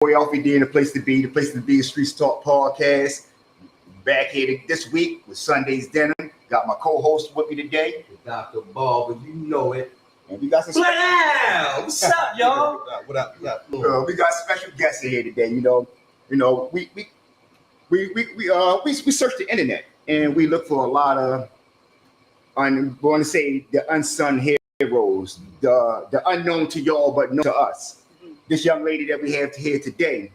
boy Alfie D in the place to be. The place to be is Streetz Talk Podcast. Back here this week with Sunday's Dinner. Got my co-host with me today, Dr. Barber, you know it. And we got some What's up, y'all? What up? We got special guests here today. We search the internet and we look for a lot of, I'm going to say, the unsung heroes, the unknown to y'all but known to us. This young lady that we have here today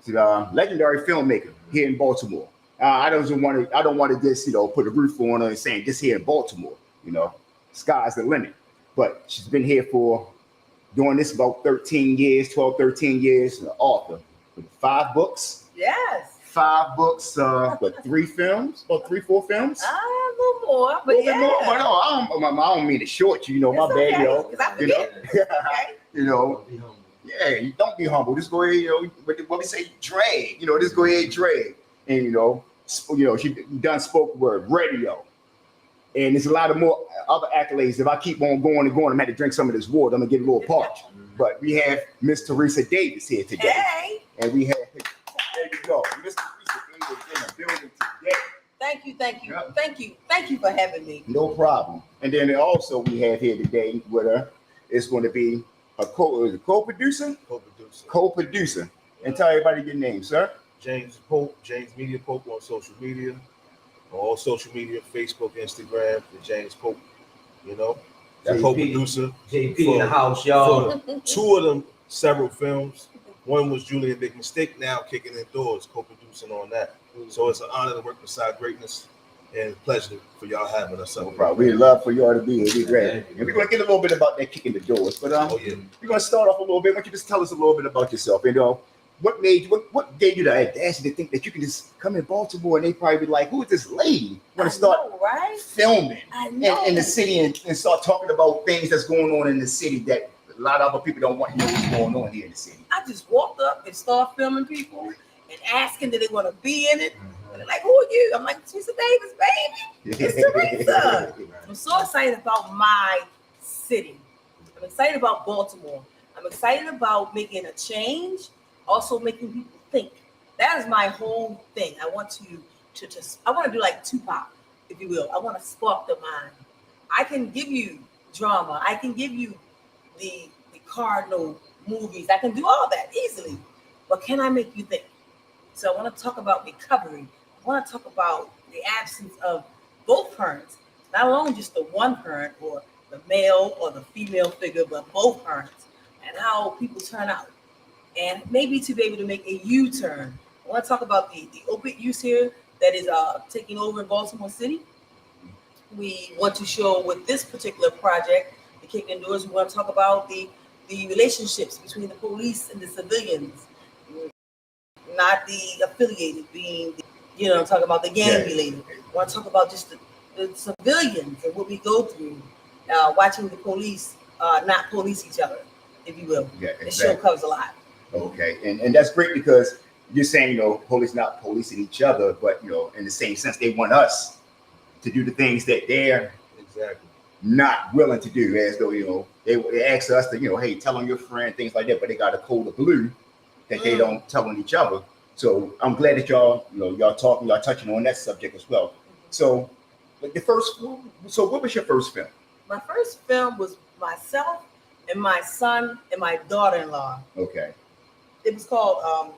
is a legendary filmmaker here in Baltimore. I don't want to just put a roof on her and saying just here in Baltimore. Sky's the limit. But she's been here doing this about 13 years, an author with 5 books. Yes. 5 books, but 3 films, or 3-4 films. A little more, but yeah. More, but no, I don't mean to short you. My bad, okay, yo. Because I forget. Okay. Yeah, you don't be humble. Just go ahead, what we say, drag. Just go ahead, drag. And she done spoken word, radio. And there's a lot of more other accolades. If I keep on going, I'm gonna have to drink some of this water. I'm gonna get a little parched. But we have Miss Teresa Davis here today. Hey. And we have, there you go, Miss Teresa Davis in the building today. Thank you. Yep. Thank you for having me. No problem. And then also we have here today with her, it's going to be a co-producer. And tell everybody your name, sir. James Pope, James Media Pope on social media. All social media, Facebook, Instagram, the James Pope, That's co-producer. JP in the house, y'all. For 2 of them, several films. One was Julian Big Mistake, now Kicking Indoors, co-producing on that. So it's an honor to work beside greatness and a pleasure for y'all having us. No problem. We'd love for y'all to be here. We're glad. And we're going to get a little bit about that Kicking the Doors. But we're going to start off a little bit. Why don't you just tell us a little bit about yourself? What gave you the audacity to think that you can just come in Baltimore and they probably be like, who is this lady? Want to start filming in the city and start talking about things that's going on in the city that a lot of other people don't want to know what's going on here in the city. I just walked up and started filming people and asking that they want to be in it. And they're like, who are you? I'm like, Teresa Davis, baby. It's Teresa. I'm so excited about my city. I'm excited about Baltimore. I'm excited about making a change. Also making people think. That is my whole thing. I want to do like Tupac, if you will. I want to spark the mind. I can give you drama. I can give you the Cardinal movies. I can do all that easily. But can I make you think? So I want to talk about recovery. I want to talk about the absence of both parents. Not only just the one parent or the male or the female figure, but both parents. And how people turn out. And maybe to be able to make a U-turn. I want to talk about the opiate use here that is taking over in Baltimore City. We want to show with this particular project, the Kicking Doors, we want to talk about the relationships between the police and the civilians, not the affiliated being, I'm talking about the gang related. I want to talk about just the civilians and what we go through, watching the police not police each other, if you will. Yeah, exactly. The show covers a lot. Okay, and that's great because you're saying, police not policing each other, but in the same sense, they want us to do the things that they're not willing to do, as though they ask us to hey, tell on your friend, things like that, but they got a code of blue that they don't tell on each other. So I'm glad that y'all touching on that subject as well. So what was your first film? My first film was myself and my son and my daughter-in-law. Okay. It was called,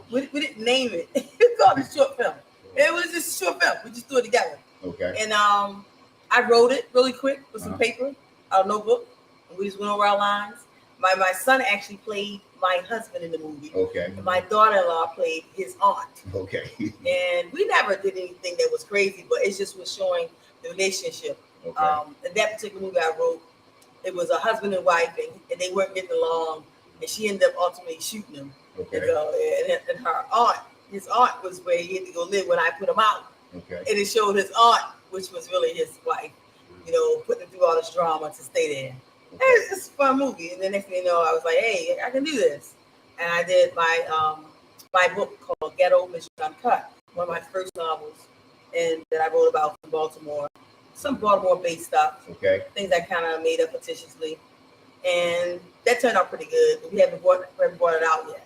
we didn't name it. It was called a short film. It was just a short film. We just threw it together. Okay. And I wrote it really quick with some paper, a notebook, and we just went over our lines. My son actually played my husband in the movie. Okay. And my daughter-in-law played his aunt. Okay. And we never did anything that was crazy, but it just was showing the relationship. Okay. In that particular movie I wrote, it was a husband and wife, and they weren't getting along. And she ended up ultimately shooting him. Okay. And her aunt, his aunt was where he had to go live when I put him out. Okay. And it showed his aunt, which was really his wife, putting him through all this drama to stay there. Okay. It was just a fun movie. And the next thing you know, I was like, hey, I can do this. And I did my book called Ghetto Mission Uncut, one of my first novels, and that I wrote about from Baltimore. Some Baltimore-based stuff. Okay. Things I kind of made up fictitiously. And that turned out pretty good, but we haven't brought it out yet.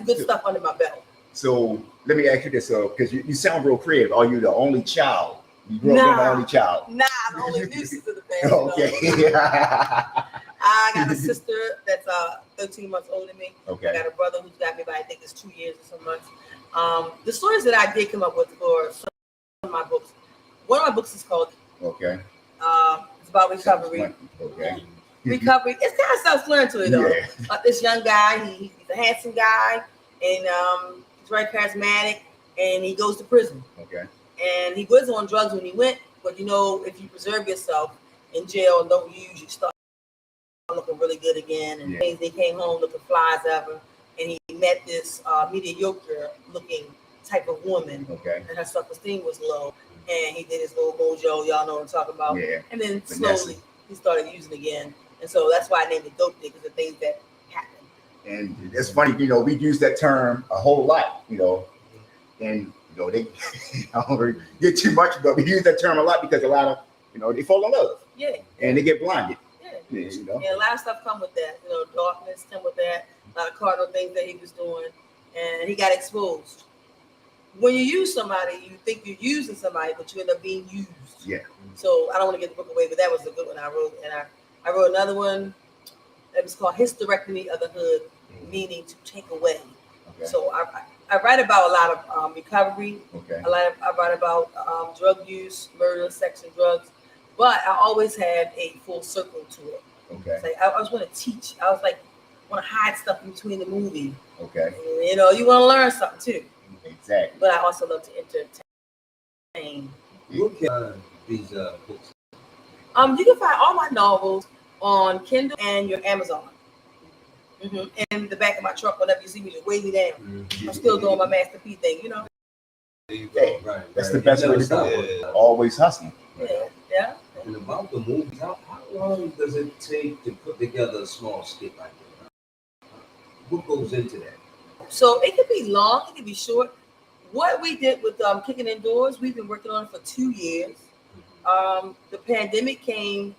good stuff under my belt. So let me ask you this, because you sound real creative. Are you the only child? You grew up the only child? Nah, I'm the only nuisance of the family. Okay. I got a sister that's 13 months older than me. Okay. I got a brother who's got me by I think it's 2 years or some months. The stories that I did come up with for some of my books. One of my books is called Okay. It's about recovery. Okay. Recovery. It's kind of self-explanatory though. Yeah. This young guy, he's a handsome guy, and he's very charismatic, and he goes to prison. Okay. And he was on drugs when he went, but you know, if you preserve yourself in jail and don't use, you start looking really good again. And they came home looking fly as ever. And he met this mediocre looking type of woman. Okay. And her self-esteem was low. And he did his little mojo, y'all know what I'm talking about. Yeah. And then slowly he started using again. And so that's why I named it Dope Dick, because the things that happen. And it's funny, you know, we use that term a whole lot, you know, and you know, they I don't really get too much, but we use that term a lot because a lot of, you know, they fall in love. Yeah. And they get blinded. Yeah. You know? And a lot of stuff come with that. You know, darkness come with that. A lot of cardinal things that he was doing. And he got exposed. When you use somebody, you think you're using somebody, but you end up being used. Yeah. So I don't want to get the book away, but that was a good one I wrote. And I wrote another one that was called Hysterectomy of the Hood, meaning to take away. Okay. So I write about a lot of recovery. Okay. I write about drug use, murder, sex, and drugs. But I always had a full circle to it. Okay. It's like I was going to teach. I was like, want to hide stuff in between the movie. Okay. And, you know, you want to learn something too. Exactly. But I also love to entertain. You can these books. You can find all my novels on Kindle and your Amazon. And the back of my truck, whenever you see me, just weigh me down. I'm still doing my Master P thing, you know. There you go. Hey, right. That's the best way to do it. Always hustling. Yeah. And about the movies, how long does it take to put together a small skit like that? What goes into that? So it could be long, it could be short. What we did with Kicking Indoors, we've been working on it for 2 years. The pandemic came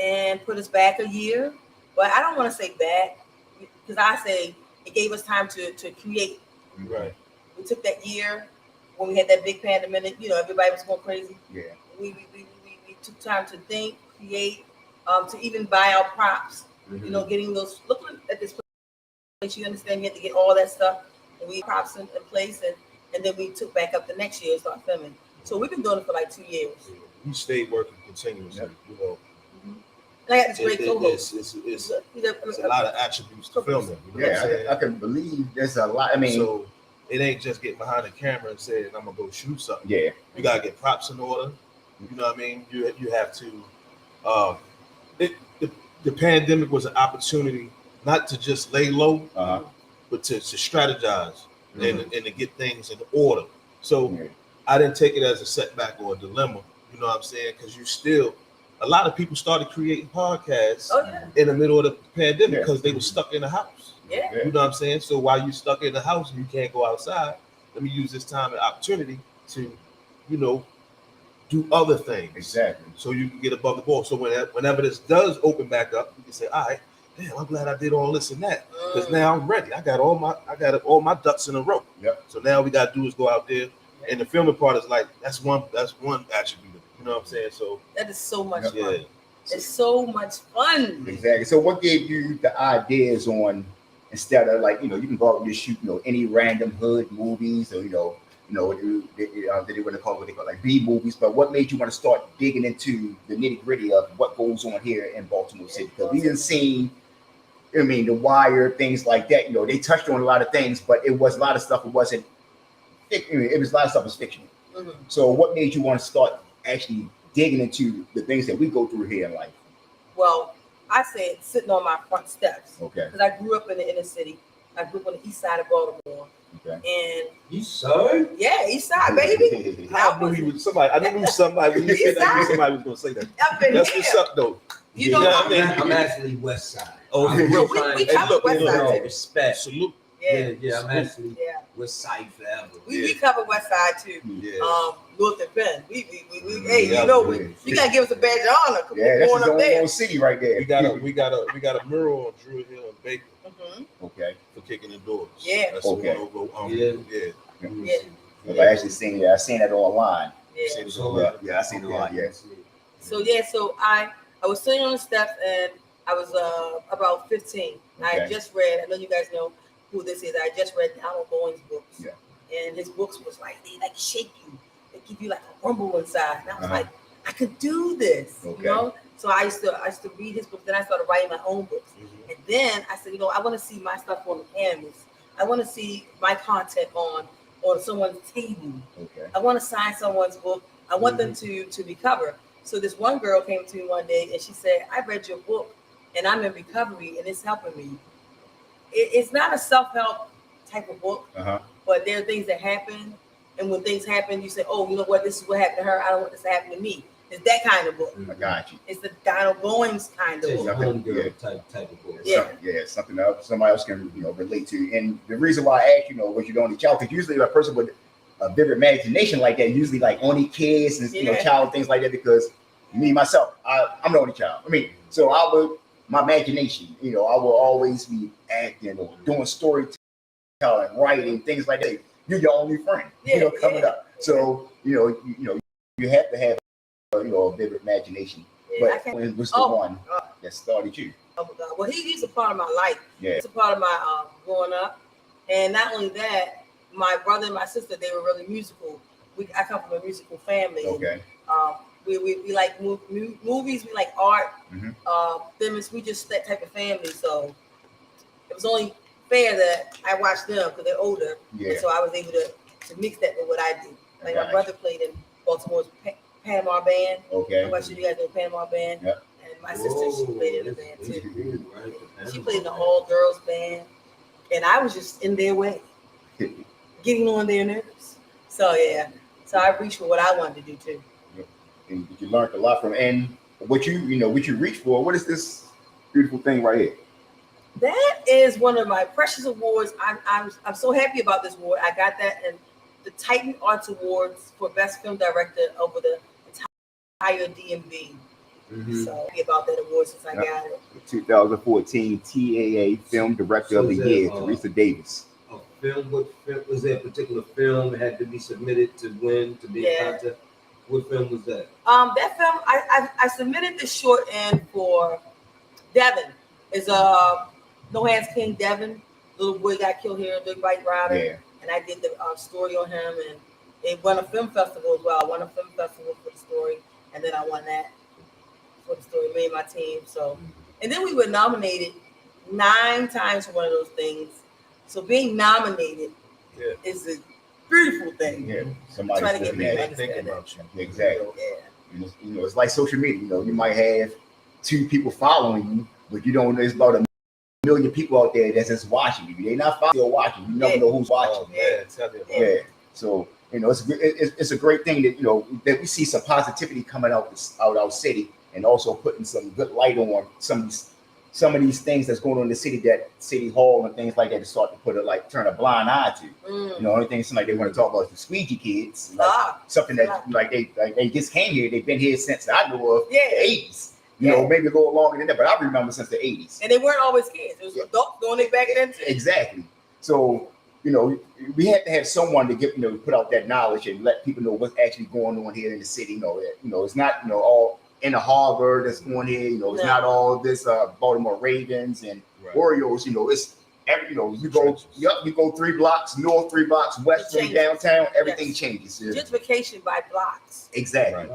and put us back a year, but I don't want to say back because I say it gave us time to create. Right. We took that year when we had that big pandemic, you know, everybody was going crazy. Yeah. We took time to think, create, to even buy our props, you know, getting those, looking at this place, you understand you had to get all that stuff, and we props in place, and then we took back up the next year and started filming. So we've been doing it for like 2 years. You stayed working continuously, you know. And I got this great co-host. It's a lot of attributes to filming. You know what I'm saying? I can believe there's a lot. I mean, so it ain't just getting behind the camera and saying, I'm going to go shoot something. yeah. You got to get props in order. You know what I mean? You have to. The pandemic was an opportunity not to just lay low, but to strategize and to get things in order. So I didn't take it as a setback or a dilemma. You know what I'm saying? Because a lot of people started creating podcasts in the middle of the pandemic because they were stuck in the house. Yeah. You know what I'm saying? So while you're stuck in the house and you can't go outside, let me use this time and opportunity to, you know, do other things. Exactly. So you can get above the ball. So whenever this does open back up, you can say, all right, damn, I'm glad I did all this and that. Because now I'm ready. I got all my ducks in a row. Yep. So now we gotta do is go out there. And the filming part is like that's one attribute. You know what I'm saying? So that is so much fun. Yeah. It's so much fun. Exactly. So what gave you the ideas on, instead of like, you know, you can go out and just shoot, you know, any random hood movies, or they want to call what they call like B movies, but what made you want to start digging into the nitty gritty of what goes on here in Baltimore City? Because we didn't see, I mean, The Wire, things like that. You know, they touched on a lot of things, but it was a lot of stuff. It wasn't. It was a lot of stuff was fictional. So what made you want to start actually digging into the things that we go through here in life? Well, I said sitting on my front steps. Okay. Because I grew up in the inner city. I grew up on the east side of Baltimore. Okay. And East Side? Yeah, east side, baby. I knew somebody. I knew somebody when you said that. I knew somebody was gonna say that. That's what's up, though. You know, I'm actually West Side. Oh, we cover West Side too. Respect. Salute. Yeah, I'm actually West Side forever. We cover West Side too. Yeah. North and Penn. Hey, you know, you gotta give us a badge of honor. Yeah, that's going his up there. own city right there. We got a mural on Druid Hill and Baker. Okay. for kicking the doors. Yeah. That's Okay. the one over. Yeah. I actually seen that. I seen that online. Yeah. Yeah, I seen it online. Yes. So I was sitting on the steps and I was about 15. I had just read. I know you guys know who this is. I just read Donald Bowen's books. Yeah. And his books was like they like shake you. They give you like a rumble inside. And I was like, I could do this. Okay. You know. So I used to read his books. Then I started writing my own books. And then I said, I want to see my stuff on the canvas. I want to see my content on someone's table. Okay. I want to sign someone's book. I want them to be covered. So this one girl came to me one day and she said, I read your book and I'm in recovery and it's helping me. It's not a self-help type of book, but there are things that happen. And when things happen, you say, oh, you know what? This is what happened to her. I don't want this to happen to me. It's that kind of book. I got you. It's the Donald Goins kind of It's book. a hunger type of book. Yeah. Something else somebody else can relate to. And the reason why I asked, was you the only child? Because usually a person with a vivid imagination like that, usually like only kids and child things like that. Because me myself, I'm the only child. I mean, so my imagination, I will always be acting or doing storytelling, writing, things like that. You're your only friend, coming up. So you have to have a vivid imagination. Yeah, but when was the one that started you? Oh my God. Well, he's a part of my life. Yeah. It's a part of my growing up. And not only that, my brother and my sister, they were really musical. I come from a musical family. Okay. We like movies, we like art. We just that type of family. So it was only fair that I watched them because they're older. Yeah. And so I was able to mix that with what I do. Like my brother played in Baltimore's Panama band. Okay. I'm not sure you guys know Panama band. Yep. And my sister, she played in the band too. She played in the all-girls band. And I was just in their way, getting on their nerves. So yeah. So I reached for what I wanted to do too. And you learned a lot from, and what you reach for. What is this beautiful thing right here? That is one of my precious awards. I'm so happy about this award. I got that in the Titan Arts Awards for Best Film Director over the entire DMV. So happy about that award since I got it. The 2014 TAA Film Director of the Year, Teresa Davis. A film? What film was there? A particular film that had to be submitted to win to be in contest? What film was that? That film I submitted the short end for Devin. Is No Hands King Devin. Little boy got killed here in Big Bike Rider. Yeah. And I did the story on him, and it won a film festival as well. I won a film festival for the story, and then I won that for the story, me and my team. So, and then we were nominated 9 times for one of those things. So being nominated is a beautiful thing. Yeah, somebody's trying to get looking people at it. understand about you. Exactly. Yeah. It's like social media. You might have 2 people following you, but you don't know it's about a million people out there that's just watching you. They're not still watching. You never know who's watching. Yeah. So it's a great thing that that we see some positivity coming out our city, and also putting some good light on some of these things that's going on in the city, that City Hall and things like that, to start to turn a blind eye to. Only thing somebody they want to talk about is the squeegee kids, something that they just came here. They've been here since I know of the 80s. Maybe a little longer than that, but I remember since the 80s. And they weren't always kids. It was adults doing it back then too. Exactly. So, we have to have someone to get, put out that knowledge and let people know what's actually going on here in the city. It's not, all in the Harvard that's going here. It's not all this Baltimore Ravens and Orioles. It's every, you go 3 blocks north, 3 blocks west from downtown. Everything changes. Gentrification by blocks. Exactly.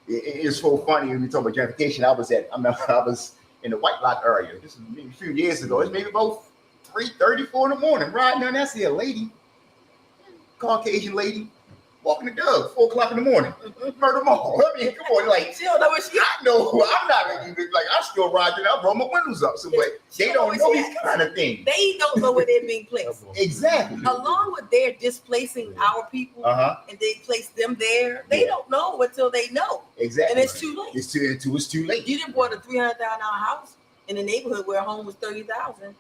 It's so funny when you talk about gentrification. I was in the White Block area. This is maybe a few years ago. It's maybe about 3:34 in the morning. Riding down, I see a lady, Caucasian lady, walking the dog, 4 o'clock in the morning. Murder Mall. I mean, come on, like, she don't know what she. I know. I'm not even like, I'm still riding. I roll my windows up. So they don't know these kind of things. They don't know where they're being placed. Exactly. Along with their displacing our people, and they place them there. They don't know until they know. Exactly. And it's too late. It's too late. You didn't bought a $300,000 house in a neighborhood where a home was $30,000.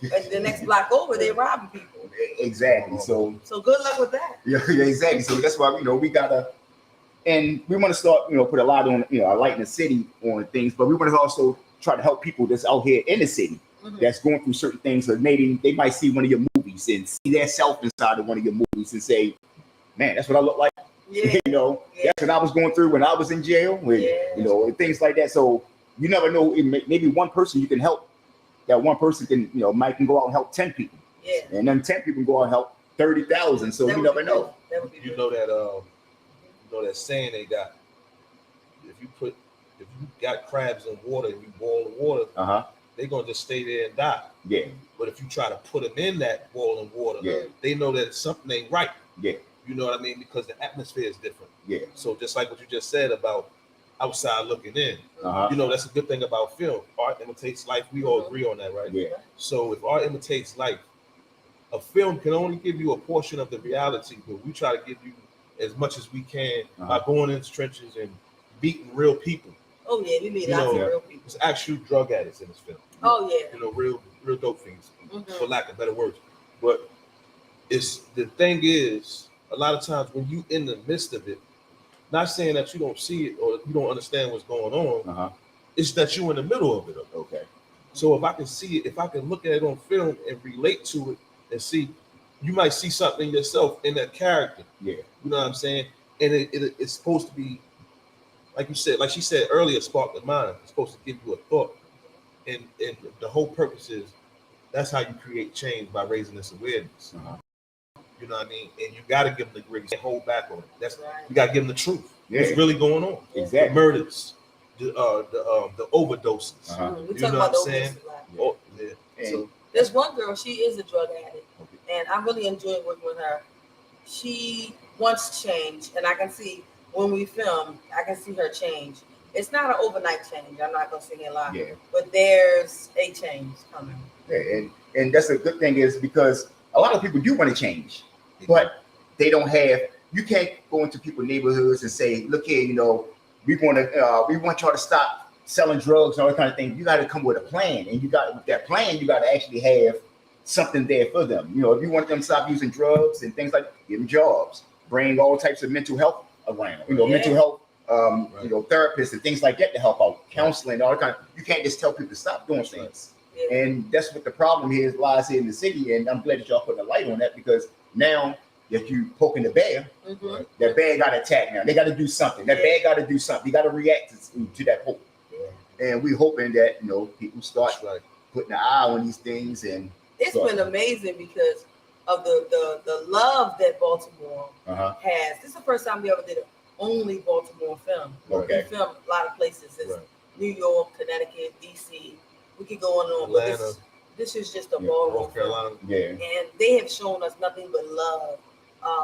And the next block over, they're robbing people. Exactly. So good luck with that. Yeah, exactly. So that's why we gotta, and we want to start, put a lot on, a light in the city on things, but we want to also try to help people that's out here in the city, that's going through certain things, or maybe they might see one of your movies and see their self inside of one of your movies and say, man, that's what I look like. Yeah. You know, that's what I was going through when I was in jail, you know, and things like that. So you never know, maybe one person you can help, that one person can, you know, might can go out and help 10 people. Yeah. And then 10 people can go out and help 30,000. So you never know. You know that saying they got, if you got crabs in water and you boil the water, they're gonna just stay there and die. Yeah. But if you try to put them in that boiling water, they know that something ain't right. Yeah. You know what I mean? Because the atmosphere is different. Yeah. So just like what you just said about outside looking in, you know, that's a good thing about film. Art imitates life. We all agree on that, right? Yeah. So if art imitates life, a film can only give you a portion of the reality, but we try to give you as much as we can by going into trenches and beating real people. Oh yeah, we meet lots of real people. There's actual drug addicts in this film. Oh yeah. You know, real dope things, for lack of better words. But it's the thing is, a lot of times when you in the midst of it, not saying that you don't see it or you don't understand what's going on, it's that you're in the middle of it. Okay. So if I can see it, if I can look at it on film and relate to it and see, you might see something yourself in that character. Yeah. You know what I'm saying? And it's supposed to be, like you said, like she said earlier, spark the mind. It's supposed to give you a thought. And the whole purpose is, that's how you create change, by raising this awareness. You know what I mean? And you got to give them the gritty. Can't hold back on it. You got to give them the truth. What's really going on? Exactly. The murders, the overdoses. We You talk know about what I'm saying? Oh, And So there's one girl, she is a drug addict, and I really enjoy working with her. She wants change, and I can see when we film, I can see her change. It's not an overnight change. I'm not gonna sing a lot, but there's a change coming. Yeah, and that's a good thing, is because a lot of people do want to change, but they don't have. You can't go into people's neighborhoods and say, "Look here, you know, we want y'all to stop selling drugs and all that kind of thing." You got to come with a plan, and with that plan, you got to actually have something there for them. You know, if you want them to stop using drugs and things like that, give them jobs, bring all types of mental health around. You know, mental health. You know, therapists and things like that to help out, counseling, all that kind of. You can't just tell people to stop doing things, and that's what the problem here lies here in the city. And I'm glad that y'all putting a light on that, because now that you poking the bear, that bear got attacked. Now they got to do something. That bear got to do something. You got to react to that poke. And we're hoping that, you know, people start putting an eye on these things. And it's been amazing because of the love that Baltimore has. This is the first time we ever did it. Only Baltimore film. Okay. We filmed a lot of places. It's New York, Connecticut, DC. We could go on and on, but this is just a ballroom North Carolina. film. And they have shown us nothing but love,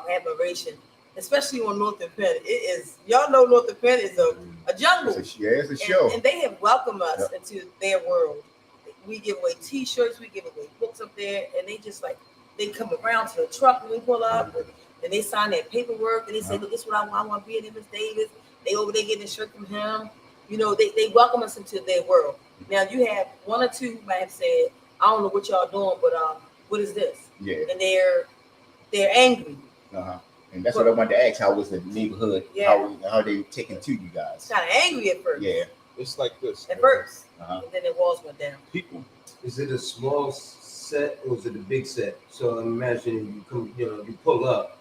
admiration, especially on North and Penn. It is, y'all know North and Penn is a jungle. it's a show. And they have welcomed us into their world. We give away T-shirts, we give away books up there, and they just like, they come around to the truck when we pull up. And they sign their paperwork, and they say, "Look, this is what I want to be in Miss Davis." They over there getting a shirt from him. You know, they welcome us into their world. Now you have one or two who might have said, "I don't know what y'all doing, but what is this?" And they're angry. And that's what I wanted to ask. How was the neighborhood? How they taking to you guys? Kind of angry at first. It's like this. At first, and then the walls went down. People. Is it a small set or is it a big set? So imagine you come, you pull up.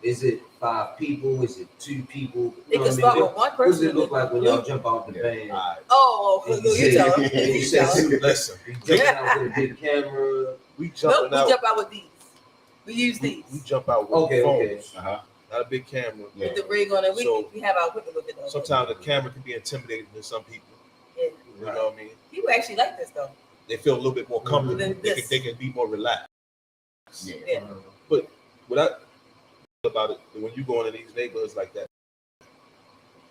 Is it 5 people? Is it 2 people? It can start with one person. What does it look like when y'all jump out the van? Oh, you tell them. You said, listen, we jumping out with a big camera. We jump out with these. We use these. We jump out with phones. Not a big camera. With the rig on it. We have our equipment with it. Sometimes the camera can be intimidating to some people. You know what I mean? People actually like this though. They feel a little bit more comfortable. They can be more relaxed. But what I about it, when you go into these neighborhoods like that,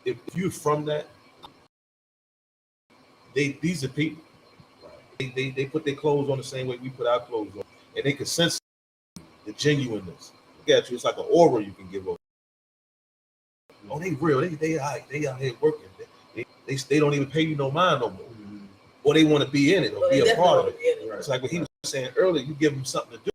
if you're from that, these are people. They put their clothes on the same way we put our clothes on, and they can sense the genuineness. Look at you, it's like an aura you can give over. Oh, they real. They out here working. They don't even pay you no mind no more, or they want to be in it or be a part of it. It's like what he was saying earlier. You give them something to do.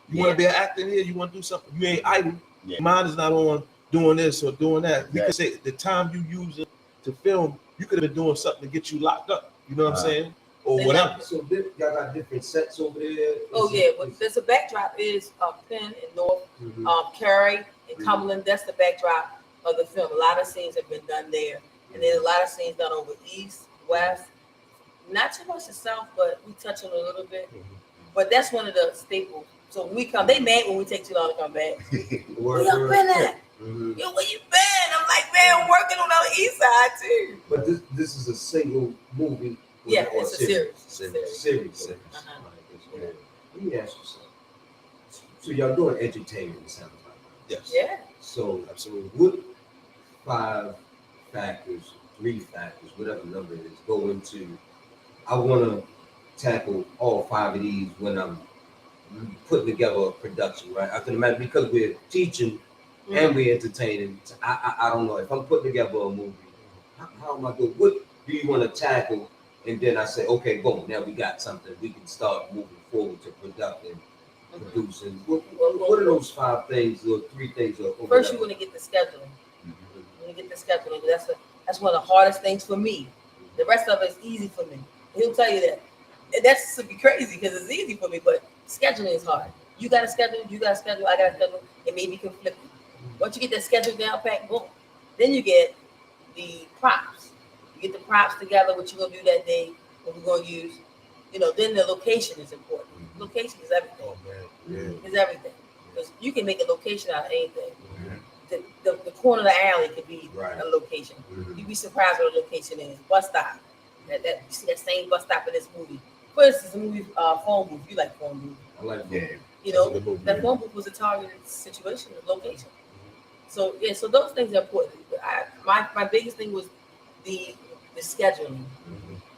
You want to be an actor here? You want to do something? You ain't idle. Your mind is not on doing this or doing that. We could say the time you use it to film, you could have been doing something to get you locked up. You know what I'm saying? or whatever. So y'all got different sets over there? Oh yeah, well, there's a backdrop is Penn and North, Cary and Cumberland. That's the backdrop of the film. A lot of scenes have been done there, and then a lot of scenes done over East, West. Not too much the South, but we touch on it a little bit. But that's one of the staples. So when we come, they mad when we take too long to come back. Where you been at? Yo, where you been? I'm like, man, I'm working on the East Side too. But this is a single movie. Yeah, it's a series. Series. Let me ask you something. So y'all doing entertainment, it sounds like. Yes. Yeah. So absolutely. What 5 factors, 3 factors, whatever number it is, go into? I want to tackle all 5 of these when I'm putting together a production, right? I can imagine because we're teaching and we're entertaining. I don't know if I'm putting together a movie. How am I doing? What do you want to tackle? And then I say, okay, boom, now we got something. We can start moving forward to production, producing. What are those 5 things or 3 things? First, you want to get the scheduling. You want to get the scheduling. That's one of the hardest things for me. The rest of it is easy for me. He'll tell you that. And that's to be crazy because it's easy for me, but scheduling is hard. You got to schedule, I got to schedule. It may be conflicting. Once you get that schedule down pat, boom. Then you get the props. You get the props together, what you're going to do that day, what we're going to use. Then the location is important. Location is everything. Oh, man. It's everything. Because you can make a location out of anything. The corner of the alley could be a location. You'd be surprised what a location is. Bus stop. You see that same bus stop in this movie. For instance, the movie Phone Booth. You like Phone Booth. I like that. That phone booth was a targeted situation, a location. So those things are important. My biggest thing was the scheduling.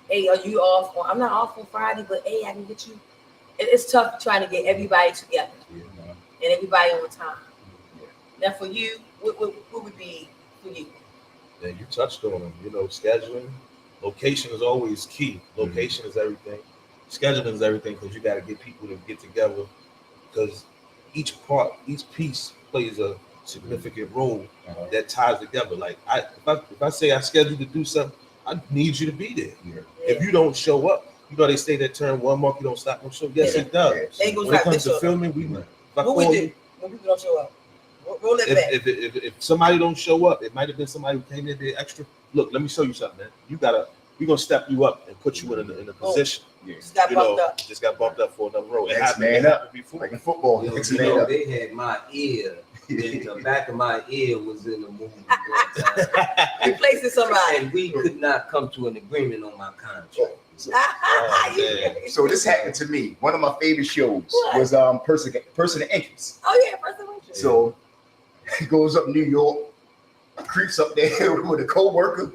Hey, are you off? I'm not off on Friday, but hey, I can get you. It's tough trying to get everybody together and everybody on time. Now, for you, what would be for you? Yeah, you touched on them. Scheduling, location is always key. Location is everything. Scheduling is everything because you got to get people to get together because each piece plays a significant role that ties together. Like if I say I schedule to do something, I need you to be there. Yeah. If you don't show up, they say that term, one monkey don't stop no show. Yes, it does. When it comes to filming, what we do when people don't show up. Roll it back. If somebody don't show up, it might have been somebody who came in there extra. Look, let me show you something, man. We're gonna step you up and put you in a position. Just got bumped up. Just got bumped up for another role. It Next man up before. Like in football. They had my ear. The back of my ear was in the movie one time. Replacing somebody. And we could not come to an agreement on my contract. So this happened to me. One of my favorite shows was Person of Interest. Oh yeah, Person of Interest. So he goes up New York, creeps up there with a co-worker.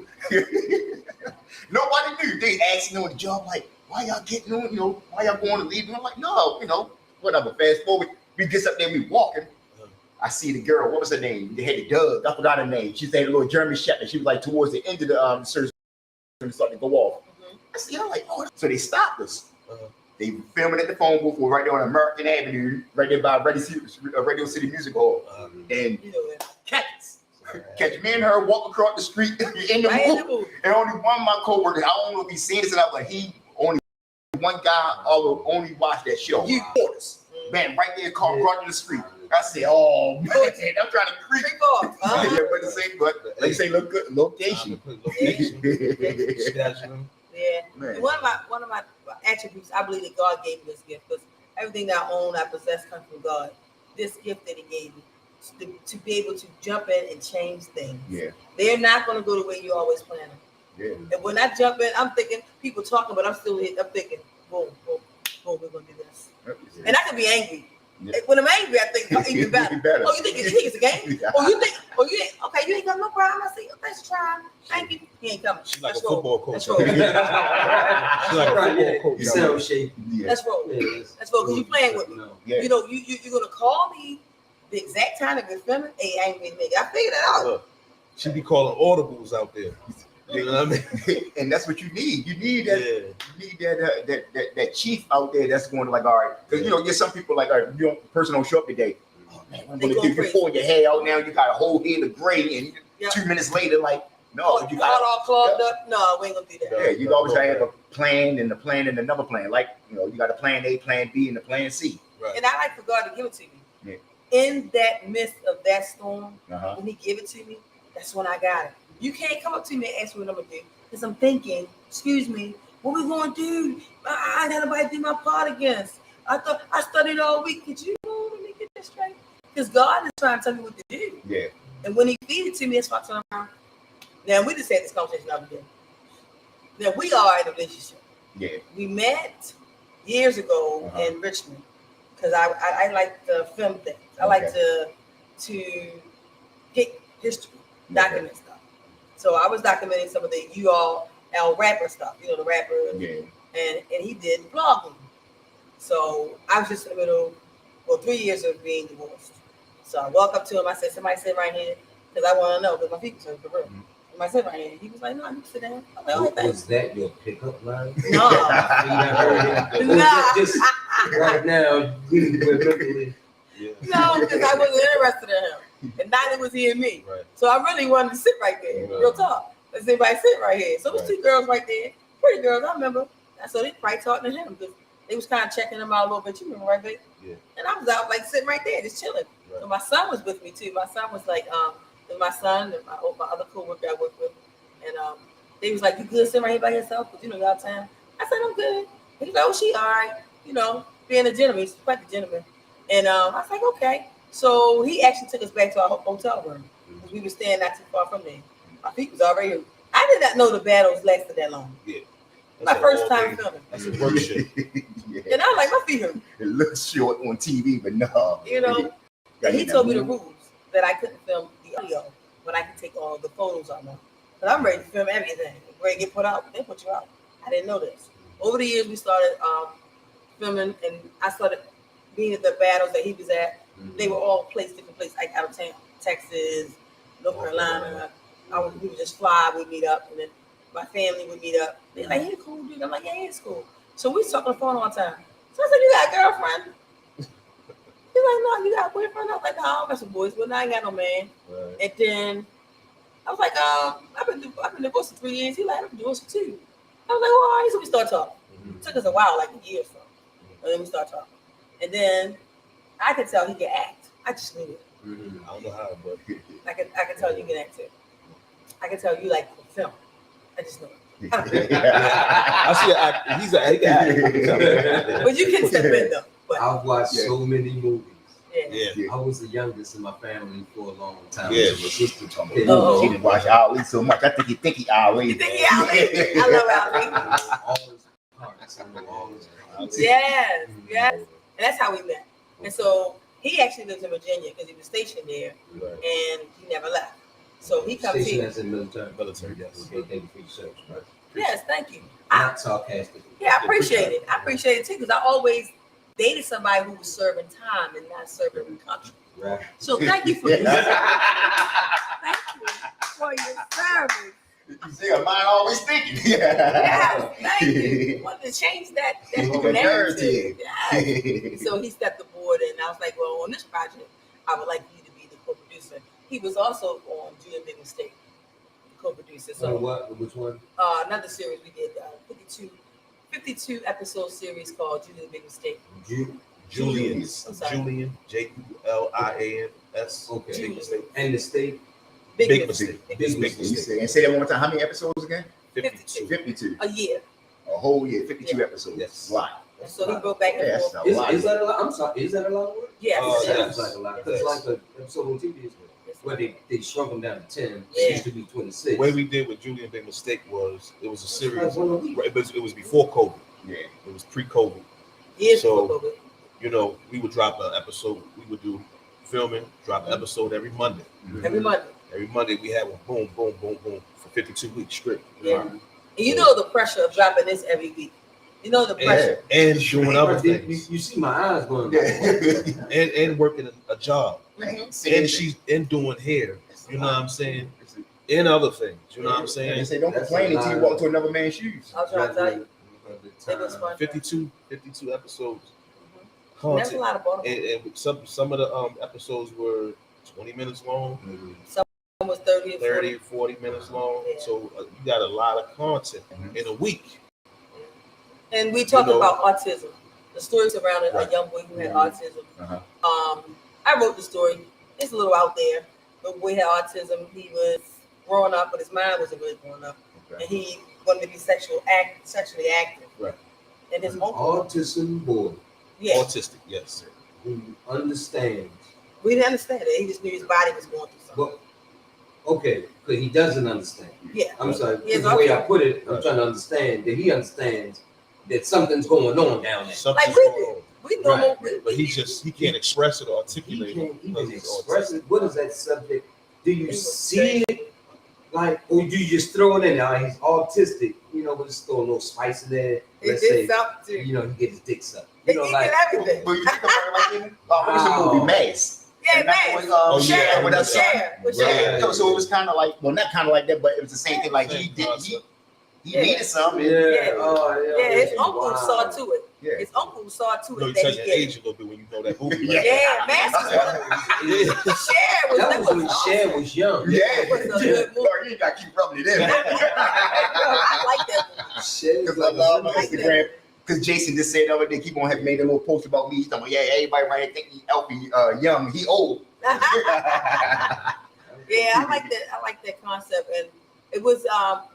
Nobody knew. They asked me on the job, like, why y'all getting on, why y'all going to leave? And I'm like, no, whatever. Fast forward, we get up there, we walking. I see the girl, what was her name? They had the Doug, I forgot her name. She's a little German Shepherd. She was like towards the end of the surgery, starting to go off. I see, I'm like, oh, so they stopped us. They filming at the phone booth right there on American Avenue, right there by Radio City Music Hall. And catch me and her walk across the street in the booth. And only one of my coworkers, I don't know if he's seen this enough, but one guy only watched that show. You man, right there, caught crossing the street. I said, oh man, I'm trying to creep off. Yeah, but like you say, look good, location. Yeah. Man. One of my attributes, I believe that God gave me this gift because everything that I own, I possess comes from God. This gift that He gave me to be able to jump in and change things. Yeah. They're not going to go the way you always plan them. Yeah. And when I jump in, I'm thinking people talking, but I'm still here. I'm thinking, boom, boom, boom, we're going to do this. Yeah. And I can be angry. Yeah. When I'm angry, I think even better. Oh, you think it's a game? Yeah. Okay, you ain't got no problem. I say, let's try. Thank you. He ain't coming. She's like a football coach. Let's roll. She's like a football coach. Sound shape. Let's roll. Let's roll. Because you're playing with me. Yeah. You're gonna call me the exact time of your filming. Hey, I ain't been nigga. I figured it out. Look, she be calling audibles out there. You know what I mean? And that's what you need. You need that. Yeah. You need that chief out there that's going to like, all right, because there's some people like, all right, the person don't show up today. Oh man, I'm going to give you pull your hair out now. You got a whole head of gray, and 2 minutes later, like, No, you got all clubbed up. No, we ain't gonna do that. yeah, you always gotta have a plan and the plan and another plan. Like, you know, you got a plan A, plan B, and a plan C. Right. And I like for God to give it to me. Yeah. In that midst of that storm, Uh-huh. when He give it to me, that's when I got it. You can't come up to me and ask me what I'm gonna do, because I'm thinking, excuse me, what we gonna do? I got nobody to do my part against. I thought I studied all week. Did you know? Let me get this straight. Because God is trying to tell me what to do. Yeah. And when He feed it to me, that's why I turn around. Now we just had this conversation the other day. Now we are in a relationship. Yeah. We met years ago in Richmond because I like to film things. I like to get history, document stuff. So I was documenting some of the URL rapper stuff, you know, the rappers. Yeah. And he did vlogging. So I was just in the middle, 3 years of being divorced. So I walk up to him, I said, somebody sit right here, because I want to know, because my feet was for real. Somebody sit right here. He was like, no, you sit down. I'm like, okay. Was that your pickup line? No. Just right now, we're mentally. No, because I wasn't interested in him. And neither was he in me. Right. So I really wanted to sit right there. Real talk. Let's everybody sit right here. So there's two girls right there, pretty girls, I remember. And so they probably talking to him because they was kind of checking him out a little bit. You remember, right, babe? Yeah. And I was out like sitting right there, just chilling. Right. So my son was with me too. My son was like, my son and my other coworker I work with, and they was like, "You good sitting right here by yourself? Cause you know y'all time." I said, "I'm good." He was like, "Oh, she all right." You know, being a gentleman, he's quite a gentleman. And I was like, "Okay." So he actually took us back to our hotel room because we were staying not too far from there. My feet was already. I did not know the battles lasted that long. Yeah. My first time filming. That's a work shit. Yeah. And I was like, my feet hurt. It looks short on TV, but no. You know, and he told me the rules that I couldn't film the audio, but I could take all the photos on them. But I'm ready to film everything. Ready to get put out, they put you out. I didn't know this. Over the years, we started filming, and I started being at the battles that he was at. They were all placed different places, like out of town, Texas, North Carolina. We would just fly, we'd meet up, and then my family would meet up. They're like, "He's cool, dude." I'm like, "Yeah, he's cool." So we talk on the phone all the time. So I said, "You got a girlfriend?" He's like, "No, you got a boyfriend?" I was like, "No, I don't mess with boys, but I ain't got no man." Right. And then I was like, I've been divorced for 3 years. He like, "I've been divorced for 2." I was like, "Well, all right." So we start talking. It took us a while, like a year or so. And then we start talking. And then I could tell he could act. I just knew it. I don't know how, but I could tell you can act too. I can tell you like film. I just know it. I see. He can act. But you can step in though. But I've watched so many movies. yeah. I was the youngest in my family for a long time. Yeah. So my sister told me. He didn't watch Ali so much. I think he Ali. You think he Ali? I love Ali. All his parts. I know all his parts. Yes. And that's how we met. And so he actually lives in Virginia because he was stationed there, and he never left. So he comes Station here. as in military. Military, yes. Okay, thank you for your service, right? Yes, thank you. Not sarcastic. Yeah, I appreciate it. I appreciate it too because I always dated somebody who was serving time and not serving the country. Right. So thank you for your service. Thank you for your service. You see, a mind always thinking. Yes, thank you. Wanted to change that whole narrative. Yes. So he stepped aboard, and I was like, "Well, on this project, I would like you to be the co-producer." He was also on Julian Big Mistake, the co-producer. So what? Which one? Another series we did, 52 episode series called Julian Big Mistake. Julian's. I'm sorry. Julian, JULIANS. Okay. Julian. And the state. Big mistake. Big Big mistake. mistake. And say that one more time. How many episodes again? 52. 52. A year. A whole year. 52 Yeah. episodes. Yes. Wow. And so he broke back and Yeah, forth. that's a lot. Is that a lot? I'm sorry. Is that a lot of work? Yes. Sounds yes. like a lot. Yes. Because like an episode on TV is where they shrunk them down to 10. Yeah. It used to be 26. The way we did with Julian Big Mistake was it was a series. Like one a week. It was before COVID. Yeah. It was pre-COVID. Years So- before COVID. You know, we would drop an episode. We would do filming, drop an episode every Monday. Every Monday. Every Monday we had one, boom, boom, boom, boom, for 52 weeks straight. Yeah. And you know the pressure of dropping this every week. You know the pressure. And doing other things. You see my eyes going. Yeah. And working a job. Mhm. And she's doing hair. You know what I'm saying? And other things. You know what I'm And they saying? say don't That's complain a until you lot. walk to another man's shoes. I was trying to tell you. It was fun. 52 episodes. Mhm. That's a Content. lot of Baltimore. And some of the episodes were 20 minutes long. Some almost 30 or 40. 40 minutes long. Yeah. So you got a lot of content in a week. And we talk about autism. The story surrounding Right. a young boy who had autism. Uh-huh. I wrote the story. It's a little out there. The boy had autism. He was growing up, but his mind wasn't really growing up. Okay. And he wanted to be sexually active. Right. And his uncle, Autism boy yeah, Autistic, yes. who understands. we didn't understand it. He just knew his body was going through something. But okay, but he doesn't understand. Yeah. I'm sorry. Yes, The way I okay. put it, I'm trying to understand that he understands that something's going on down there. Something's Like we going on. did. We know Right. But he can't express it or He articulate can't it. even because he's express autistic. it. What is that subject? Do you He was see it? Like, or do you just throw it in there? He's autistic, but just throw a little spice in there. He Let's did say, something too. he get his dick sucked. He did everything. But you think about it like what is the movie Maze? Yeah, And that man. was, Oh, Cher yeah. with her son. Cher. With Right. Cher. Yeah, so it was kind of like, well, not kind of like that, but it was the same thing. Like he Yeah. needed something. Yeah. Yeah. Oh, Yeah, his Wow. uncle saw to it. Yeah. His uncle saw to You know, it you that tell he your get age it. a little bit when you know that movie. Yeah. Yeah, Mask was Cher was That was when awesome. Cher was young. Yeah. It was a good movie. Lord, you ain't got to keep rubbing it in. I like that movie. Cher was Because I love my like Instagram. Because Jason just said the other day, keep on having made a little post about me. He's talking about, yeah, everybody right think he Elfie young, he old. Yeah, I like that. I like that concept, and it was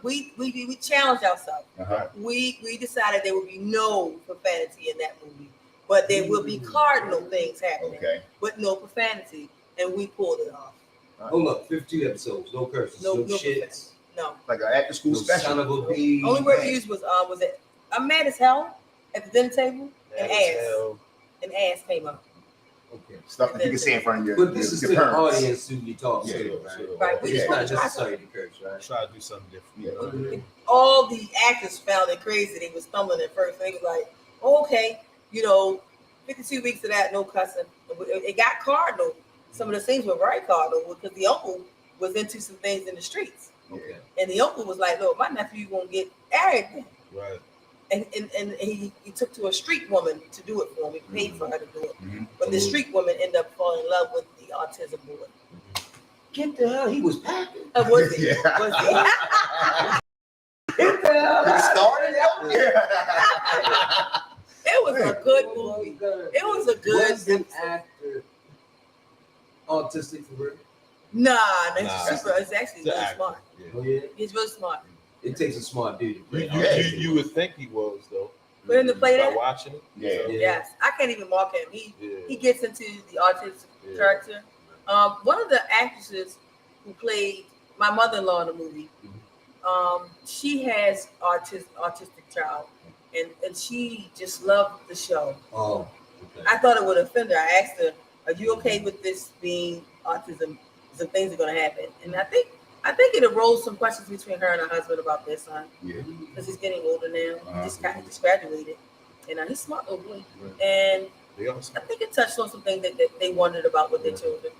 we challenged ourselves. Uh-huh. We decided there would be no profanity in that movie, but there will be cardinal things happening, Okay. but no profanity, and we pulled it off. Hold up, 52 episodes, no curses, No no profanity. shits, No, Like an after school no special. son of a bee. only word used was it I'm mad as hell at the dinner table, and ass came up. Okay. Stuff that you can say in front of your, But this is your to the parents. audience who you talk Yeah, to, right? Right, we It's just not want to try necessarily to curse, right? Try to do something different. Yeah. All the actors found it crazy. They was stumbling at first. They was like, oh, okay, 52 weeks of that, no cussing. It got cardinal. Some of the scenes were very cardinal because the uncle was into some things in the streets. Okay. And the uncle was like, look, my nephew gonna get everything. Right. And he took to a street woman to do it for him. He paid for her to do it. Mhm. But the street woman ended up falling in love with the autism boy. Get the hell, he was packing. Was he? Yeah. Was he? Get the hell It out. started out. It was a good movie. It was a good Was the episode. actor autistic for real? Nah, Nah. it's actually It's an really actor. smart. Yeah. Oh yeah. He's really smart. It takes a smart dude to play. You would think he was though. For him to play By that, watching it. Yeah. Yeah. yes, I can't even mark him. He gets into the autistic Yeah. character. One of the actresses who played my mother-in-law in the movie, she has autistic child, and she just loved the show. Oh, okay. I thought it would offend her. I asked her, "Are you okay with this being autism? Some things are going to happen." And I think it arose some questions between her and her husband about their son Yeah. because he's getting older now. Uh-huh. He just graduated, and he's smart little boy. And They also I think it touched on some things that they wondered about with their children.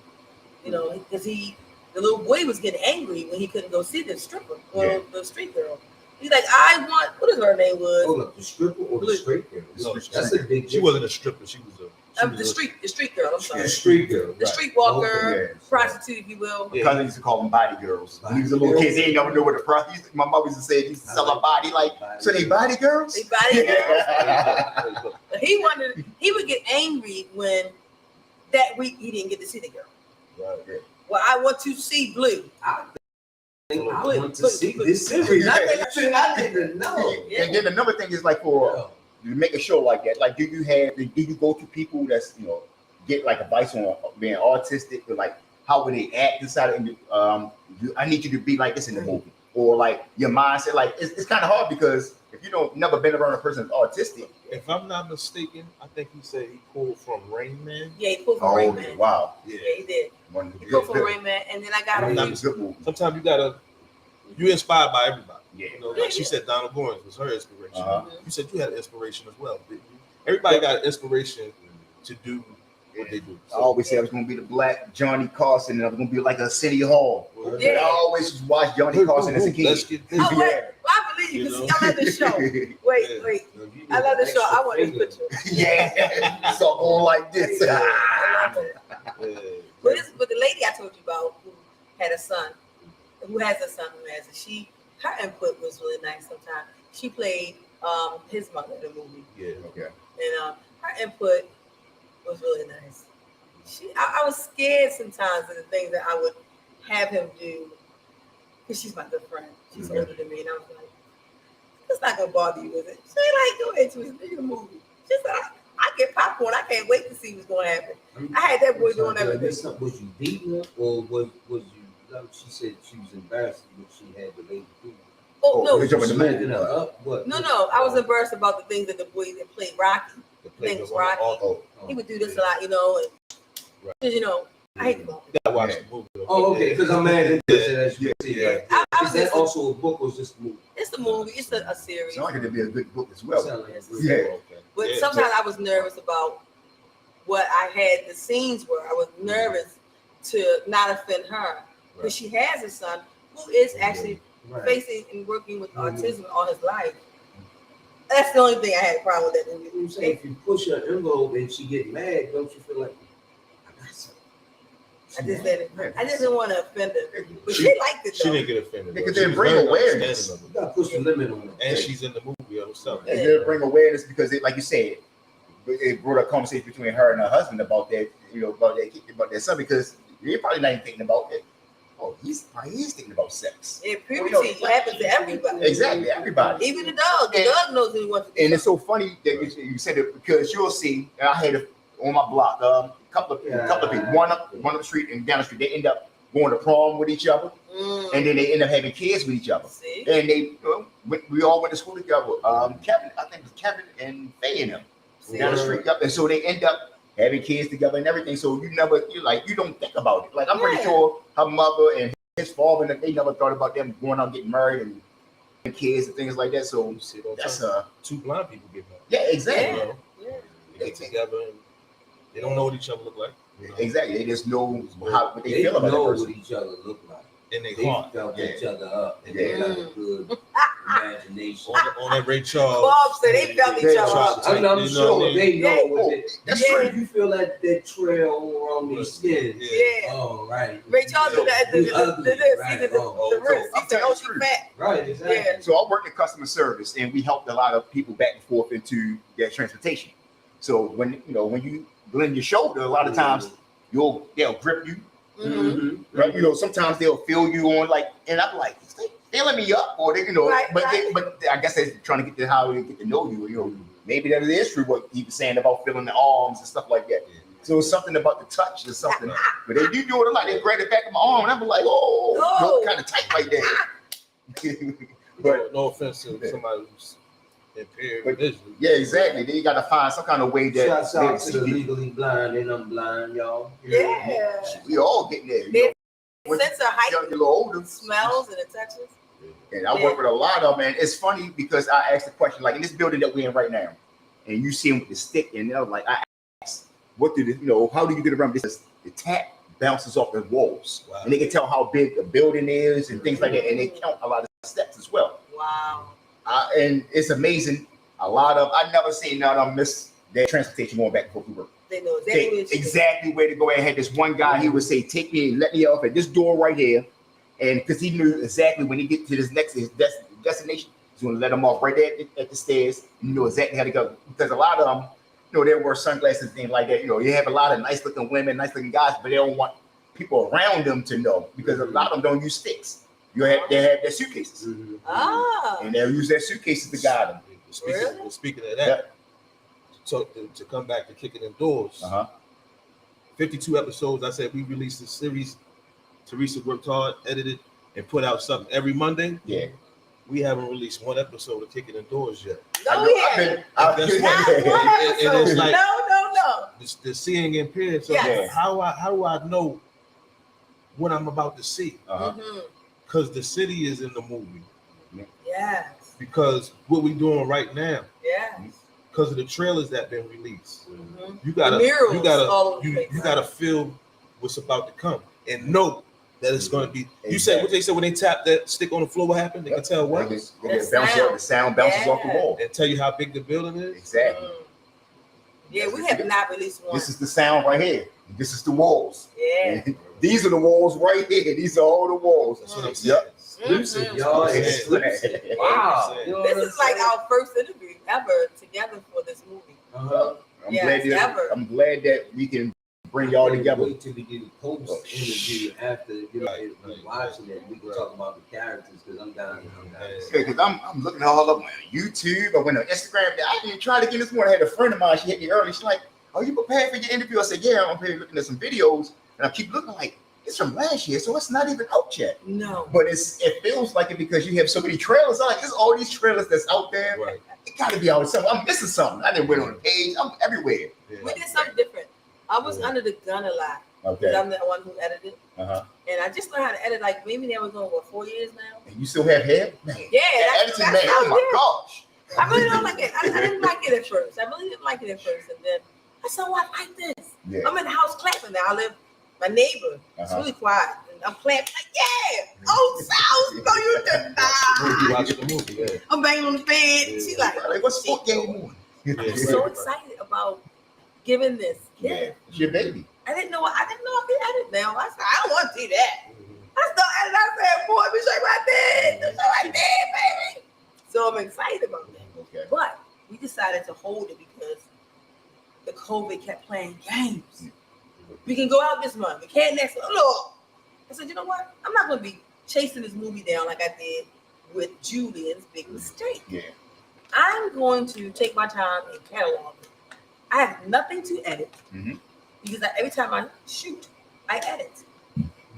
Because the little boy was getting angry when he couldn't go see the stripper or the street girl. He's like, I want, what is her name was? Hold up, the stripper or the straight girl? No, That's a big. she wasn't a stripper. She was The street girl. I'm sorry. The street girl. The streetwalker, Okay. prostitute, if you will. My cousin used to call them body girls. When he was a little kid, they didn't never know what the prostitute. My mother used to say, he used to sell a body like, so they body girls? They body Yeah. girls. He would get angry when that week he didn't get to see the girl. Right. Well, I want to see Blue. I Blue, want to Blue, see Blue. this series. I didn't know. Yeah. And then another thing is like for you make a show like that, like do you go to people that's get like advice on being autistic or like how would they act inside I need you to be like this in the movie, or like your mindset, like it's kind of hard because if you don't never been around a person that's autistic. If I'm not mistaken, I think he said he pulled from Rain Man. Yeah, he pulled from Rain Man. Wow. Yeah, he did. One He pulled from Rain Man, and then I got good movie. Sometimes you're inspired by everybody. Yeah. Like she said, Donna Goins was her inspiration. Uh-huh. You said you had inspiration as well, didn't you? Everybody got inspiration to do what they do. I always say I was gonna be the black Johnny Carson, and I was gonna be like a City Hall. Yeah. I always watched Johnny Carson as a kid. Let's get this. Oh, wait. Yeah. Well, I believe you because I love the show. Wait. I love the show. I want this picture. Yeah. So on like this. I love it. Yeah. But the lady I told you about who had a son, who has a son who has it. Her input was really nice sometimes. She played his mother in the movie. Yeah. Okay. And her input was really nice. I was scared sometimes of the things that I would have him do, because she's my good friend. She's older than me, and I was like, it's not gonna bother you, is it? She like, go into the movie. She said, I get popcorn. I can't wait to see what's gonna happen. I had that boy doing everything. Was you beating her, or was you? She said she was embarrassed what she had to lay do. Oh no, you're talking about the Smacking her up. What? no. I was embarrassed about the things that the boy that played Rocky. Things Rocky. He would do this a lot, you know, and you know, I hate the movie. I watched the movie. Oh, okay, because I'm mad at this, as you can see. Right? I Is that also a book or is this a movie? It's a movie. It's a series. Sounds like it'd be a good book as well. Sound like a good Yeah. book. But sometimes I was nervous about what I had. The scenes were. I was nervous to not offend her, because she has a son who is actually facing and working with autism all his life. That's the only thing I had a problem with that movie. You say if you push her envelope and she get mad, don't you feel like I got something? I just didn't want to offend her, but she liked it She though. didn't get offended. Because She they was bring very awareness. understanding of You gotta push the limit on her. it. And she's in the movie herself. And they'll bring awareness because, like you said, it brought a conversation between her and her husband about that, about their son, because you're probably not even thinking about it. Oh, he's thinking about sex. Yeah, puberty happens to everybody. Exactly, everybody. Even the dog. The dog knows what he wants to do. And it's so funny that you said it, because you'll see. I had on my block a couple of people, one up the street and down the street. They end up going to prom with each other, and then they end up having kids with each other. See? And they, we all went to school together. Kevin, I think it was Kevin and Faye and them down the street. Yep. And so they end up having kids together and everything. So you don't think about it. Like, I'm pretty sure her mother and his father, they never thought about them going out getting married and kids and things like that. So that's two blind people get married. yeah, exactly. You know? They get together and they don't know what each other look like. You know? Exactly. They just know what they feel about know that person. what each other look like. And they They heart. felt each other up, and they got a good imagination. On that Ray Charles. Bob said they felt each other up. I'm sure they know what it. That's Yeah, true. you feel that trail on their skin. Yeah. Oh, right. Ray Charles did that. The wrist. I'm He said, telling "Oh, the she truth. fat." Right, exactly. Yeah. So I worked in customer service, and we helped a lot of people back and forth into their transportation. So when you blend your shoulder, a lot of times they'll grip you. Mm-hmm. Right? Sometimes they'll feel you on, like, and I'm like, is they feeling me up, or they, but I guess they're trying to get to how they get to know you. Maybe that is true what he was saying about feeling the arms and stuff like that. So it's something about the touch or something. But they do it a lot. They grab the back of my arm, and I'm like, kind of tight right there. But no offense to somebody who's impaired visually. yeah, exactly. Then you got to find some kind of way that Shouts out to they the see legally blind and unblind, y'all. Yeah. we all getting there. Sense of height, You're a little older. smells, and the touches. And I work with a lot of them, and it's funny because I asked the question, like in this building that we're in right now, and you see them with the stick, and they're like, I asked, how do you get around this? The tap bounces off the walls, and they can tell how big the building is and things like that, and they count a lot of steps as well. Wow. And it's amazing. I never seen none of them miss their transportation going back and forth to work. They know Exactly where to go. And had this one guy, he would say, "Take me, let me off at this door right here," and because he knew exactly when he get to his destination, he's going to let him off right there at the stairs. You know exactly how to go, because a lot of them, they wear sunglasses and things like that. You have a lot of nice looking women, nice looking guys, but they don't want people around them to know, because a lot of them don't use sticks. They have their suitcases, and they'll use their suitcases to guide them. Speaking of that, so to come back to Kicking Indoors, 52 episodes. I said we released the series. Teresa worked hard, edited, and put out something every Monday. Yeah. We haven't released one episode of Kicking Indoors yet. No, we haven't. It's like no. The seeing impaired. So how do I know what I'm about to see? Because the city is in the movie. Yes. Because what we doing right now. Yes. Because of the trailers that been released. You gotta feel what's about to come and know that it's going to be. You said what they said when they tap that stick on the floor. What happened? They can tell what the sound bounces off the wall and tell you how big the building is. Exactly. Yeah, we have not released one. This is the sound right here. This is the walls. Yeah. These are the walls right here. These are all the walls. That's what I'm saying. Yep. Exclusive, y'all. Exclusive. Wow. You know This what is I'm like saying? our first interview ever together for this movie. Uh-huh. I'm glad that we can bring y'all together. Wait till we do the post interview after watching it. We can talk about the characters because I'm down. Because I'm looking all up on YouTube. I went on Instagram. I didn't even try to get this one. I had a friend of mine. She hit me early. She's like, "Are you prepared for your interview?" I said, "Yeah, I'm prepared looking at some videos." And I keep looking like it's from last year, so it's not even out yet. No. But it feels like it because you have so many trailers on. There's all these trailers that's out there. Right. It got to be out somewhere. I'm missing something. I didn't went on the page. I'm everywhere. Yeah. We did something different. I was under the gun a lot. Okay. Because I'm the one who edited. Uh-huh. And I just learned how to edit. Like maybe that was over 4 years now. And you still have hair? Man. Yeah, Editing, man. Oh my gosh. I really don't like it. I didn't like it at first. I really didn't like it at first. And then I said, "Oh, I like this." Yeah. I'm in the house clapping now. I live my neighbor. It's really quiet. And I'm clapping like, "Yeah, oh, South, no, you did You not." watching the movie, yeah. I'm banging on the bed. She like, What's sport game on? I'm so excited about giving this. Yeah, it's your baby. I didn't know I could edit now. I said, I don't want to do that. I started editing. I said, boy, be straight right there. Straight right there, baby. So I'm excited about that. Okay. But we decided to hold it because the COVID kept playing games. We can go out this month. We can't next month. Look. I said, you know what? I'm not going to be chasing this movie down like I did with Julian's Big Mistake. Yeah. I'm going to take my time and catalog it. I have nothing to edit because every time I shoot, I edit.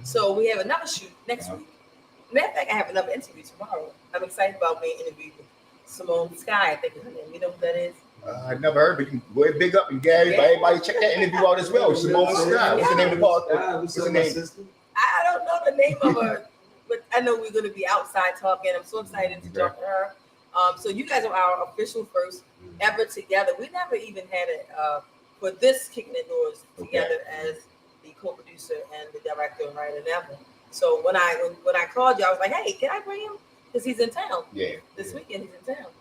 So we have another shoot next week. Matter of fact, I have another interview tomorrow. I'm excited about being interviewed with Simone Sky. I think is her name. You know who that is? I never heard, but you can go ahead, big up and Gary. Everybody check that interview out as well. Simone Sky. What's the name of the podcast? What's the name? I don't know the name of her, but I know we're going to be outside talking. I'm so excited to talk to her. So you guys are our official first ever together. We never even had it for this Kicking the Doors together as the co-producer and the director and writer ever. So when I called you, I was like, hey, can I bring him? Because he's in town. Yeah. This weekend he's in town.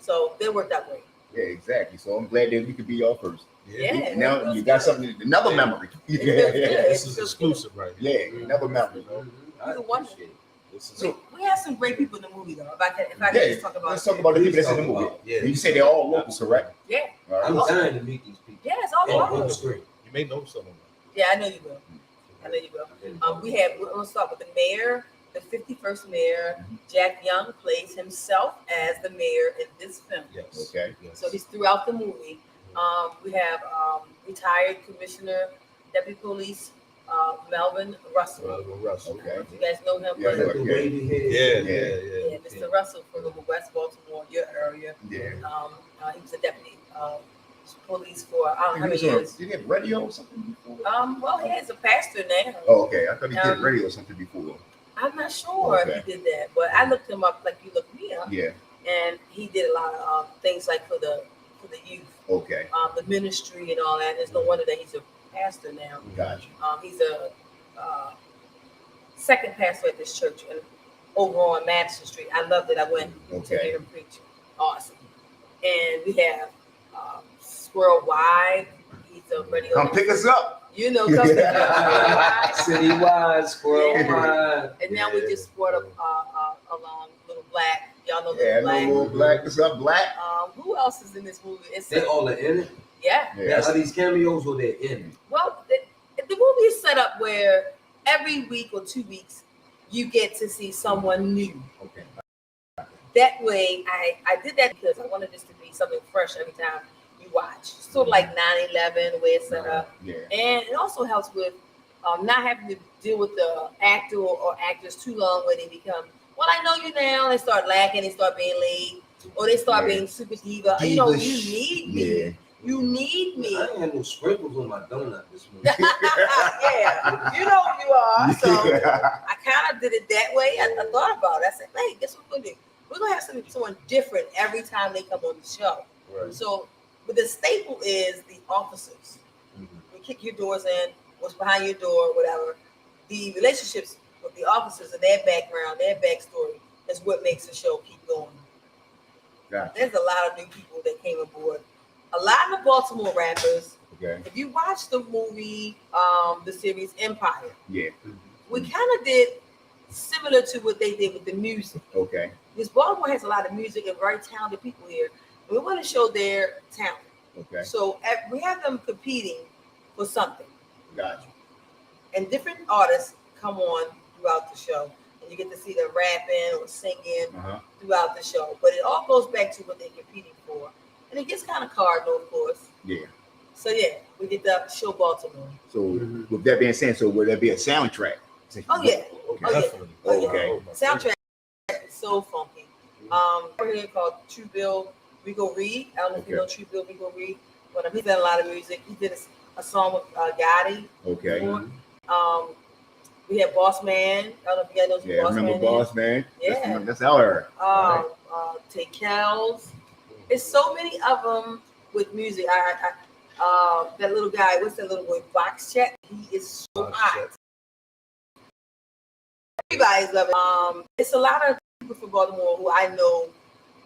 So that worked out great. Yeah, exactly. So I'm glad that we could be y'all first. Yeah. Now you got something, another memory. This is exclusive, right? Yeah, another memory. So we have some great people in the movie, though. If I can just talk about. Let's talk about the people that's in the movie. Yeah. You say they're all locals, correct? Yeah. I'm dying to meet these people. Yeah, it's all on the screen. You may know some of them. Yeah, I know you will. We'll start with the mayor, the 51st mayor. Jack Young plays himself as the mayor in this film. Yes. Okay. Yes. So he's throughout the movie. We have retired commissioner, deputy police, Melvin Russell. Okay. You guys know him? Yeah. Mr. Russell from West Baltimore, your area. Yeah. He was a deputy police for I don't know how many years. Did he have radio or something before? Well, he is a pastor now. Oh, okay. I thought he did radio or something before. I'm not sure if he did that, but I looked him up like you looked me up. Yeah. And he did a lot of things like for the youth. Okay. The ministry and all that. There's no wonder that he's a pastor now. Gotcha. He's a second pastor at this church and over on Madison Street. I loved it. I went to hear him preach. Awesome. And we have Squirrel Wide. He's a radio. Come pick us up. You know, come pick us up. Citywide, Squirrel Wide. And now we just brought up along Little Black. Y'all know Little Yeah, Black. Little Black. What's up, Black? Who else is in this movie? They all are in it? Yeah. Are these cameos or they're in it? Well, the movie is set up where every week or 2 weeks you get to see someone new. Okay. That way, I did that because I wanted this to be something fresh every time you watch. Sort of like 9/11, the way it's set up. Yeah. And it also helps with not having to deal with the actor or actors too long when they become, well, I know you now. They start lacking, they start being late, or they start being super diva. You know, you need me. Yeah. You need me. I ain't had no sprinkles on my donut this morning. Yeah, you know who you are. So I kind of did it that way. I thought about it. I said, hey, guess what we're going to do? We're going to have someone different every time they come on the show. Right. So, but the staple is the officers. We kick your doors in, what's behind your door, whatever. The relationships with the officers and their background, their backstory, is what makes the show keep going. Gotcha. There's a lot of new people that came aboard a lot of the Baltimore rappers, Okay. if you watch the movie, the series Empire, Yeah. we kind of did similar to what they did with the music. Okay. Because Baltimore has a lot of music and very talented people here. And we want to show their talent. Okay. So we have them competing for something. Gotcha. And different artists come on throughout the show. And you get to see them rapping or singing throughout the show. But it all goes back to what they're competing for. And it gets kind of cardinal, of course. Yeah. So yeah, we get to show Baltimore. So with that being said, so will there be a soundtrack? Oh yeah. Okay. Oh, yeah. Definitely. Oh, yeah. Okay. Soundtrack is so funky. Over here called True Bill Rico Reed. I don't know if you know True Bill Rico Reed, but he's done a lot of music. He did a song with Gotti. Okay. Before. We have Boss Man. I don't know if you guys know who Yeah, Boss remember Man Boss is. Man? Yeah. That's our. Take Kells. It's so many of them with music. That little guy, what's that little boy? Box Chat. He is so hot. Everybody's loving it. It's a lot of people from Baltimore who I know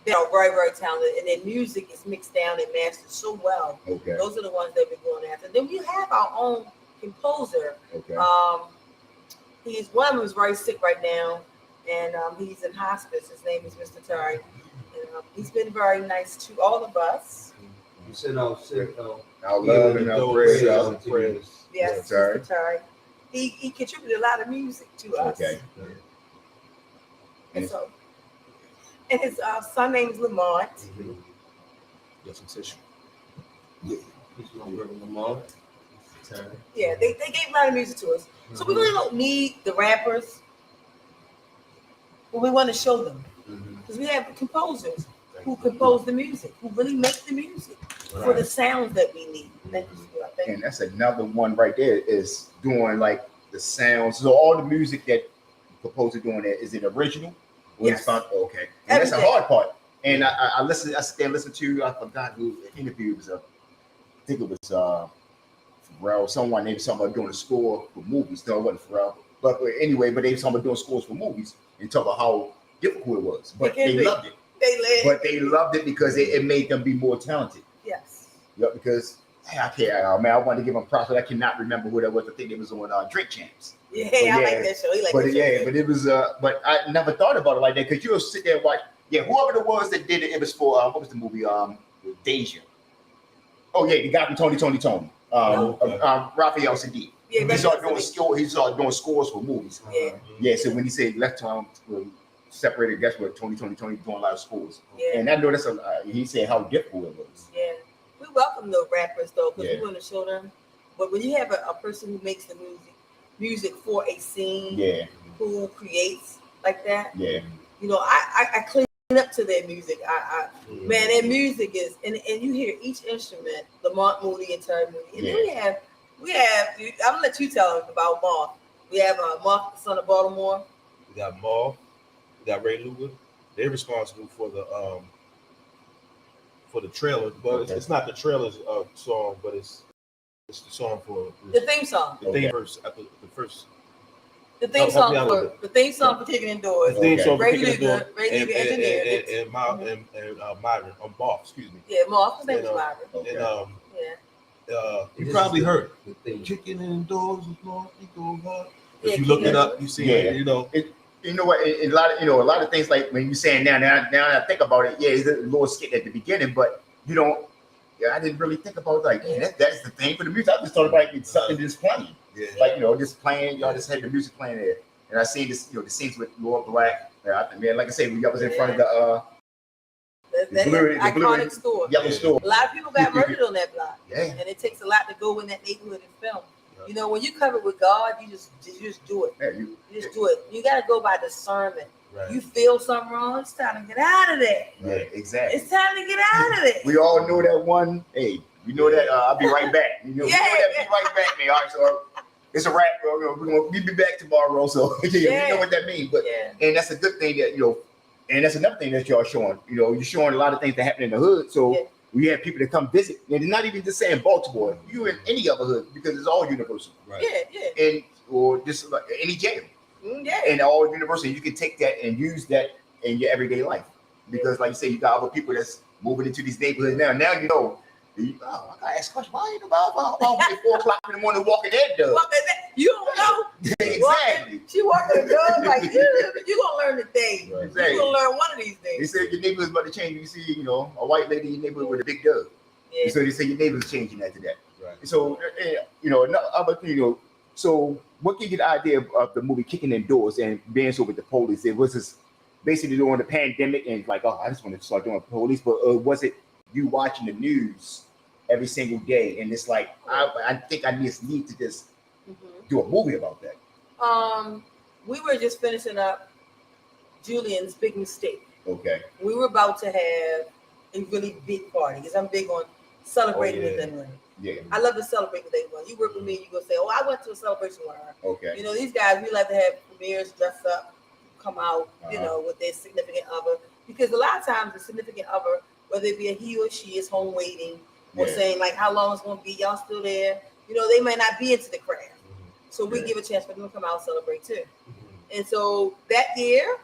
that are very, very talented, and their music is mixed down and mastered so well. Okay. Those are the ones that we're going after. Then we have our own composer. Okay. One of them is very sick right now, and he's in hospice. His name is Mr. Terry. And, he's been very nice to all of us. You send out Our love and our prayers. Yes, Terry. Mr. Terry. He contributed a lot of music to us. Okay. And so, and his son name's Lamont. Got some tissue. Yeah, they gave a lot of music to us. So we really don't need the rappers, but we want to show them. Because we have composers who compose the music, who really make the music for the sounds that we need. And that's another one right there is doing like the sounds. So all the music that the composer doing there, is it original? Or Yes. Okay. And that's the hard part. And I sit there and listen to, I forgot who the interview was. I think it was Pharrell, someone named somebody doing a score for movies. No, it wasn't Pharrell. But anyway, they were talking about doing scores for movies and talk about how difficult it was. But they loved it. But they loved it because it made them be more talented. Yes. Yep, because I can't, man, I wanted to give them props, but I cannot remember who that was. I think it was on Drink Champs. Yeah, I like that show. He like that show. But it was, but I never thought about it like that because you'll sit there and watch. Yeah, whoever it was that did it, it was for what was the movie? Deja. Oh yeah, the guy from Tony. Raphael Sadiq. Yeah, he started doing scores for movies. Yeah. Yeah, so when he said left separated, guess what? Tony doing a lot of scores. Yeah. And I know that's he said how difficult it was. Yeah. We welcome the rappers though, because Yeah. we want to show them. But when you have a person who makes the music for a scene, Yeah. who creates like that, Yeah. you know, I clean up to their music. Man, their music is, and you hear each instrument, Lamont Moody and Terry Moody. And then we have, I'm gonna let you tell them about Mark. We have Mark, the son of Baltimore. We got Maul. We got Ray Luger. They're responsible for the trailer, but it's not the trailer's song, but it's the song for The theme song. the theme verse after the first. The theme Help me out song with for Kicking Indoors. The theme song for Ray Kicking Indoors. Luger engineered it. And Myron, Bob, excuse me. Yeah, Mark. His name is And, Myron. And you probably heard Kicking Indoors is going to go hard. If you look it up, you see it, you know. You know what? A lot of things like when you're saying now I think about it. Yeah, it's a little skit at the beginning, but you don't. Yeah, I didn't really think about it, like, man, that's the thing for the music. I just thought about it, something just playing. Yeah. Like, just playing. Y'all just had the music playing there, and I seen this, the scenes with Lord Black. Man, like I said, we was in front of the iconic store. yellow store. A lot of people got murdered on that block. Yeah. And it takes a lot to go in that neighborhood and film. You know, when you cover with God, you just do it. Yeah, You just do it. You got to go by discernment. Right. You feel something wrong, it's time to get out of there. Yeah, exactly. It's time to get out of there. We all know that one. Hey, we know that. I'll be right back. We know that. Be right back, man. All right, so it's a wrap, bro. We'll be back tomorrow. So you know what that means. But and that's a good thing that and that's another thing that y'all showing. You're showing a lot of things that happen in the hood. So we have people that come visit, and they're not even just saying Baltimore. You in any other hood because it's all universal. Right. Yeah. And or just like any jail. Yeah. And all universal, you can take that and use that in your everyday life. Because like you say, you got other people that's moving into these neighborhoods now. Now I gotta ask a question. Why ain't about 4 o'clock in the morning walking that dog? You don't know. Exactly. She walking the dog like you gonna learn today. Right. Exactly. You gonna learn one of these They days. said your neighborhood's about to change. You see, a white lady in your neighborhood with a big dog. Yeah. So they say your neighbor's changing after that. Right. So, so what gave you the idea of the movie Kicking in Doors and being so with the police? It was this basically during the pandemic and like, I just want to start doing police, but was it you watching the news every single day? And it's like, I think I just need to just do a movie about that. We were just finishing up Julian's Big Mistake. Okay. We were about to have a really big party because I'm big on celebrating with everyone. Yeah. I love to celebrate with everyone. You work with me, you go say, "Oh, I went to a celebration with her." Okay. These guys, we like to have premieres, dress up, come out, with their significant other. Because a lot of times the significant other, whether it be a he or she, is home waiting or saying like how long it's gonna be, y'all still there. They may not be into the craft. So we give a chance for them to come out and celebrate too. And so that year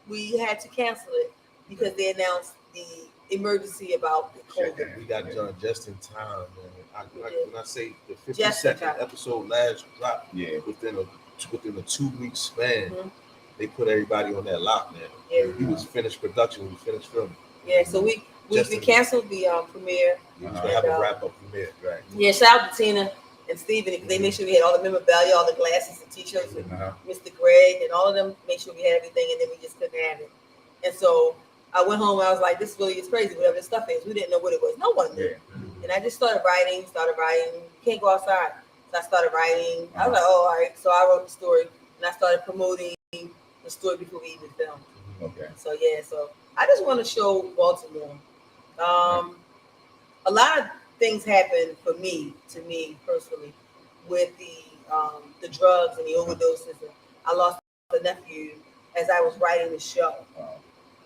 we had to cancel it because they announced the emergency about the COVID. We got done just in time, man. When I say the Just in 52nd time. episode last drop, within a 2-week span, they put everybody on that lock, man. Yeah. We was finished production, we finished filming. Yeah, so we canceled the premiere. We was gonna have a wrap up premiere, right? Yeah, shout out to Tina and Steven because they made sure we had all the memorabilia, all the glasses and t-shirts with Mr. Greg and all of them made sure we had everything, and then we just couldn't have it. And so I went home and I was like, this really is crazy, whatever this stuff is. We didn't know what it was. No one knew. And I just started writing. You can't go outside. So I started writing. I was like, oh, all right. So I wrote the story and I started promoting the story before we even filmed. Okay. So so I just want to show Baltimore. A lot of things happened to me personally, with the drugs and the overdoses. And I lost a nephew as I was writing the show.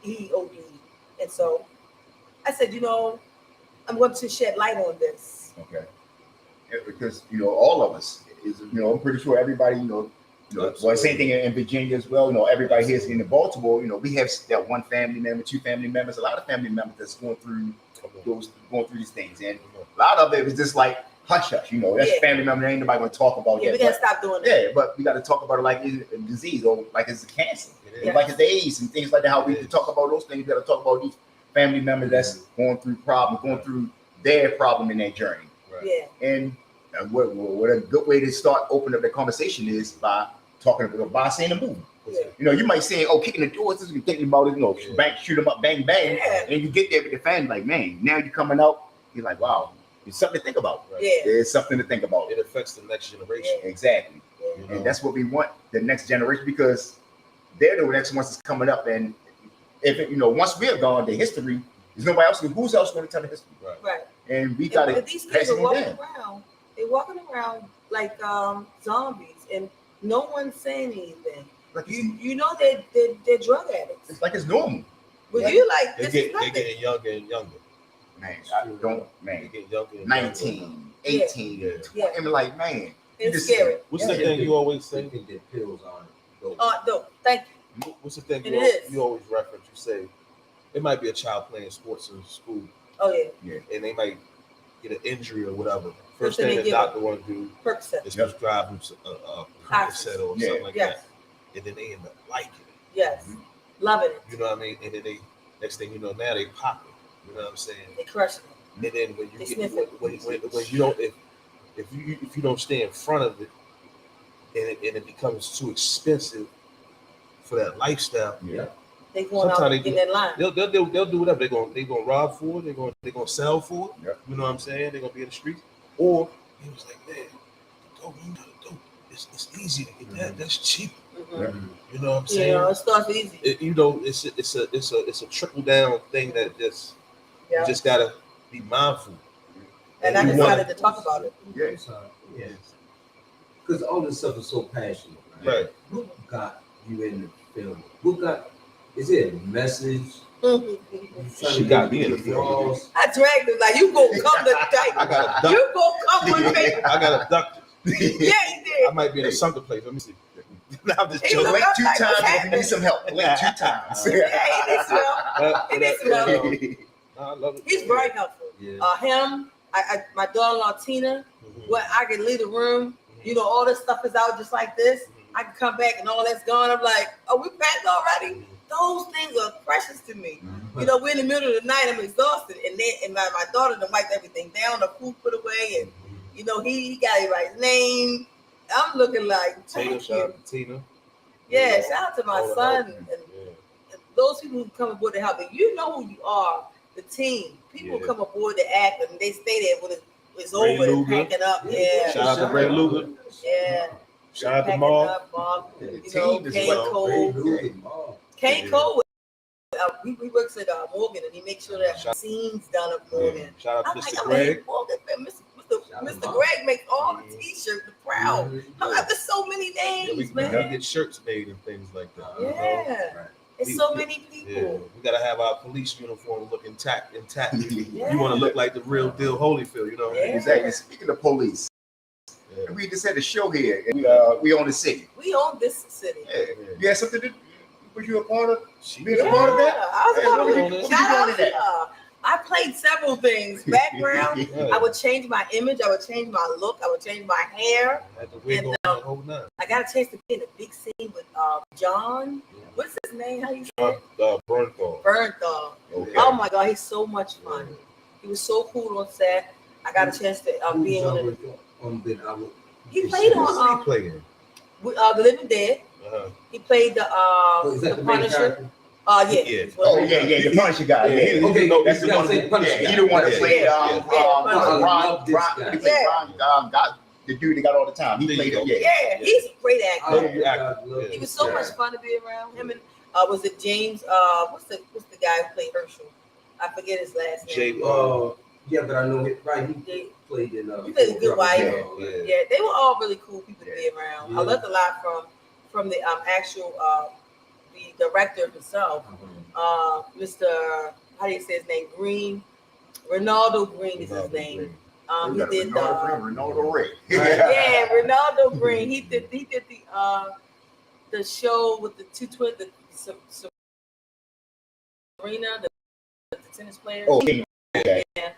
He OD'd, and so I said, I'm going to shed light on this. Okay. Yeah, because all of us is I'm pretty sure everybody well, same thing in Virginia as well. Everybody here in Baltimore. We have that one family member, 2 family members, a lot of family members that's going through these things, and a lot of it was just like hush hush. That's a family member. Ain't nobody gonna talk about that. We gotta stop doing that. Yeah, but we gotta talk about it like it's a disease or like it's a cancer, like it's AIDS and things like that. How we can talk about those things. We gotta talk about these family members that's going through problems, going through their problem in their journey. Right. Yeah. And what a good way to start opening up the conversation is by seeing a movie. You might say, kicking the doors, this is thinking about it, bang, shoot them up, bang, bang. Yeah. And you get there with the family, like, man, now you're coming out, you're like, wow, it's something to think about. Right. Yeah. It's something to think about. It affects the next generation. Exactly. Yeah. And that's what we want, the next generation, because they're the next ones that's coming up. And if once we're gone, the history, there's nobody else. Who's else going to tell the history? Right. And we got to these pass kids it are walking down. around. They're walking around like zombies, and no one's saying anything. Like They're drug addicts. it's like it's normal. But you like They're this is nothing. getting younger and younger. Man, They're getting younger and 19, 18, 20. I mean, like, man. It's scary. What's the thing you always say? They think that pills aren't dope. No, thank you. What's the thing It is. you always reference? You say it might be a child playing sports in school, Oh yeah. and they might get an injury or whatever. First First thing thing they the give doctor want to do Percocet. is prescribe them a Percocet or something like Yes. that, and then they end up liking it. Yes. Loving it. You know what I mean? And then they next thing you know, now they pop it. You know what I'm saying? They crushing it. And then when you They get sniff it. when you don't if you don't stay in front of it, and it becomes too expensive for that lifestyle. Yeah. They going out Sometimes and get in line. They'll do whatever. They're gonna rob for it. They're gonna sell for it. Yeah. You know what I'm saying? They're gonna be in the streets. Or he was like, man, dope, you got a dope. It's easy to get that. That's cheap. Mhm. You know what I'm saying? It starts easy. It's a trickle down thing that you just gotta be mindful. And I You decided want- to talk about it. Yeah. Yes. Because all this stuff is so passionate, Right. What got you in the film? Is it a message? She got me in the film. I dragged him like, you gonna come to I got a You gonna come with me. I got abducted. Yeah, he did. I might be in a sunken place. Let me see. No, I'm just He joking. was Blink 2 Like, what's times if you happening? need some help. Blink 2 times. Yeah, he needs some help. He needs some help. I love it. He's very helpful. Yeah. Him, my daughter-in-law Tina, Mhm. where I can leave the room, you know, all this stuff is out just like this. I can come back and all that's gone. I'm like, oh, we packed already? Those things are precious to me. You know, we're in the middle of the night, I'm exhausted, and my daughter done wiped everything down, the food put away, and you know, he got everybody's name. I'm looking like, Tina, thank shout you. out to Tina. Yeah, shout out to my All the son help. and Yeah. those people who come aboard to help. If you know who you are, the team, people Yeah. come aboard to act and they stay there when it's Ray over and Luger. packing up. Yeah. Shout out to Ray Luger. Yeah. Shout out to Packing Marv. up, Bob. Yeah, You the know, team is Kane well. Cole. Kane Yeah. Cole, he works at Morgan and he makes sure that Shout- scenes done at Morgan. Shout out I'm to like, Mr. I'm Greg. a Morgan fan. Shout Mr. out. Greg makes all the t-shirts, the proud. I'm like, there's so many Yeah, we names, gotta man. get shirts made and things like that. you know? Yeah. It's so many Yeah, people. we gotta have our police uniform look intact. Yeah. You want to look like the real deal Holyfield, you know? Yeah. Exactly. Speaking of police, Yeah. we just had a show here, and we own the city. We own this city. Yeah. You had something to was you a part of? She Being a part of that? I was Hey, a part what of were it. you Shout out doing to in y'all. I played several things. Background. Yeah. I would change my image. I would change my look. I would change my hair. Had the wig on the whole nine. I got a chance to be in a big scene with John. What's his name? How you say it? Bernthal. Bernthal. Okay. Oh my God, he's so much fun. He was so cool on set. I got a chance to be on it. He played What's he on playing? The Living Dead. Uh-huh. He played Is that the the main Punisher. character? Yeah. Yeah. Oh yeah, the Punisher guy. Yeah, Yeah. Okay, that's the you gotta one. say the Punisher Yeah, guy. he the one that Yeah, played yeah, I love this Ron. guy. He played Ron. Got the dude that got all the time. He There played you him. go. Yeah. Yeah, he's a great actor. Totally actor. He was so much fun to be around. Him and was it James? What's the guy who played Herschel? I forget his last name. Jay. Yeah, but I know it right. He He played in. He played a good wife. Yeah. Yeah, they were all really cool people to be around. I learned a lot from the actual the director himself, Mr. How do you say his name? Green, Ronaldo Green is his name. He did Ronaldo Ray. yeah, Ronaldo Green. He did the show with the two twins, the Serena, the tennis player. Oh, Yeah.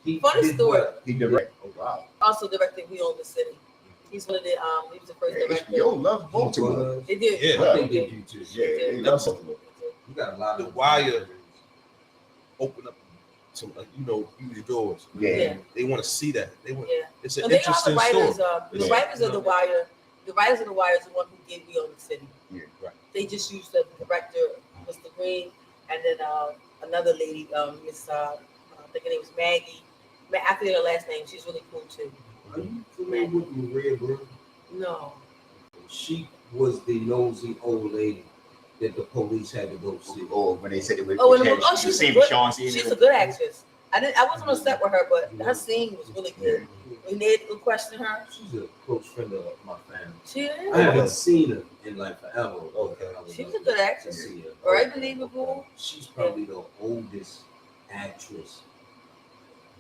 Mhm. Funny story. he directed. Oh wow. Also directed We Own the City. He's one of the he was the first director. HBO loves Baltimore. They did. Yeah. I think they do too. Yeah, they love Baltimore. You got a lot of The Wire. Open up some, huge doors. Yeah. They want to see that. They want. Yeah. It's an And they are the interesting writers. story. The Yeah. writers of the Wire. The writers of the Wire is the one who did We Own the City. Yeah, right. They just used the director, Mr. Green, and then another lady, Miss I think her name was Maggie. I forget her last name. She's really cool too. Are you familiar with Maria Brown? No. She was the nosy old lady that the police had to go see. Or when they said it was. She's same a good, Sean she's a good actress. I wasn't on set with her, but her scene was really good. When they questioned her, She's a close friend of my family. she I haven't seen her in like forever. Okay. She's a good To actress. see her. Very believable. She's probably the oldest actress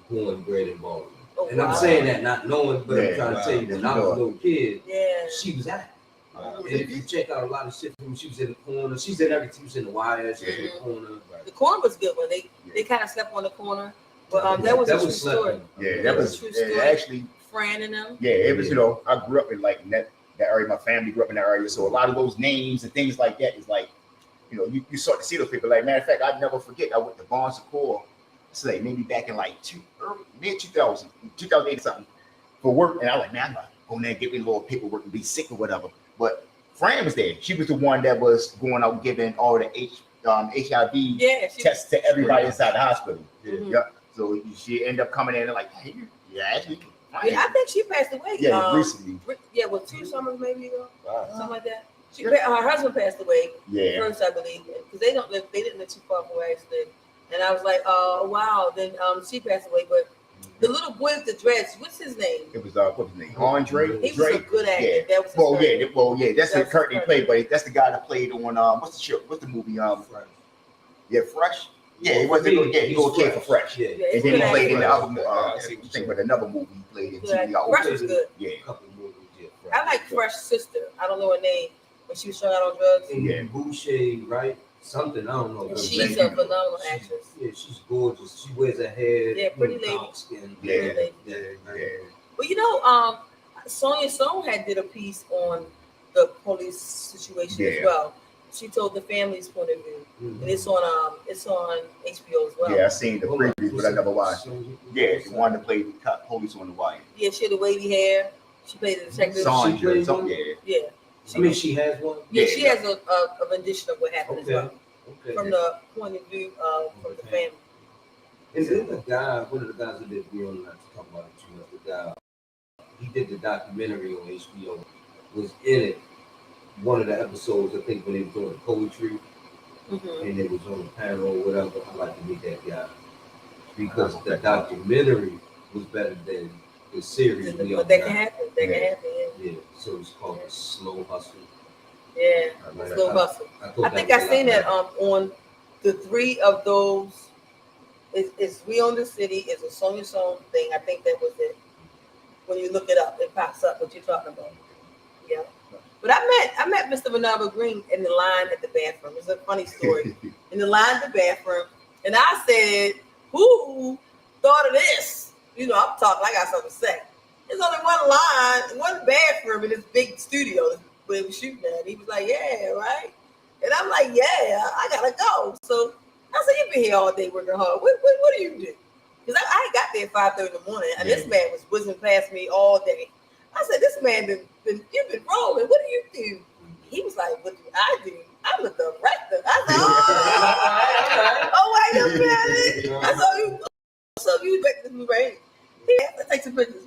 born and bred in Baltimore. Oh, And I'm wow. saying that not knowing, but I'm Yeah, trying to tell you, when I was a little kid, Yeah. she was acting. And if you check out a lot of shit from her, she was in the corner. She's in everything. She was in the Wire. She was in the corner. The corner was good when they kind of slept on the corner, but that was a true story. Yeah, that was True story. actually. Fran and them. Yeah, it was. I grew up in like that area. My family grew up in that area, so a lot of those names and things like that is like, you start to see those people. Like matter of fact, I'd never forget. I went to Barnes & Core. It's like maybe back in like mid 2000, 2008 or something for work, and I was like, man, I'm gonna go in there and get me a little paperwork and be sick or whatever. But Fran was there. She was the one that was going out giving all the HIV tests to everybody inside the hospital. Mhm. Yeah. So she ended up coming in and like, hey, actually. I think she passed away. Yeah, recently. Yeah, well, 2 summers maybe ago, Wow. something like that. Her husband passed away Yeah. first, I believe, because they didn't live too far from where I lived. And I was like, oh wow. Then she passed away, but the little boy with the dreads, what's his name? It was what's his name? Andre. He was a good actor. Yeah. That was his turn. That's the Kurt they played, but that's the guy that played on what's the show? What's the movie? Fresh. Yeah, he wasn't good. Yeah, he was okay for Fresh. Yeah. Yeah, And he's then he good played in the actor. other. I think with another movie he played in Good actor. TV. Fresh was good. Yeah. Couple movies, yeah. I like Fresh's sister. I don't know her name, but she was strung out on drugs. And Yeah. Boucher, right? something. I don't know. She's a phenomenal actress. Yeah, she's gorgeous. She wears her hair. Yeah, pretty lady. Dark skin. Yeah. Well, you know, Sonia Stone had did a piece on the police situation as well. She told the family's point of view, and it's on HBO as well. Yeah, I seen the previews, but I never watched. Yeah, the one that played the police on the wire. Yeah, she had the wavy hair. She played the detective. Sandra, something. Yeah. I mean, she has one. Yeah, she has a rendition of what happened as well, from the point of view from the family. And then the guy, one of the guys that did, we don't have to talk about it too much. The guy, he did the documentary on HBO. Was in it. One of the episodes, I think, when they were doing poetry, and it was on the panel or whatever. I like to meet that guy because the documentary was better than the series. But that can happen. That can happen. Yeah. So it's called The Slow Hustle. Yeah, Slow Hustle. I think I seen that on the three of those. It's We Own the City. It's a Sonia Stone thing. I think that was it. When you look it up, it pops up what you're talking about. Yeah. But I met Mr. Bernardo Green in the line at the bathroom. It's a funny story. In the line at the bathroom, and I said, "Who thought of this?" You know, I'm talking. I got something to say. There's only one line, one bathroom in this big studio where we were shooting at. He was like, "Yeah, right," and I'm like, "Yeah, I gotta go." So I said, "You've been here all day working hard. What do you do?" Because I got there at 5:30 in the morning, and this man was whizzing past me all day. I said, "This man you've been rolling. What do you do?" He was like, "What do I do? I'm a director." I said, "Oh, wait a minute." I said, "So you direct this movie right here? He has to take some pictures."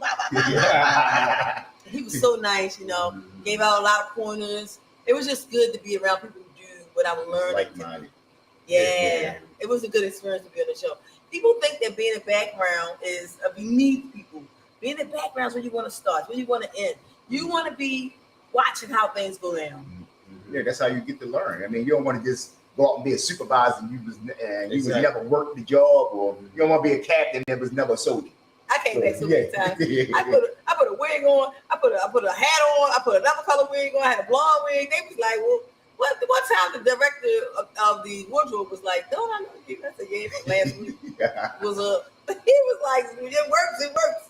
He was so nice, you know. Gave out a lot of pointers. It was just good to be around people who do what I was learning. Like-minded. Yeah, it was a good experience to be on the show. People think that being in the background is beneath people. Being in the background is where you want to start, where you want to end. You want to be watching how things go down. Yeah, that's how you get to learn. I mean, you don't want to just go out and be a supervisor and you was never worked the job, or you don't want to be a captain that was never a soldier. I came back so many times. I put a wig on. I put a hat on. I put another color wig on. I had a blonde wig. They was like, "Well, what time the director of the wardrobe was like, don't I know you?" I said, "Yeah, last week was a." He was like, "It works."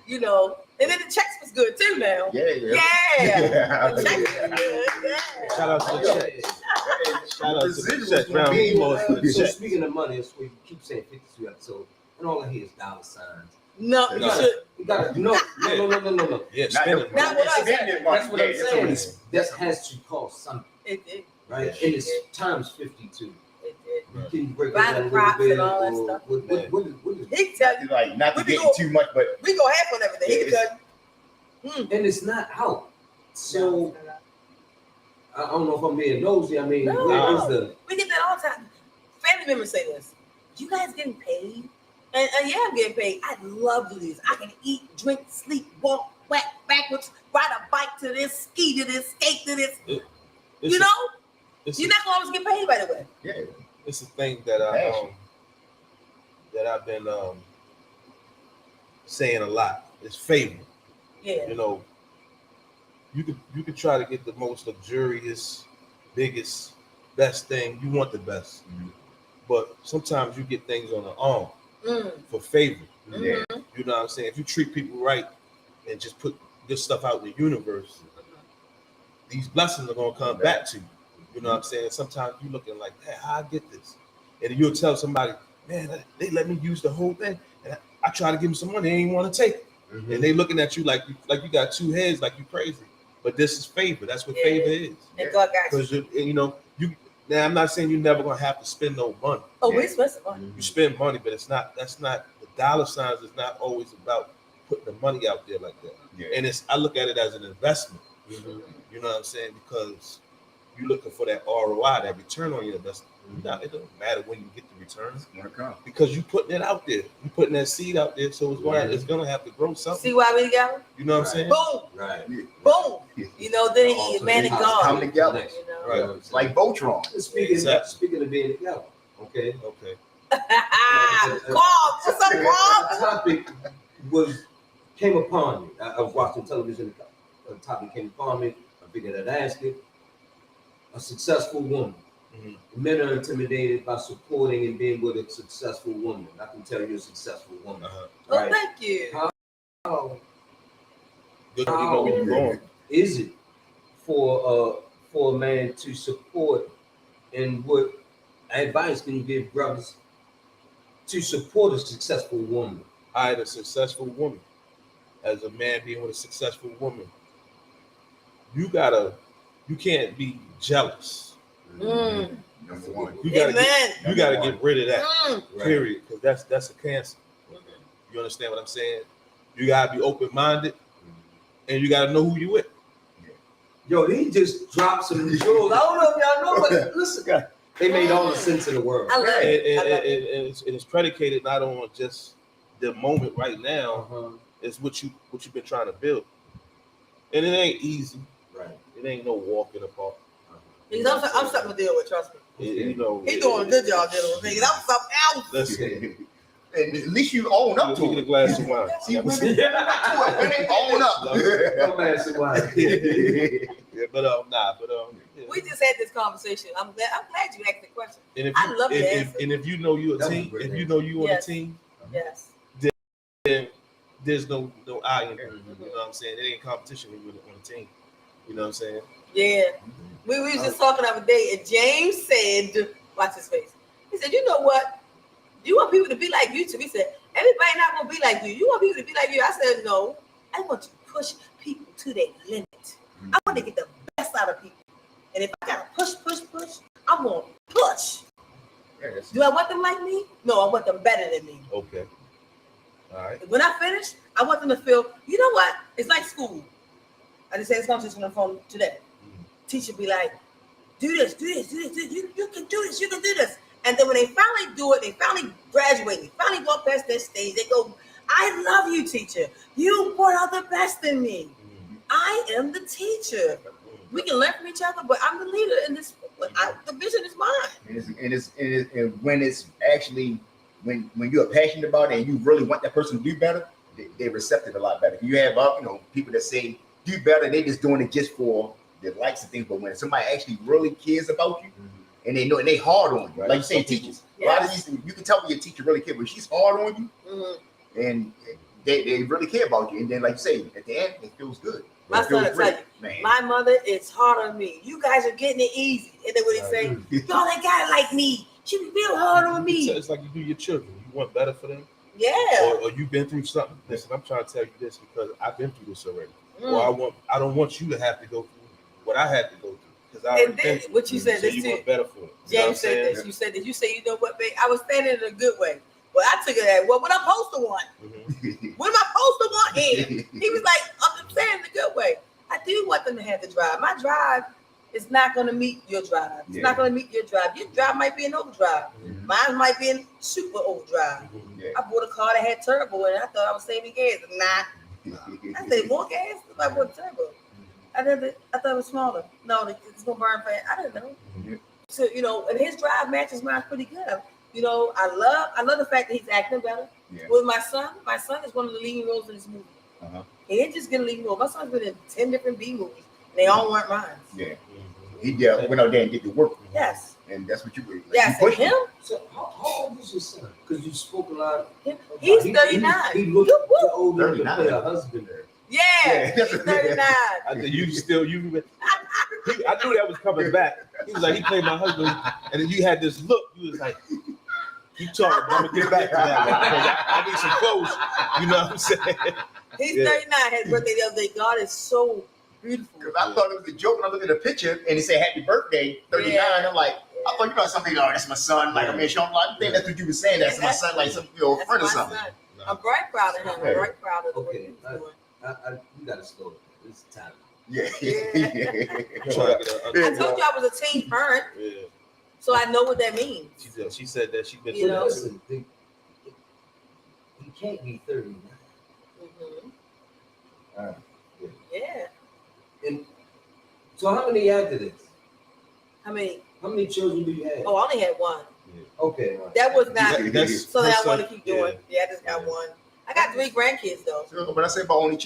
You know, and then the checks was good too now. Yeah. The checks was good. Yeah. Shout out to the checks. Shout out to the checks. Round of applause for the So checks. speaking of money, that's where you keep saying 52 episodes, and all I hear is dollar signs. No, you should. You gotta no. Yeah, spending. Not what I said. That's what I'm saying. That has to cost something, It did. right? And it's times 52. It did. Can you break Buy that the down a props little bit? and all that or stuff. What is He can tell you. Like not to We get go- too much, but We go half on everything. He can tell you. and it's not out. So I don't know if I'm being nosy. I mean, No. where is the We get that all the time. Family members say this. You guys getting paid? And yeah, I'm getting paid. I love to do this. I can eat, drink, sleep, walk, whack, backwards, ride a bike to this, ski to this, skate to this. You know? You're not gonna always get paid right away. yeah, It's a thing that I've been saying a lot. It's favor. Yeah. You know, you could try to get the most luxurious, biggest, best thing. You want the best, but sometimes you get things on the arm for favor. yeah. You know what I'm saying? If you treat people right and just put good stuff out in the universe, these blessings are gonna come back to you. You know what I'm saying? Sometimes you looking like, "Hey, how I get this?" And you'll tell somebody, "Man, they let me use the whole thing, and I try to give them some money, they ain't want to take it." And they looking at you like you got two heads, like you crazy. But this is favor. That's what favor is. And God got you. Because you know, now I'm not saying you're never gonna have to spend no money. Oh, we expensive money. You spend money, but that's not the dollar signs is not always about putting the money out there like that. Yeah. And I look at it as an investment. You know what I'm saying? Because you're looking for that ROI, that return on your investment. It doesn't matter when you get the returns When it comes. because you're putting it out there. You're putting that seed out there, so it's gonna have to grow something. See why we got him? You know what I'm saying? Boom, right? boom. You know, then he man and Come God. together. You know? Right. Like Voltron. Speaking of being together, okay. Carl, what's up, Carl? The topic came upon me. I was watching television. The topic came upon me. I figured I'd ask it. A successful woman, Men are intimidated by supporting and being with a successful woman. I can tell you're a successful woman. Oh, thank you. How Good to know where you're going. is it for a man to support, and what advice can you give brothers to support a successful woman? I had a successful woman. As a man being with a successful woman, you can't be jealous. Number one. You gotta get rid of that. Period. Because that's a cancer. You understand what I'm saying? You gotta be open-minded, and you gotta know who you with. Yo, he just dropped some jewels. I don't know if y'all know, but listen, they made all the sense in the world. I love it. And it's predicated not on just the moment right now. It's what you've been trying to build, and it ain't easy. Right. It ain't no walk in the park. I'm something to deal with. Trust me. You know, He's doing a good job dealing with me. I'm something else. Listen, And at least you own up get to a it. glass of wine. See, women own up. No man, so why? Yeah, but yeah. We just had this conversation. I'm glad you asked the question. And if I love the answer. and if you know you're a That was team, great if you know you on a Yes. team, Yes. then there's no I in there. You know what I'm saying? It ain't competition when you're on a team. You know what I'm saying? Yeah. We was just talking the other day, and James said, watch his face. He said, you know what? You want people to be like you too. He said, everybody not gonna be like you. You want people to be like you. I said, no. I want to push people to their limit. I want to get the best out of people. And if I gotta push, I'm gonna push. Do I want them like me? No, I want them better than me. Okay. All right. When I finish, I want them to feel, you know what? It's like school. I just had this conversation on the phone today. Teacher be like, do this. You can do this. You can do this. And then when they finally do it, they finally graduate, they finally walk past that stage, they go, I love you, teacher. You brought out the best in me. I am the teacher. We can learn from each other, but I'm the leader in this. The vision is mine. And when it's actually when you're passionate about it and you really want that person to do better, they accept it a lot better. You have people that say do better, they just doing it just for the likes and things. But when somebody actually really cares about you, and they know, and they hard on you, Right. like you say, teachers. Yes. A lot of these, you can tell when your teacher really cares, but she's hard on you, and they really care about you. And then, like you say, at the end, it feels good. My It feels son will great, tell you, man. my mother is hard on me. You guys are getting it easy. And then what he say, y'all ain't got it like me. She be real hard on me. It's like you do your children. You want better for them, Yeah. or you've been through something. Listen, I'm trying to tell you this because I've been through this already. Or I don't want you to have to go through what I had to go through. And then what you said, so this you too. want better for it. James said this. You said this. You say, you know what, babe? I was standing in a good way. Well, I took it as, well, what I'm supposed to want? What am I supposed to want here? He was like, I'm saying in a good way. I do want them to have the drive. My drive is not going to meet your drive. It's not going to meet your drive. Your drive might be in overdrive. Mine might be in super overdrive. I bought a car that had turbo and I thought I was saving gas. Nah. I said, more gas? I bought turbo. I thought it was smaller. No, it's gonna burn fast. I didn't know. So and his drive matches mine pretty good. I love the fact that he's acting better. With my son is one of the leading roles in this movie. He didn't just get a leading role. My son's been in 10 different B movies. And they all weren't mine. Yeah. He went out there and did the work. Yes. And that's what you were. Yes, and him. So how old is your son? Because you spoke a lot. He's 39. He looked older than 39. a husband there. Yeah, he's 39. I think you I knew that was coming back. He was like, he played my husband, and then you had this look. You was like, keep talking. I'm gonna get back to that one because I need some clothes. You know what I'm saying? He's 39. His birthday the other day. God is so beautiful. Because I thought it was a joke when I looked at the picture and it said happy birthday, 39. I'm like, I thought something, that's my son. Like, I mean, Sean, I think that's what you were saying. That's my son, like some That's friend or my something. son. I'm very proud of him. I'm very proud of the work he's doing. You gotta slow it. It's time. Yeah. I told you I was a teen parent, so I know what that means. She said that she been. Listen, he can't be 39. Yeah. And so how many after this? How many? How many children do you have? Oh, I only had one. Okay. That was not That's so that I son. want to keep doing. Yeah, I just got one. I got 3 grandkids though. So, but I say about only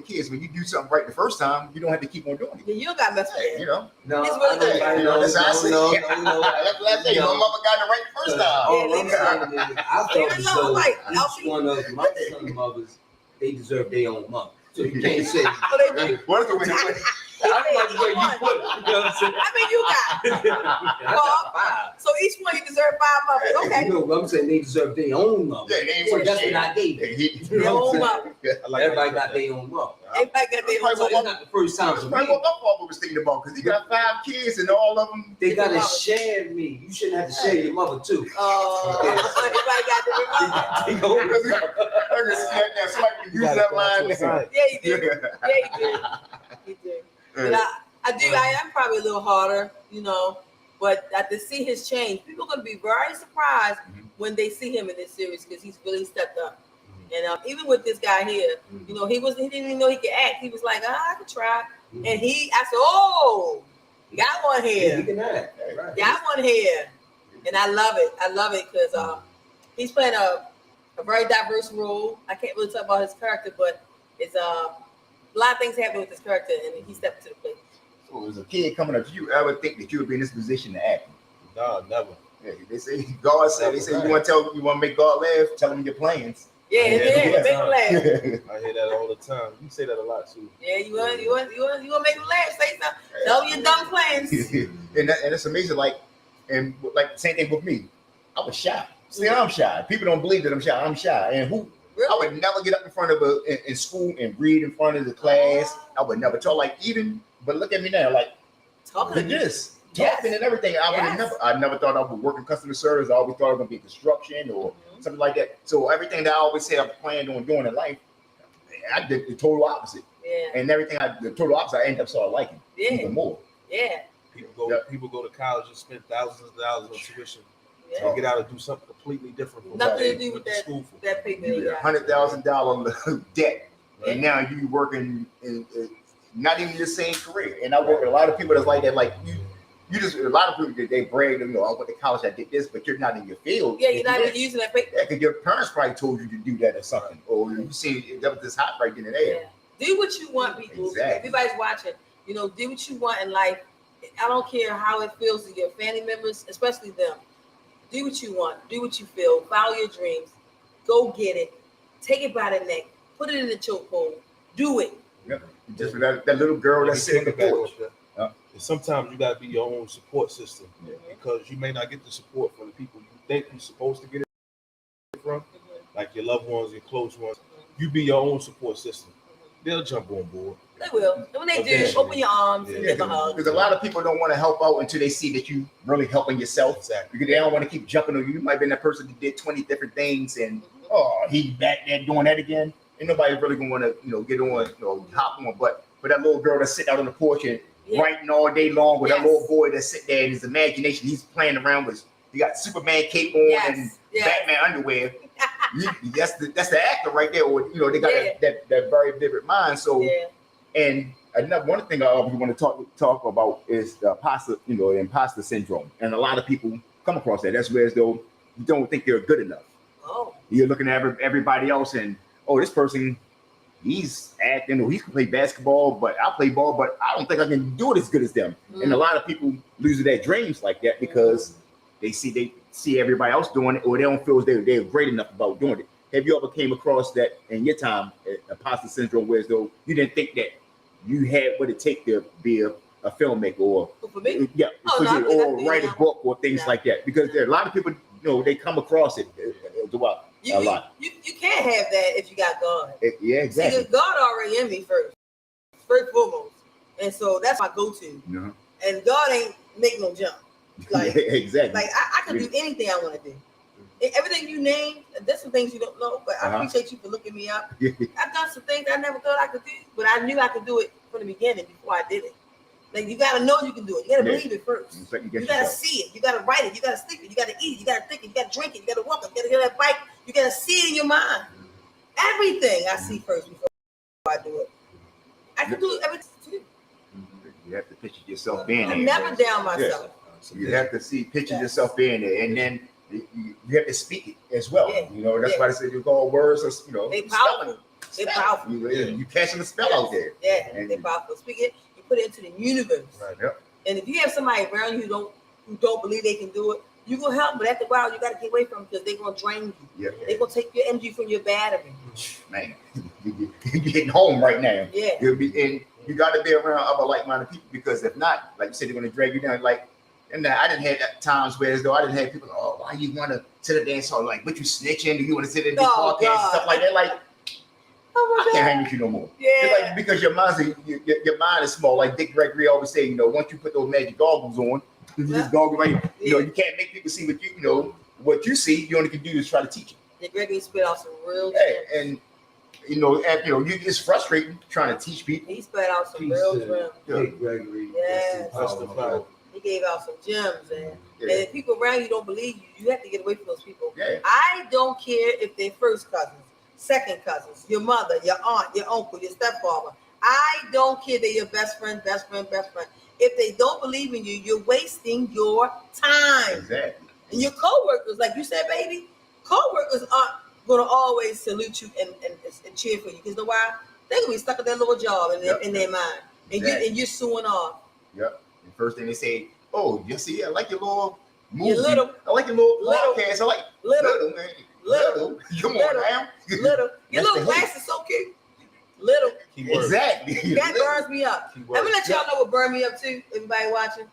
kids. When you do something right the first time, you don't have to keep on doing it. Yeah, you got messed with You that. know. No, It's really good. That's how I say. no. That's what I say. My mama got it right the first time. All I'm saying is, I felt Even as though, though like, each one of my son mothers, they deserve their own mother. So you can't say. Oh, they do. What is the way to put it? I don't like the way you put it. You know what I'm saying? I mean, you got. I got 5. So each one you deserve 5 mothers. Okay. You know, I'm saying they deserve their own mother. Yeah, they ain't So for that's shit. what I gave them. Their own mother. I like Everybody that. got their own mother. Everybody got their Right, own So mother. it's not the first time That's for probably me. what my father was thinking about because he got 5 kids and all of them. They gotta share me. You shouldn't have to share your mother too. Everybody got their own mother. They go- I can see that somebody can You use gotta that go out to line a side. Yeah, you do. Yeah, you do. You do. But I am probably a little harder, you know, but to see his change, people are going to be very surprised when they see him in this series because he's really stepped up. And even with this guy here, you know, he didn't even know he could act. He was like, I could try. And I said, oh, got one You here. can act, right? Got one here. And I love it. I love it because he's playing a very diverse role. I can't really talk about his character, but it's a lot of things happen with his character, and he stepped to the plate. So as a kid coming up, did you ever think that you would be in this position to act? No, never. Yeah, they say God said, they say you want to make God laugh, tell him your plans. Yeah, Yeah, make him laugh. I hear that all the time. You say that a lot too. Yeah, you want to make him laugh. Say something. Tell him your dumb plans. and it's amazing. Like the same thing with me. I was shy. See, I'm shy. People don't believe that I'm shy. I'm shy. And I Really? would never get up in front of in school and read in front of the class. I would never talk but look at me now, like Talking look to at you. this. Talking and everything. I never thought I would work in customer service. I always thought I was gonna be in construction or something like that. So everything that I always said I planned on doing in life, I did the total opposite. Yeah. And everything the total opposite, I ended up starting liking even more. Yeah. People go to college and spend thousands of dollars on tuition. Yeah. They get out and do something completely different from Nothing what to they do with went to that. school for. That paper. You got $100,000 debt, and now you working in not even your same career. And I work with a lot of people that's like that. Like you just a lot of people they brag. You know, I went to college, I did this, but you're not in your field. Yeah, you're not even using that paper. Yeah, because your parents probably told you to do that or something, or you seen that was this hot right then and there. Yeah. Do what you want, people. Exactly. Everybody's watching. You know, do what you want in life. I don't care how it feels to your family members, especially them. Do what you want. Do what you feel. Follow your dreams. Go get it. Take it by the neck. Put it in the chokehold. Do it. Yeah. Just for that little girl that's sitting in the porch. And sometimes you gotta be your own support system Yeah. because you may not get the support from the people you think you're supposed to get it from, like your loved ones, your close ones. You be your own support system. They'll jump on board. They will. And when they do, Eventually. open your arms and give a hug. Because a lot of people don't want to help out until they see that you really helping yourself. Exactly. Because they don't want to keep jumping on you. You might be that person that did 20 different things and he back there doing that again. Ain't nobody really gonna want to get on, hop on. But for that little girl that's sitting out on the porch and writing all day long with that little boy that sit there in his imagination, he's playing around with. He got Superman cape on and Batman underwear. That's the actor right there. Or they got that very vivid mind. So and another one thing I always want to talk about is the imposter syndrome, and a lot of people come across that. That's where as though you don't think they're good enough. Oh. You're looking at everybody else, and this person, he's acting or he can play basketball, but I play ball, but I don't think I can do it as good as them. And a lot of people lose their dreams like that because they see everybody else doing it, or they don't feel as they're great enough about doing it. Have you ever came across that in your time, imposter syndrome, where as though you didn't think that you had what it take to be a filmmaker or for me? Yeah, or write a book or things No. like that? Because there are a lot of people, they come across it a lot. You can't have that if you got God. Yeah, exactly. See, God already in me first foremost, and so that's my go-to. And God ain't make no jump. Like exactly. Like I can do anything I want to do. Everything you named, there's some things you don't know, but I appreciate you for looking me up. I've done some things I never thought I could do, but I knew I could do it from the beginning before I did it. Like you gotta know you can do it. You gotta believe it first. You gotta see it. You gotta write it. You gotta sleep it. You gotta eat it. You gotta think it. You gotta drink it. You gotta walk it. You gotta get on that bike. You gotta see it in your mind. Everything I see first before I do it. I can do everything too. You have to picture yourself being there. I never down myself. You have to picture yourself being there, and then you have to speak it as well. Yeah. You know, that's why they say you call words, or, you know, They spelling. powerful. They powerful. You catching the spell out there. Yeah, And- they powerful. Speak it, you put it into the universe. Right. Yep. And if you have somebody around you who don't believe they can do it, you gonna help, but after a while you gotta get away from them because they're gonna drain you. Yeah. They're gonna take your energy from your battery. Man, you're getting home right now. Yeah. You'll be in. You got to be around other like-minded people, because if not, like you said, they're going to drag you down. Like, and I didn't have times where as though I didn't have people. Oh, why you want to sit at dance hall? Like, what you snitching? Do you want to sit in the podcast God. stuff like that? Like, Oh I can't hang with you no more. Yeah. It's like, because your mind is small. Like Dick Gregory always say, you know, once you put those magic goggles on, you just goggle right. You know, you can't make people see what you know what you see. You only can do is try to teach it. Yeah, Gregory spit out some real Yeah, and you know, it's frustrating trying to teach people. He spit out some Peace real to gems. Dick Gregory. Yes. Justified. He gave out some gems, and Yeah. if people around you don't believe you, you have to get away from those people. Yeah. I don't care if they're first cousins, second cousins, your mother, your aunt, your uncle, your stepfather. I don't care. They're your best friend. If they don't believe in you, you're wasting your time. Exactly. And your coworkers, like you said, baby, coworkers aren't gonna always salute you and cheer for you, because you know why? They're gonna be stuck at their little job in their mind, and Exactly. you're suing off. Yep. The first thing they say, "Oh, you see, I like your little movie. Your little- I like your little little- podcast. I like Little, man. little, Come little, on now. little, your That's little the hate. glass is so cute. Little, Keyword. Exactly. that burns me up. Keyword. Let me let y'all know what burned me up too. Everybody watching,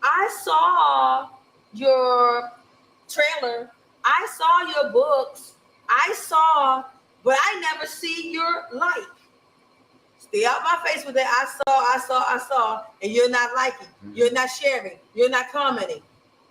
I saw your trailer. I saw your books. But I never see your like. Stay out my face with that. I saw, and you're not liking, you're not sharing, you're not commenting.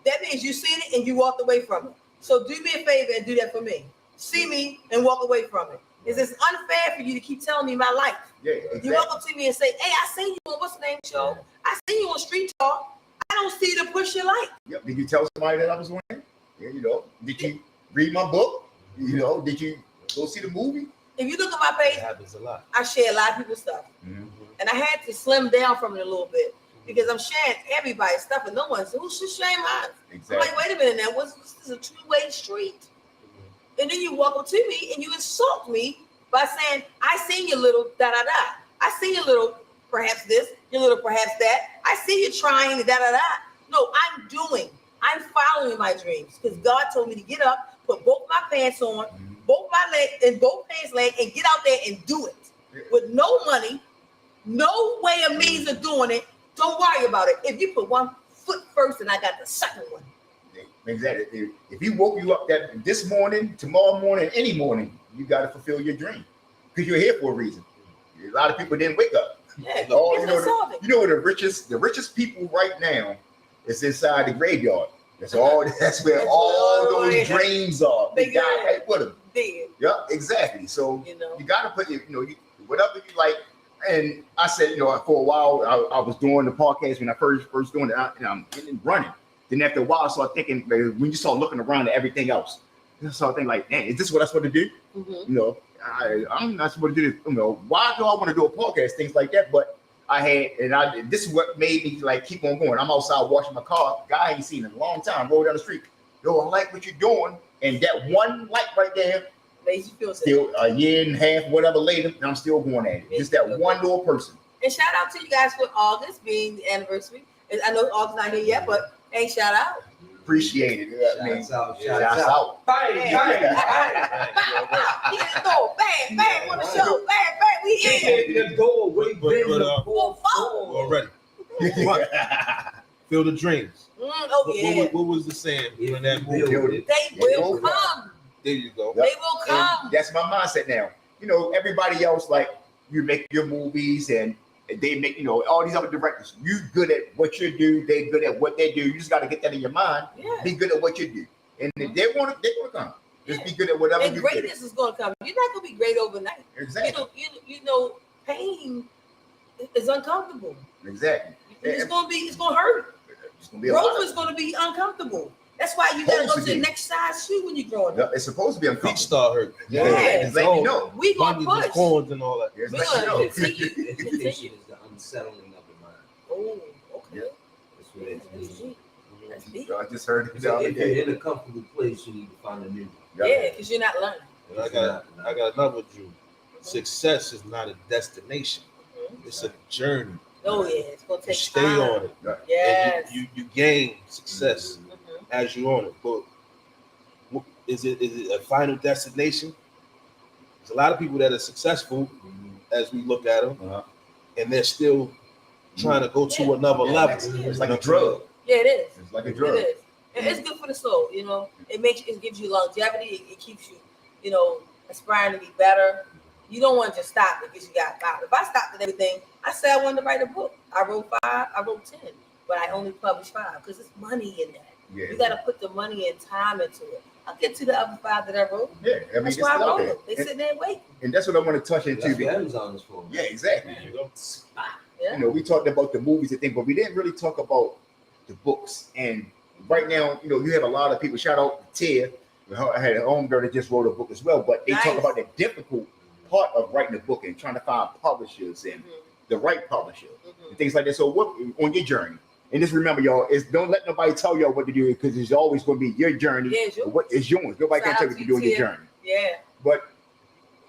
That means you seen it and you walked away from it. So do me a favor and do that for me. See me and walk away from it. It's unfair for you to keep telling me my life. Yeah, exactly. You walk up to me and say, "Hey, I seen you on what's the name show? I seen you on Street Talk. I don't see the push you like." Yep. Did you tell somebody that I was on there? Yeah, you know. Did you read my book? You know, did you go see the movie? If you look at my page, It happens a lot. I share a lot of people's stuff. And I had to slim down from it a little bit because I'm sharing everybody's stuff and no one's who's just sharing mine. Exactly. I'm like, wait a minute now, this is a two-way street. And then you walk up to me and you insult me by saying, "I seen your little da-da-da. I seen your little perhaps this, your little perhaps that. I see you trying the da-da-da." No, I'm following my dreams because God told me to get up, put both my pants on, both my legs and both pants leg, and get out there and do it with no money, no way of means of doing it. Don't worry about it. If you put one foot first, and I got the second one. Exactly. If he woke you up that this morning, tomorrow morning, any morning, you got to fulfill your dream because you're here for a reason. A lot of people didn't wake up. Yeah, Oh, it's insulting. you know the richest people right now is inside the graveyard. That's all. That's where That's all all those they- dreams are. They they got got- right with them. Dead, Yeah, exactly. So you know. you got to put whatever you like. And I said, you know, for a while I was doing the podcast when I first doing it, and I'm getting running. Then after a while, I started thinking, when you start looking around at everything else, I started thinking like, "Man, is this what I'm supposed to do?" Mhm. You know, I'm not supposed to do this. You know, why do I want to do a podcast? Things like that. But this is what made me like keep on going. I'm outside washing my car. Guy I ain't seen in a long time. Roll down the street. Yo, I like what you're doing. And that one light right there, Makes you feel sick. still a year and a half, whatever later, and I'm still going at it. Just that one little person. And shout out to you guys for August being the anniversary. And I know August not here yet, but hey, shout out. Appreciate it. I mean, Shouts out. shouts out. Bang, bang, bang. He didn't go bang, bang on the show. Bang, bang, we in. The doorway, But, been but, Full forward. already. Feel the dreams. Oh yeah. What was the saying in that movie? Build They will come. There you go. They will come. And that's my mindset now. You know, everybody else, like, you make your movies and they make, you know, all these other directors. You good at what you do. They good at what they do. You just got to get that in your mind. Yeah. Be good at what you do. And if they want to come. Just be good at whatever And you do. greatness is going to come. You're not going to be great overnight. Exactly. You know, pain is uncomfortable. Exactly. It's going to hurt. It's gonna be a lot Growth of- is going to be uncomfortable. That's why you got to go to the next size shoe when you're growing Yeah, up. it's supposed to be Feet uncomfortable. start hurting. Yeah. Just let you know. We going to Bunions and push. corns and all that. Just We're let you know. going to continue. Education is the unsettling of the mind. Oh, okay. That's what it is. That's deep. I just heard it the So other if you're day. in a comfortable place, you need to find a new. Yeah, because you're not learning. And I got another Drew. Success is not a destination; Mhm. it's a journey. Oh yeah, it's gonna You take stay time. on it. Yes. And you gain success Mhm. as you on it. But is it a final destination? There's a lot of people that are successful as we look at them, Uh-huh. and they're still trying to go to Yeah. another Yeah, level. it's like a drug. Yeah, it is. It's like a drug. It is. And it's good for the soul, you know. It gives you longevity. It keeps you, you know, aspiring to be better. You don't want to just stop because you got 5. If I stopped at everything, I said I wanted to write a book. I wrote 5, I wrote 10, but I only published 5 because it's money in that. Yeah. You got to put the money and time into it. I'll get to the other 5 that I wrote. Yeah, I mean, That's it's why I out wrote there. them. They sitting there waiting. And that's what I want to touch into. That's what Amazon is for. Yeah, exactly. There you go. Yeah. You know, we talked about the movies and things, but we didn't really talk about the books. And right now, you know, you have a lot of people. Shout out to Tia. I had a homegirl that just wrote a book as well. But they Nice. talk about the difficult part of writing a book and trying to find publishers and the right publisher and things like that. So, what on your journey? And just remember, y'all, is don't let nobody tell y'all what to do because it's always going to be your journey. Yeah, it's yours. What is yours? Nobody can Shout tell out you what to to do on your Tia. journey. Yeah. But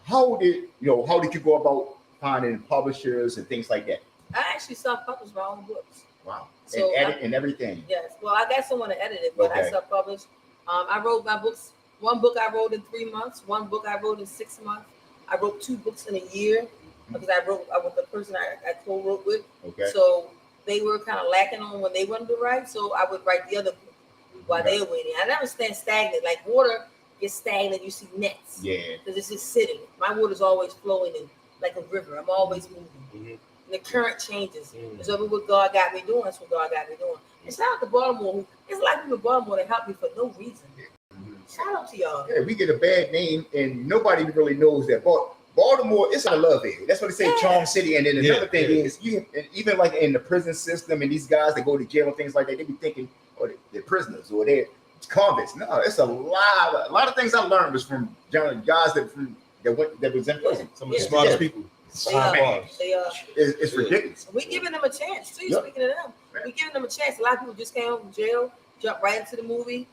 how did you go about finding publishers and things like that? I actually self-published my own books. Wow. So and edit and everything. Yes. Well, I got someone to edit it, but I Okay. self-published. I wrote my books. One book I wrote in 3 months. One book I wrote in 6 months. I wrote 2 books in a year because I wrote with the person I co-wrote with. Okay. So they were kind of lacking on when they wanted to write. So I would write the other book while they were waiting. I never stand stagnant. Like water gets stagnant, you see nets. Yeah. Because it's just sitting. My water's always flowing in like a river. I'm always moving. Mhm. And the current changes. Mhm. And so what God got me doing, that's what God got me doing. And shout out to Baltimore. It's like people in Baltimore that help me for no reason. Shout out to y'all. Yeah, we get a bad name and nobody really knows that. But Baltimore, it's a love area. That's what they say, Yeah. Charm City. And then Yeah, another thing is, and even like in the prison system and these guys that go to jail and things like that, they be thinking, oh, they're prisoners or they're convicts. No, it's a lot of things I learned was from guys that was in prison. Some of the Yeah. smartest people. They are. behind bars. They are. It's ridiculous. We giving them a chance too. Yeah. Speaking of them, we giving them a chance. A lot of people just came home from jail, jumped right into the movie.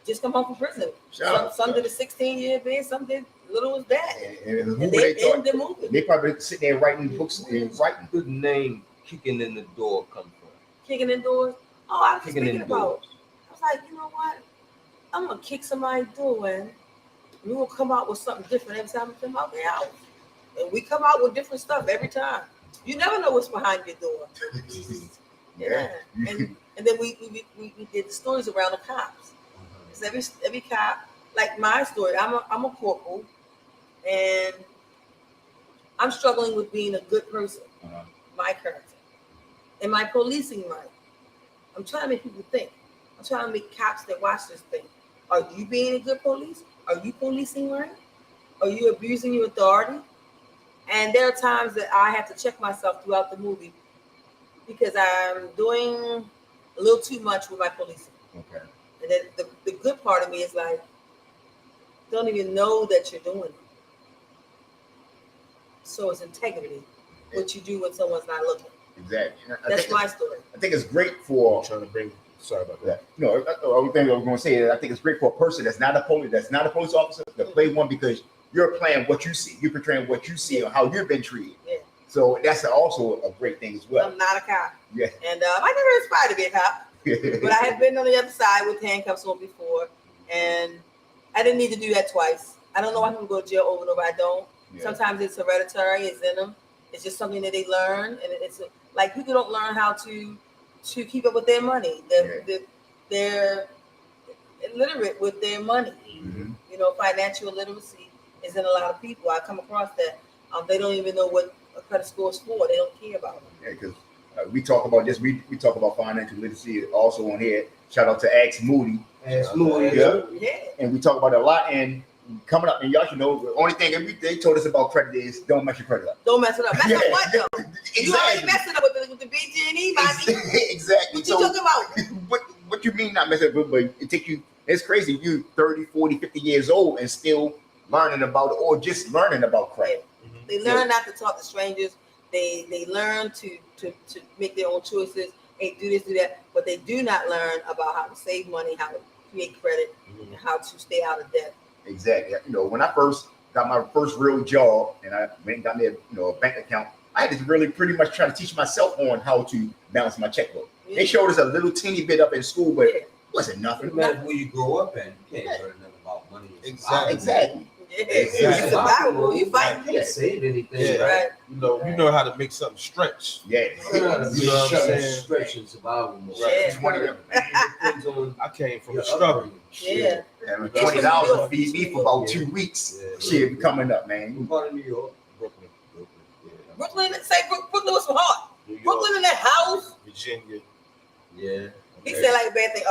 Just come home from prison. Some did a 16-year bid, some did little as that. And who And they they in thought the movie. they probably sitting there writing books and writing. Good name kicking in the door come from. Kicking in doors. Oh, I was just Kicking in thinking the about. doors. I was like, you know what? I'm gonna kick somebody's door in. We will come out with something different every time we come out the house. And we come out with different stuff every time. You never know what's behind your door. Yeah. And then we did the stories around the cops. Because every cop, like my story, I'm a corporal, and I'm struggling with being a good person, my character, and my policing right. I'm trying to make people think. I'm trying to make cops that watch this think. Are you being a good police? Are you policing right? Are you abusing your authority? And there are times that I have to check myself throughout the movie because I'm doing a little too much with my policing. Okay. And then the good part of me is like, don't even know that you're doing it. So it's integrity, what you do when someone's not looking. Exactly. That's my story. I think it's great for I'm trying to bring. Sorry about that. that. No, the only thing I was going to say is I think it's great for a person that's not a police officer to play one because you're playing what you see. You're portraying what you see or how you've been treated. Yeah. So that's also a great thing as well. I'm not a cop. Yeah. And I never aspired to be a cop, but I have been on the other side with handcuffs on before, and I didn't need to do that twice. I don't know why people go to jail over and over. I don't. Yeah. Sometimes it's hereditary. It's in them. It's just something that they learn, and it's like people don't learn how to keep up with their money. They're illiterate with their money. Mhm. You know, financial literacy is in a lot of people. I come across that. They don't even know what a credit score is for. They don't care about it. Yeah, because we talk about this. We talk about financial literacy also on here. Shout out to Ax Moody. Yeah. Yeah. And we talk about it a lot. And coming up, and y'all should know, the only thing they told us about credit is don't mess your credit up. Don't mess it up. Mess Yeah. up what though? You already Exactly. messed it up with the BG&E, Bobby. Exactly. What you talking about? What you mean not mess it up? But it take you, it's crazy. You 30, 40, 50 years old and still learning about it or just learning about credit. They learn not to talk to strangers. They learn to make their own choices. hey, do this, do that, but they do not learn about how to save money, how to create credit, and how to stay out of debt. Exactly. You know, when I first got my first real job and I went and got me a bank account, I had to really pretty much try to teach myself on how to balance my checkbook. Yeah. They showed us a little teeny bit up in school, but it wasn't nothing. No matter where you grow up at, you can't learn nothing about money. Exactly. Yeah, Exactly. it's survival. You You fight. can't save anything. Yeah. Right. You know how to make something stretch. Yeah. You know how to You know what I'm saying? stretch and survival mode. Yeah. Depends on I came from your the struggle. upbringing. Yeah. And $20 will feed me for about 2 weeks. Yeah. Shit be coming up, man. What part of New York? Brooklyn, Yeah. Brooklyn, Brooklyn was from hard. New York, Brooklyn in that house. Virginia. Yeah. He said like a bad thing.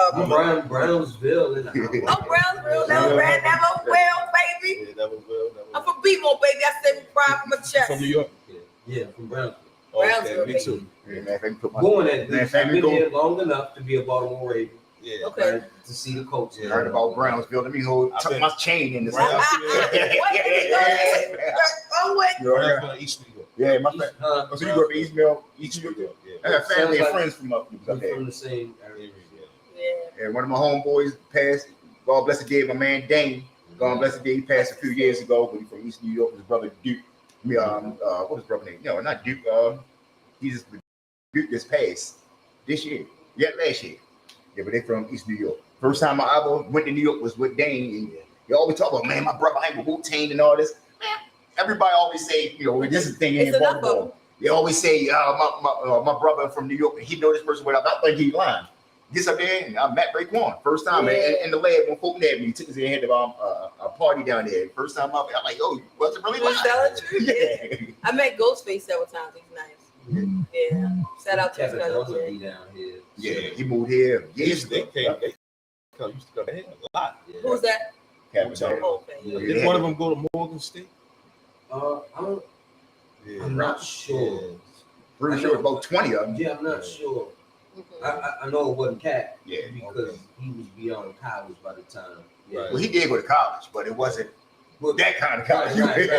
Brownsville in the house. Oh, Brownsville, never ran, never well, baby. Yeah, never will. I'm from B-More, baby. I said with pride from my chest. From New York. Yeah, from Brownsville. Brownsville, Okay, me too. Yeah, man, if I can put my Born at Man, I've family been go- here long enough to be a Baltimore Raven. Yeah. Okay. Right, to see the culture. heard about Brownsville. Let me tuck my chain in this Right. house. What did he go there? Oh, what? You know, I'm yeah. from East New York. Yeah, my East, friend. huh? So you grew up in Eastville? East New York. I Yeah. got family and Sounds like- friends from up We're there. from the same area. Yeah. And one of my homeboys passed. God bless the day, my man Dane. God bless the day, he passed a few years ago, but he's from East New York. His brother Duke. What was his brother name? No, not Duke. He's Duke just passed this year. Yeah, last year. Yeah, but they from East New York. First time I ever went to New York was with Dane, and he always talk about, man, my brother ain't with Wu-Tang and all this. Everybody always say, you know, this is the thing in It's enough of Baltimore. them. They always say, my brother from New York, and he know this person without. I think he lying. Gets up there, and I met Raekwon first time in the lab when folk nabbed me. He took us in and had a party down there. First time up, I'm like, oh, you wasn't really You was lying. telling the truth. Yeah. I met Ghostface several times. He's nice. Yeah. Shout out to his Kevin cousin. Dawson be down here. Yeah, he moved here years They ago. used to come here a lot. Yeah. Who's that? Kevin Dawson. Oh, okay. Yeah. Did one of them go to Morgan State? I'm Yeah. not sure. Pretty sure about 20 of them. Yeah, I'm not sure. Mhm. I know it wasn't Cat. Yeah. Because he was beyond college by the time. Yeah. Right. Well, he did go to college, but it wasn't that kind of college. Right.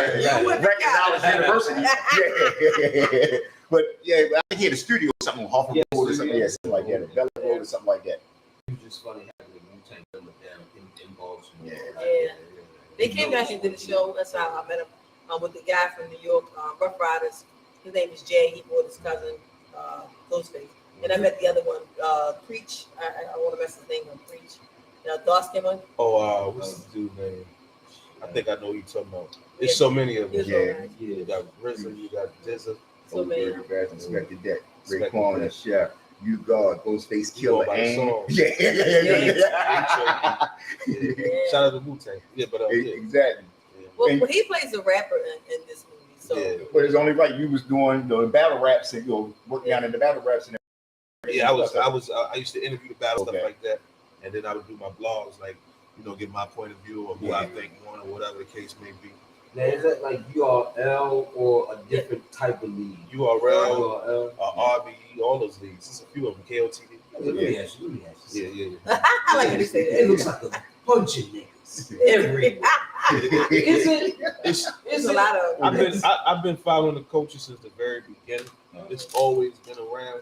Rutgers College University. Yeah. But yeah, I think he had a studio or something on Hoffman Yeah, Road or something, studio. something like that, or Bella Road or something like that. It was just funny having the Wu-Tang number down in Baltimore. Yeah. They came down here to the show. That's how I met him with the guy from New York, Rough Riders. His name is Jay. He brought his cousin, Ghostface. And I met the other one, Preach. I want to mess his name up, Preach. Dark skin one. Oh, what's the dude name? I think I know who you're talking about. There's so many of them. He was Yeah. real nice. You got RZA, you got Dizza. So many. Guys inspected that. Respected Raekwon, that. Chef, You God, Ghostface You go Killer, by the and song. yeah. Yeah. Shout out to Wu-Tang. Yeah, but yeah. Exactly. Well, And- but he plays a rapper in this movie. So Yeah. But it's only right you was doing the battle raps and working out in the battle raps and Yeah, I used to interview the battle Okay. stuff like that, and then I would do my blogs, like, give my point of view or who I think won or whatever the case may be. Now, is that like URL or a different type of league? URL, URL. RBE, all those leagues. There's a few of them. KOTV. Let me ask you. Yeah. I like when you say It that. looks like a bunch of niggas everywhere. Is it? It's There's a lot of. I've been following the culture since the very beginning. It's always been around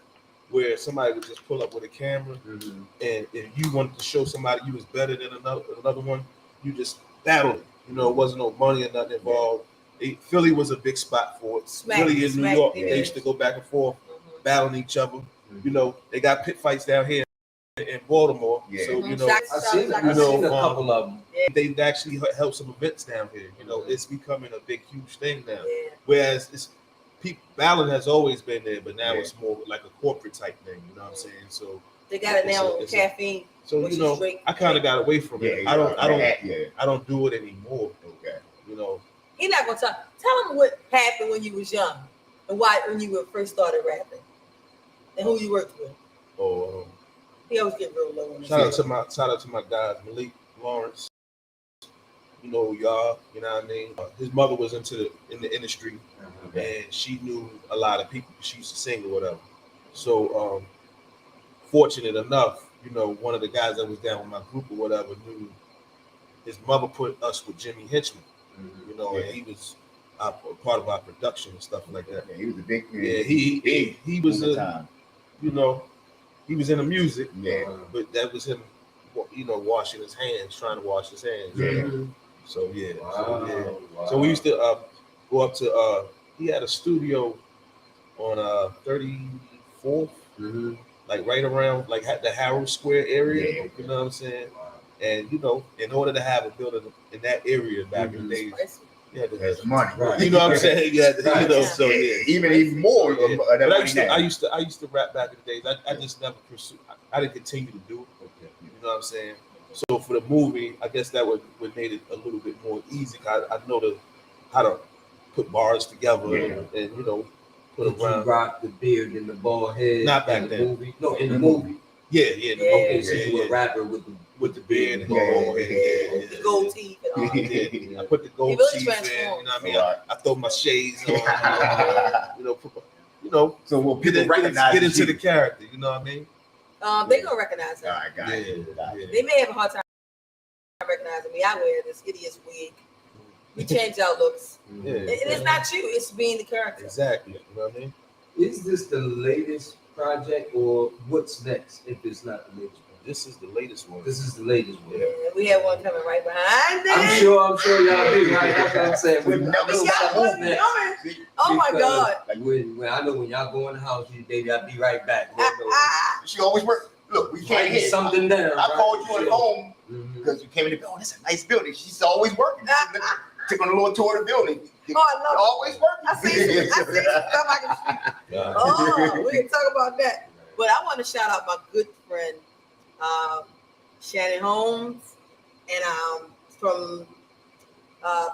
where somebody would just pull up with a camera, and if you wanted to show somebody you was better than another one, you just battled it. It wasn't no money or nothing involved. Philly was a big spot for it. Philly in New York, they used to go back and forth, battling each other. They got pit fights down here in Baltimore. Yeah. So, I've seen a couple of them. they've actually held some events down here. It's becoming a big, huge thing now. Yeah. Whereas battling has always been there, but now Yeah. it's more like a corporate type thing. You know what I'm saying? So, They got it now on It's a- caffeine. so Which is great. I kind of got away from it. Yeah, I don't do it anymore. Okay. He's not gonna talk. Tell him what happened when you was young and why when you first started rapping and who you worked with. Oh, He always get real low on this. shout out to my guys, Malik, Lawrence. Y'all. You know what I mean? His mother was in the industry, and she knew a lot of people. She used to sing or whatever. So, fortunate enough, one of the guys that was down with my group or whatever knew his mother put us with Jimmy Hitchman. And he was part of our production and stuff like that. Yeah, he was a big Yeah, he was time. he was in the music. Yeah. But that was him, washing his hands, trying to wash his hands. Yeah. So yeah. Wow. So we used to go up to. He had a studio on 34th, like right around like the Harold Square area. Yeah. You know what I'm saying? And in order to have a building in that area back in the days, you had to have There's money. Right. You know what I'm saying? Yeah, so yeah. Even more of Yeah. that But money I now. used to rap back in the days. I just never pursued. I didn't continue to do it. Okay. You know what I'm saying? So for the movie, I guess that would made it a little bit more easy. I know how to put bars together and put Did you around. rock the beard and the bald head? Not back in the then. Movie? No, in the movie. Yeah. Okay, so you were a rapper with the beard and the Yeah. bald head. The gold teeth and all. Yeah. I put the gold He really teeth in. transformed. You know what I mean? Right. I throw my shades on. So will people recognize get into you? the character. You know what I mean? They gonna recognize him. All right, got it. Got it. They may have a hard time recognizing me. I wear this hideous wig. We change our looks. Yeah. And it's not you, it's being the character. Exactly. You know what I mean? Is this the latest project or what's next if it's not the latest project? This is the latest one. This is the latest one. Yeah, we have one coming right behind it. I'm sure y'all do, right? That's what I'm saying. We've never I know seen Y'all what's wasn't next. coming. Oh my Because God. When I know when y'all go in the house, baby, I'll be right back. She always work. Look, we can't Write hit something down. I called you at home Mhm. because you came in the building. It's a nice building. She's always working. Took on a little tour of the building. Oh, I love it. Always working. I see some stuff I can see. Yeah. Oh, we can talk about that. But I want to shout out my good friend, Shannon Holmes, and from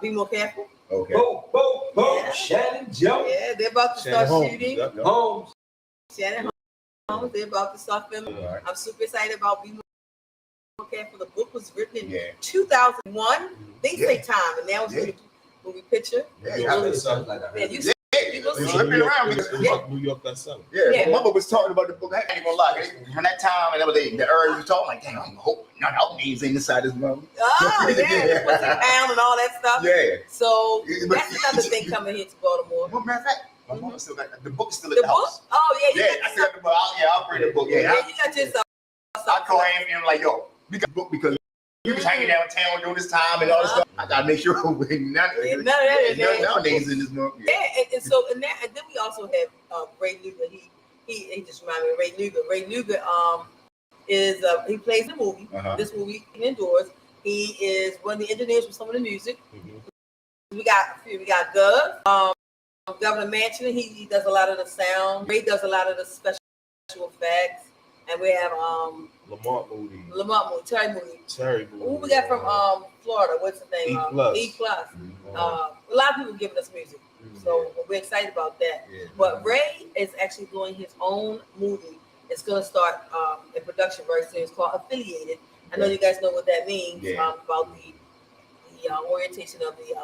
Be More Careful. Okay. Boom. Yeah. Shannon Jones. Yeah, they're about to Shannon start Holmes. shooting. Yep. Holmes. Shannon Holmes, they're about to start filming. All right. I'm super excited about Be More Careful. The book was written in Yeah. 2001. Things Yeah. take time, and now it's Yeah. movie picture. Yeah, New yeah. York It bestseller. sounds like I heard Yeah, it. you Yeah, go it's see it. flipping around. New York bestseller. Yeah, Yeah. my mother was talking about the book. I ain't even gonna lie. From that time and everything, the early was talking like, damn, I'm hoping none of our names ain't inside this movie. Oh, yeah, the pussy pound and all that stuff. Yeah. So Yeah, but- that's another thing coming here to Baltimore. Well, matter of fact, my mom still got the book is still at The the book? house. Oh, yeah, you Yeah, I got still got the book. I'll bring the book. Yeah, yeah, you got yourself. I call him and I'm like, yo, we got the book because we was hanging downtown during this time and all this stuff. I gotta make sure none of Yeah, none of that is there. our names in this movie. Yeah, and so and then we also have Ray Luger. He just reminded me of Ray Luger. Ray Luger is he plays the movie. Uh-huh. This movie indoors. He is one of the engineers for some of the music. Mhm. We got Gov, Governor Manchin. He does a lot of the sound. Ray does a lot of the special effects, and we have Lamont Moody. Lamont Moody, Terry Moody. Terry Moody. Who we got from Florida? What's his name? E+. E+. A lot of people giving us music, so we're excited about that. Yeah. But Ray is actually doing his own movie. It's going to start in production very soon. It's called Affiliated. I know you guys know what that means about the orientation of the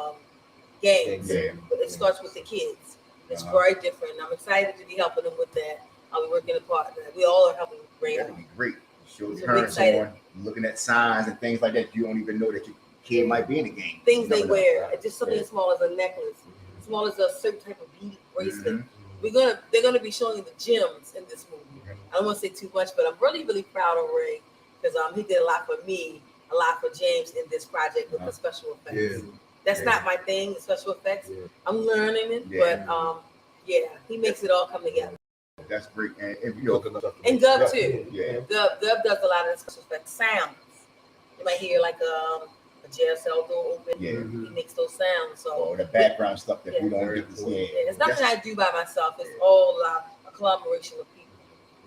gangs. Yeah. But it starts with the kids. It's Uh-huh. very different. I'm excited to be helping them with that. I'll be working a part of that. We all are helping Ray. That'd be great. Show So parents excited. on, looking at signs and things like that. You don't even know that your kid might be in the game. Things You they never know. wear, just something Yeah. as small as a necklace, as small as a certain type of beaded bracelet. Mhm. They're gonna be showing the gems in this movie. I don't want to say too much, but I'm really, really proud of Ray because he did a lot for me, a lot for James in this project with the special effects. Yeah. That's Yeah. not my thing, the special effects. Yeah. I'm learning it, Yeah. but he makes it all come together. That's great. And you know, And Gov too. yeah. Gov does a lot of the special effects sounds. You might hear like a jail cell door open. Yeah. He makes those sounds. So Or the background stuff that we Yeah. don't get to see. yeah, it's nothing I do by myself. It's all a collaboration of people.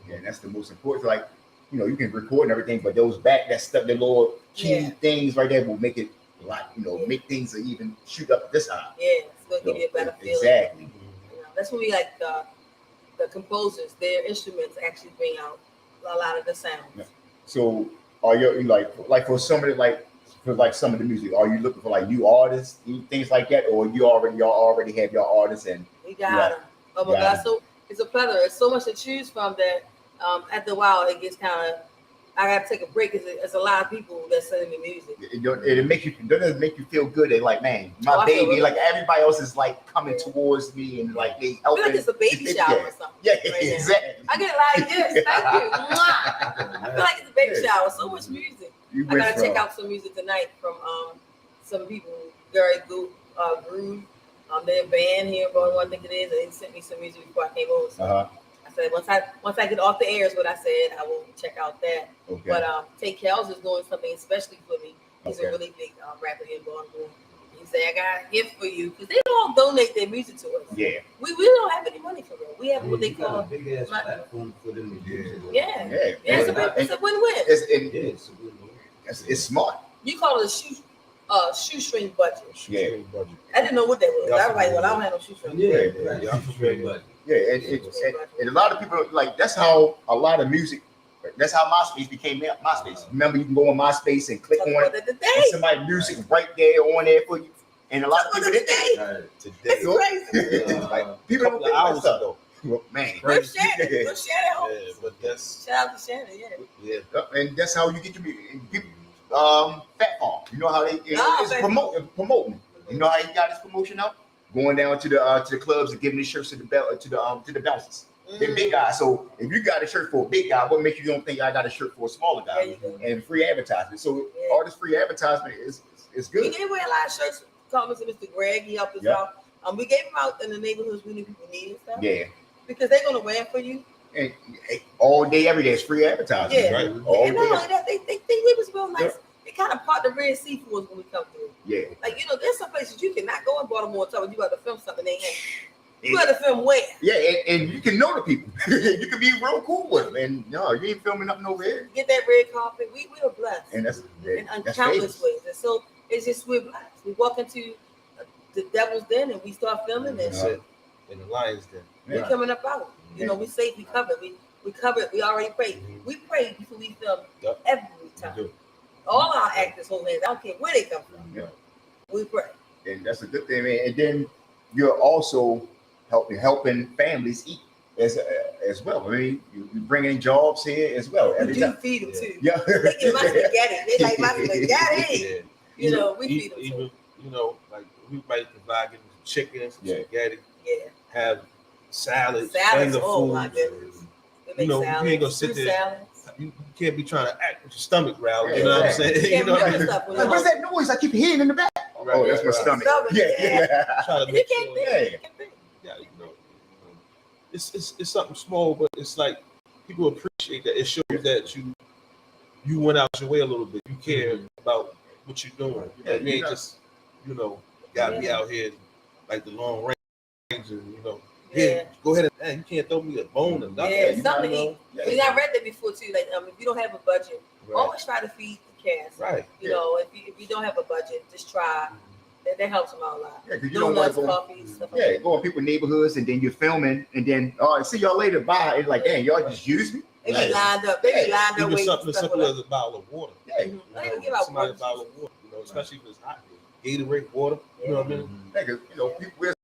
Yeah, and that's the most important. Like, you can record and everything, but that stuff, the little key Yeah. things right there will make it a lot, Yeah. make things even shoot up this high. Yeah, it's gonna give you a better feeling. Exactly. That's when we like the composers. Their instruments actually bring out a lot of the sounds. Yeah. So, are you like for some of the some of the music? Are you looking for like new artists, new things like that, or y'all already have your artists and We got them. Oh my Yeah. God! So it's a plethora. It's so much to choose from that. After a while, it gets kind of. I gotta take a break because there's a lot of people that sending me music. It make you doesn't make you feel good. They like, man, my I feel baby, really like everybody else is like coming towards me and like they I feel helping. like it's a baby shower or something. Yeah, right now. exactly. I get a lot of gifts. Thank you. Mwah. I feel like it's a baby shower. So much music. You I went gotta from- check out some music tonight from some people. Very good Groove. Their band here in Baltimore, I think it is. They sent me some music before I came over. So I said once I get off the air is what I said. I will check out that. Okay. But Tate Kells is doing something especially for me. He's Okay. a really big rapper here in Baltimore. He said, I got a gift for you because they all donate their music to us. Yeah. We don't have any money for them. We have what they You got call a big ass platform for them to use. yeah. Yeah. It's a win-win. It's a good one. It's smart. You call it a shoestring budget. Yeah. Budget. I didn't know what that was. I was like, well, I don't have no shoestring. Yeah, and a lot of people like that's how a lot of music. That's how MySpace became MySpace. Remember, you can go on MySpace and click on it, and somebody music right there on there for you. And a lot of people did that. Today, It's crazy. Like, people don't think about stuff. Well, man, Go Shannon. Go Shannon. yeah, but that's Shout out to Shannon, yeah. and that's how you get your music. Fat Farm. You know how it's promoting. You know how he got his promotion out? Going down to the clubs and giving his shirts to the bouncers. They're big guys. So if you got a shirt for a big guy, what makes you don't think I got a shirt for a smaller There guy? you go. And free advertisement. So all this free advertisement is We good. gave away a lot of shirts. Comments to Mr. Greg. He helped us Yeah. out. We gave them out in the neighborhoods we knew people needed stuff. Yeah. Because they're gonna wear it for you. And all day, every day, it's free advertising, Yeah. right? And All not only day. that, they leave us real nice. They kind of part the Red Sea for us when we come through. Yeah. Like, there's some places you cannot go in Baltimore and tell you about to film something they ain't. You got to film where? Yeah, and you can know the people. You can be real cool with them. And no, you ain't filming nothing over here. Get that red carpet. We are blessed. And that's In that's countless famous. ways. And so it's just we're blessed. We walk into the devil's den and we start filming and that's it. In the Lions Den. we're coming up out. We safe, we covered. We covered, we already prayed. We prayed before we film every time. do. All our actors hold hands. I don't care where they come from. Yeah. We pray. And that's a good thing, man. And then you're also helping families eat as well. I mean, you bringing jobs here as well. We Every do time. feed them too. Yeah. They get my spaghetti. They like my spaghetti. Yeah. We feed them too. Even like we might provide them some chicken, some spaghetti, Yeah. have salads, Salads. finger Oh food. my goodness. We make You salads. ain't gonna sit fruit there. salads. You can't be trying to act with your stomach growling. Yeah, You know what I'm exactly. saying? You You know what I can't mean? stuff when Like, you're what's that noise? I keep hearing in the back. Oh, that's my stomach. Yeah. Trying to You make can't sure. think. Yeah. You can't think. Yeah, it's something small, but it's like people appreciate that. It shows that you went out your way a little bit. You care about what you're doing. Yeah, You ain't just gotta be out here like the Long Ranger. Yeah. Go ahead and you can't throw me a bone or nothing. Yeah, you something to know? eat. I read that before too. Like, if you don't have a budget, always try to feed the cast. Right. If you don't have a budget, just try. That helps them out a lot. Yeah, because you don't want Donuts, to go. coffee, stuff like Yeah, that. go in people's neighborhoods and then you're filming and then see y'all later. Bye. It's like, dang, y'all just use me. They be Yeah. lined up. They be lined up Even waiting something for as stuff simple like as a bottle of water. Yeah. that. Don't even give out Somebody a water. bottle of water, especially if it's hot. Gatorade water, you know what I mean? Yeah, 'cause, people we're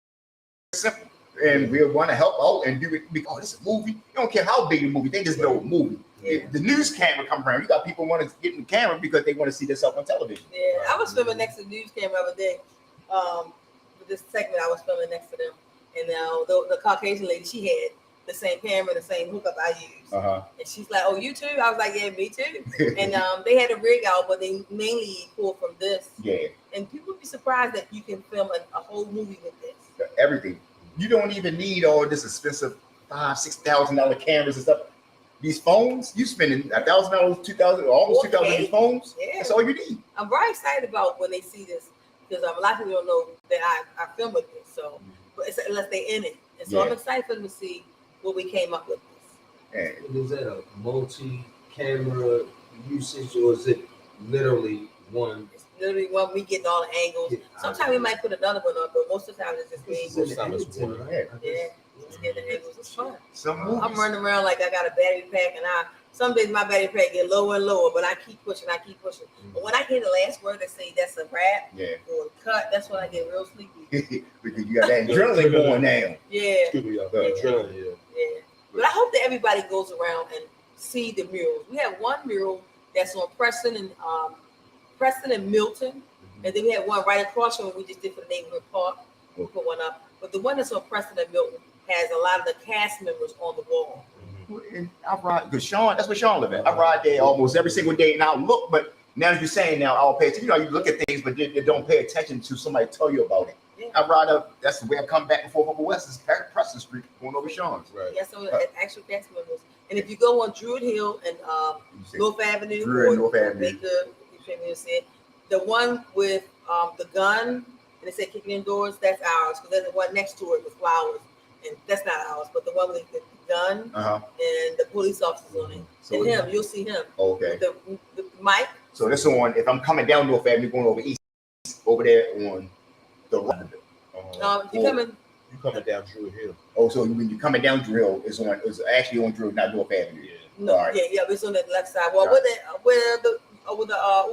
simple and we want to help out and do it. Because this is a movie. You don't care how big the movie. They just know a movie. Yeah. The news camera come around. You got people want to get in the camera because they want to see themselves on television. Yeah, I was filming next to the news camera the other day. With this segment, I was filming next to them, and the Caucasian lady, she had the same camera, the same hookup I used, and she's like, "Oh, you too?" I was like, "Yeah, me too." And they had a rig out, but they mainly pulled from this. Yeah, And people would be surprised that you can film a whole movie with this. everything. You don't even need all this expensive $5,000-$6,000 cameras and stuff. These phones, you spending $1,000, $2,000, almost $2,000 on these phones. Yeah. That's all you need. I'm very excited about when they see this because a lot of people don't know that I film with this. So, but unless they're in it, and so I'm excited for them to see what we came up with. This. And Is that a multi-camera usage or is it literally one? It's literally one we getting all the angles. Sometimes we might put another one up, but most of the time it's just me. Most of the time it's one. Yeah, just get the angles. It's fun. some movies. I'm running around like I got a battery pack, and some days my battery pack get lower and lower, but I keep pushing. But when I hear the last word that say that's a wrap or a cut, that's when I get real sleepy. Because you got that adrenaline going down. Yeah. Adrenaline, Yeah. But I hope that everybody goes around and see the murals. We have one mural that's on Preston and Milton, and then we have one right across from what we just did for the neighborhood park. We'll put one up, but the one that's on Preston and Milton has a lot of the cast members on the wall. And I ride because Sean, that's where Sean live at. I ride there almost every single day, and I'll look. But now you're saying now I'll pay attention. You know, you look at things, but you don't pay attention to somebody tell you about it. Yeah. I ride up. That's the way I come back and forth over West is Preston Street, going over Sean's. Right. Yeah, so actual cast members. And if you go on Druid Hill and North Avenue, Druid and North Avenue. Baker, the one with the gun and they say kicking indoors, that's ours because there's the one next to it with flowers, and that's not ours. But the one with the gun and the police officers on it, So and him, you'll see him. Okay. The mic. So this one, if I'm coming down North Avenue, going over East, over there on the right. You coming down Druid Hill. Oh, so when you're coming down Drill, it's actually on Drill, not North Avenue. Yeah. No, Right. yeah, it's on the left side. Well, where the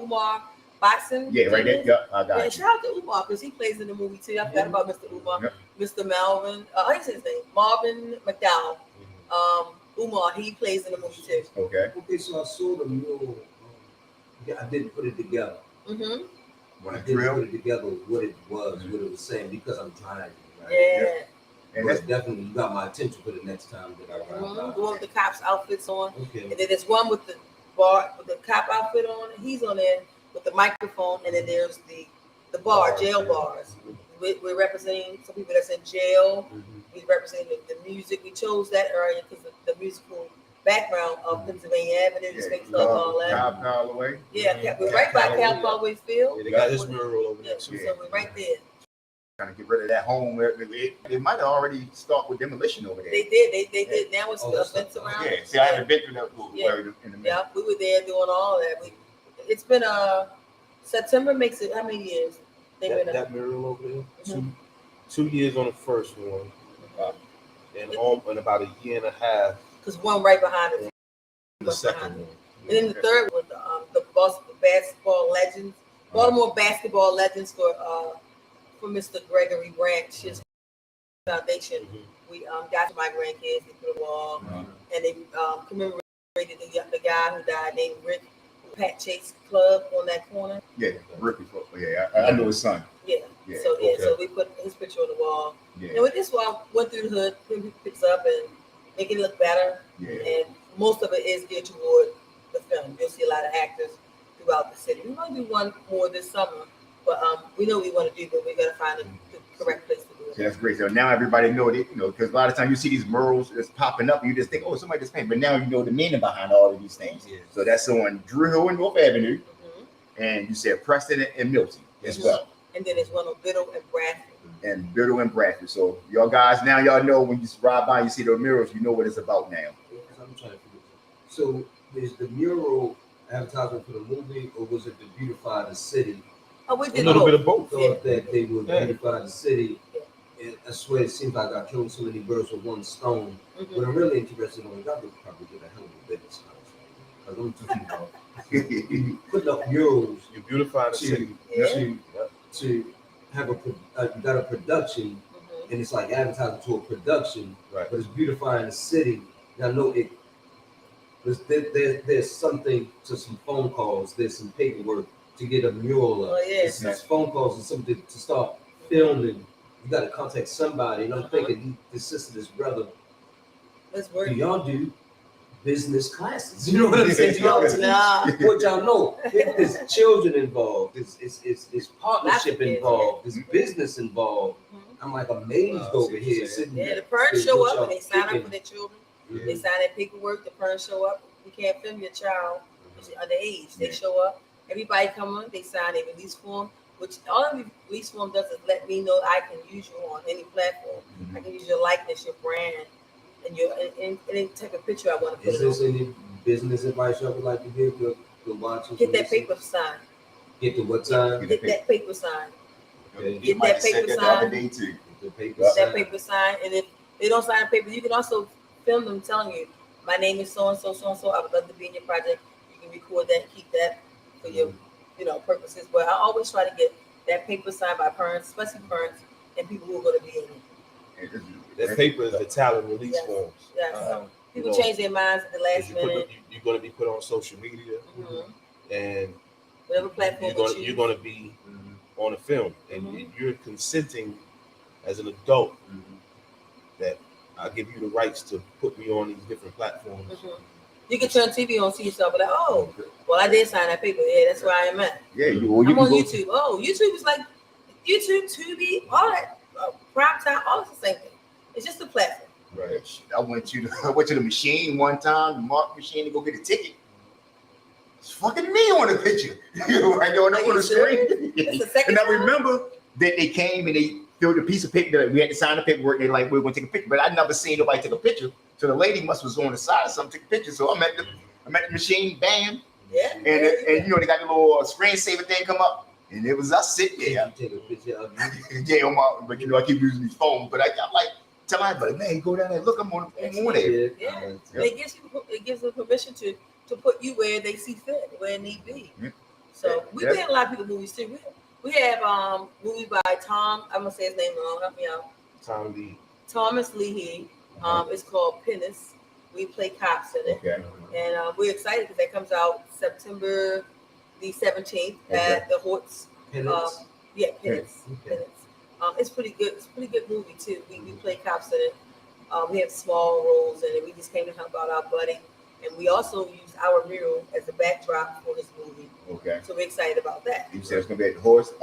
Umar boxing. Yeah, right there. Yeah, I got Yeah, you. shout out to Umar because he plays in the movie too. I forgot about Mr. Umar, Yep. Mr. Melvin. I his name, Marvin McDowell. Umar, he plays in the movie too. Okay. Okay, so I saw the mural. I didn't put it together. Mm-hmm. When I I didn't drill, put it together what it was, what it was saying because I'm driving. Right? Yeah. and But that's definitely you got my attention for the next time that I ride The by. one with the cops' outfits on, Okay. and then there's one with the bar with the cop outfit on. He's on there with the microphone, and then there's the bar, jail bars. We're representing some people that's in jail. We represent the music. We chose that area because of the musical background of Pennsylvania Avenue, the Space Club, all that. Cobb Callaway. Yeah, we're right by Cal Callaway Field. Yeah, they got his mural over there Yeah, too. so we're right there. Trying to get rid of that home. It might have already started with demolition over there. They did. Now it's Oh, that's fence not- around. Yeah. See, I haven't been through that little Yeah. area in a minute. Yeah, we were there doing all that. It's been September makes it how many years? They've been That mural over there, Mhm. 2 years on the first one, and about a year and a half because one right behind it. on the second one. And then the third one, the basketball legends, Baltimore basketball legends for Mr. Gregory Branch, his foundation. We got to my grandkids, they put a wall, and they commemorated the guy who died named Rick, Pat Chase Club on that corner. Yeah, Ricky. Yeah, I know his son. Yeah. Yeah, So okay. so we put his picture on the wall. Yeah, And with this one, went through the hood, picks up and make it look better. yeah. And most of it is geared toward the film. You'll see a lot of actors throughout the city. We're going to do one more this summer, but we know what we want to do, but we got to find the correct place to do it. So that's great. So now everybody know that, because a lot of times you see these murals that's popping up and you just think, oh, somebody just painted. But now you know the meaning behind all of these things. Yeah. So that's on Drew Hill and North Avenue, Mhm. and you said Preston and Milton as Mhm. well, And then there's one on Biddle and Bradford. and Biddle and Bradford. So y'all guys, now y'all know when you ride by, you see the murals, you know what it's about now. I'm trying to figure this out. So is the mural advertisement for the movie, or was it to beautify the city? Oh, we A did little both. bit of both. Thought that they would Yeah. beautify the city. Yeah. And I swear it seems like I killed so many birds with one stone. Mhm. What I'm really interested in is I would probably get a hell of a business house. Because I'm talking about putting up murals You beautify the city. to have you got a production, Mhm. and it's like advertising to a production, Right. but it's beautifying the city. And I know there's something to some phone calls, there's some paperwork to get a mural up. Oh, yeah. There's phone calls and something to start filming. You got to contact somebody. And I'm thinking, this sister, this brother, Let's do work. y'all do business classes? You know what I'm saying? Do y'all teach Nah. what y'all know? There's children involved. There's partnership Lots of kids, involved. There's business involved. Mhm. I'm like amazed Wow, over see what here you're saying. sitting Yeah, there. the parents See show what up y'all and they sign up thinking. for their children. Yeah. They sign their paperwork. The parents show up. You can't film your child because you're underage. They Yeah. show up. Everybody come on. They sign a release form, which all the release form does is let me know I can use you on any platform. I can use your likeness, your brand, and your and any type of picture I want to put Is it this on. any business advice y'all would like to give to watchers? Get that paper signed. Get the what time? Get that paper signed. Okay. Get Might that have said paper that the other signed. day too. Get the paper Get that signed. paper signed. And if they don't sign the paper, you can also film them telling you, my name is so and so, so and so. I would love to be in your project. You can record that, keep that for your purposes. But I always try to get that paper signed by parents, especially parents and people who are going to be in it. That paper is the talent release Yes. forms. Yes. People People change their minds at the last minute. You're going to be put on social media, and whatever platform you're going to be on a film, and you're consenting as an adult that I give you the rights to put me on these different platforms. You can turn TV on, see yourself, like, oh, well, I did sign that paper. Yeah, that's where I am at. Yeah, I'm on YouTube. Oh, YouTube is like YouTube, Tubi, all that, prime time, all it's the same thing. It's just a platform. Right. I went to the machine one time, the mark machine, to go get a ticket. It's fucking me on the picture. Right on the screen. And I remember that they came and they filled a piece of paper. We had to sign the paperwork. They like, we're going to take a picture, but I never seen nobody take a picture. So the lady was on the side, something took a picture. So I'm at the machine, bam. Yeah. And they got the little screensaver thing come up, and it was us sitting there. Take a picture of me. Yeah, but I keep using these phones, but I'm like, tell everybody, man, go down there, look, I'm on there. Yeah. It gives them permission to put you where they see fit, where it need be. So we had a lot of people movies too. We have movies by Tom. I'm gonna say his name wrong. Help me out. Thomas Leahy. It's called Penis. We play cops in it. Okay. And we're excited because that comes out September the 17th at the Hortz. Penance. Penance. It's pretty good. It's a pretty good movie too. We play cops in it. We have small roles in it. We just came to help out our buddy. And we also used our mural as a backdrop for this movie. Okay. So we're excited about that. You said it's gonna be at the Horse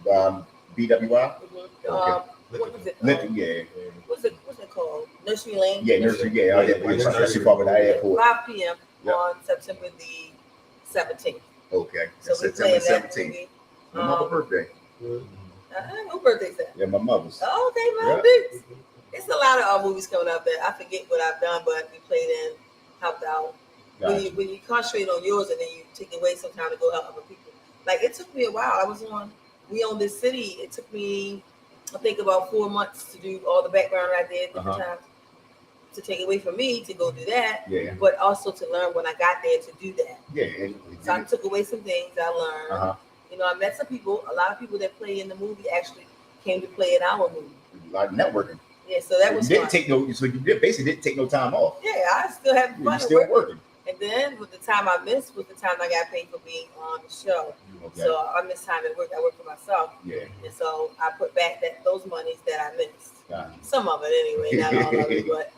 BWI? Okay. What was it? What's it called? Nursery Lane? Yeah, Nursery, yeah. Nursery Park at the airport. 5 p.m. on September the 17th. Okay. So we're playing that movie. My mother's birthday. Whose birthday's that? Yeah, my mother's. Oh, okay, my dudes. It's a lot of movies coming out there. I forget what I've done, but we played in, helped out. Gotcha. When you concentrate on yours and then you take away some time to go help other people. Like, it took me a while. We own this city. It took me, I think, about 4 months to do all the background I did different times, to take away from me to go do that, but also to learn when I got there to do that. Yeah. So I took away some things I learned. You know, I met some people. A lot of people that play in the movie actually came to play in our movie. A lot of networking. Yeah, so that was fun. So you basically didn't take no time off. Yeah, I still have fun. You're still working. And then with the time I missed was the time I got paid for being on the show. Okay. So I missed time at work. I work for myself. Yeah. And so I put back those monies that I missed. Some of it anyway, not all of it, but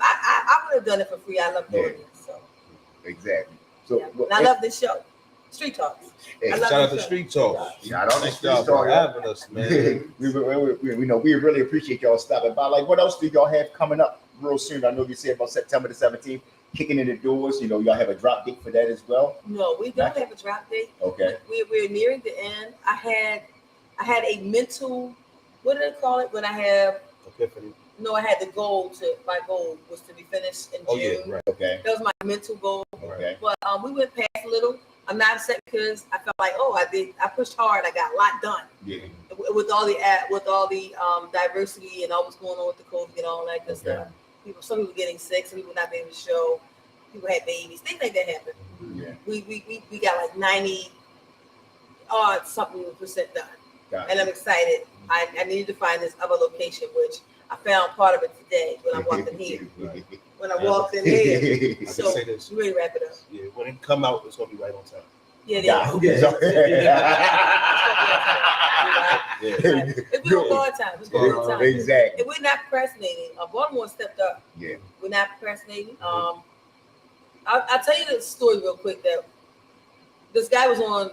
I would have done it for free. I love doing it. So exactly. So and I love this show. Street Talks. Hey, shout out to Street Talks. Shout out to Street Talks for having us, man. we really appreciate y'all stopping by. Like, what else do y'all have coming up real soon? I know you said about September the 17th, kicking in the doors. You know, y'all have a drop date for that as well. No, we don't have a drop date. Okay. We're nearing the end. I had a mental, what do they call it? When I have epiphany. No, I had the my goal was to be finished in June. Yeah, right. Okay. That was my mental goal. Okay. But we went past a little. I'm not upset because I felt like, I pushed hard. I got a lot done. Yeah. With all the diversity and all what's going on with the COVID and all that good stuff. Some people getting sick, some people not being able to show. People had babies, things like that happened. Yeah. We got like 90% done. And I'm excited. I needed to find this other location, which I found part of it today when I walked in here. When I walked in here. So say this. You ready to wrap it up? Yeah, when it come out, it's gonna be right on time. Yeah, It's been a long time. It's been a long time. Exactly. And we're not procrastinating. Baltimore stepped up. Yeah. We're not procrastinating. I'll tell you the story real quick. That this guy was on.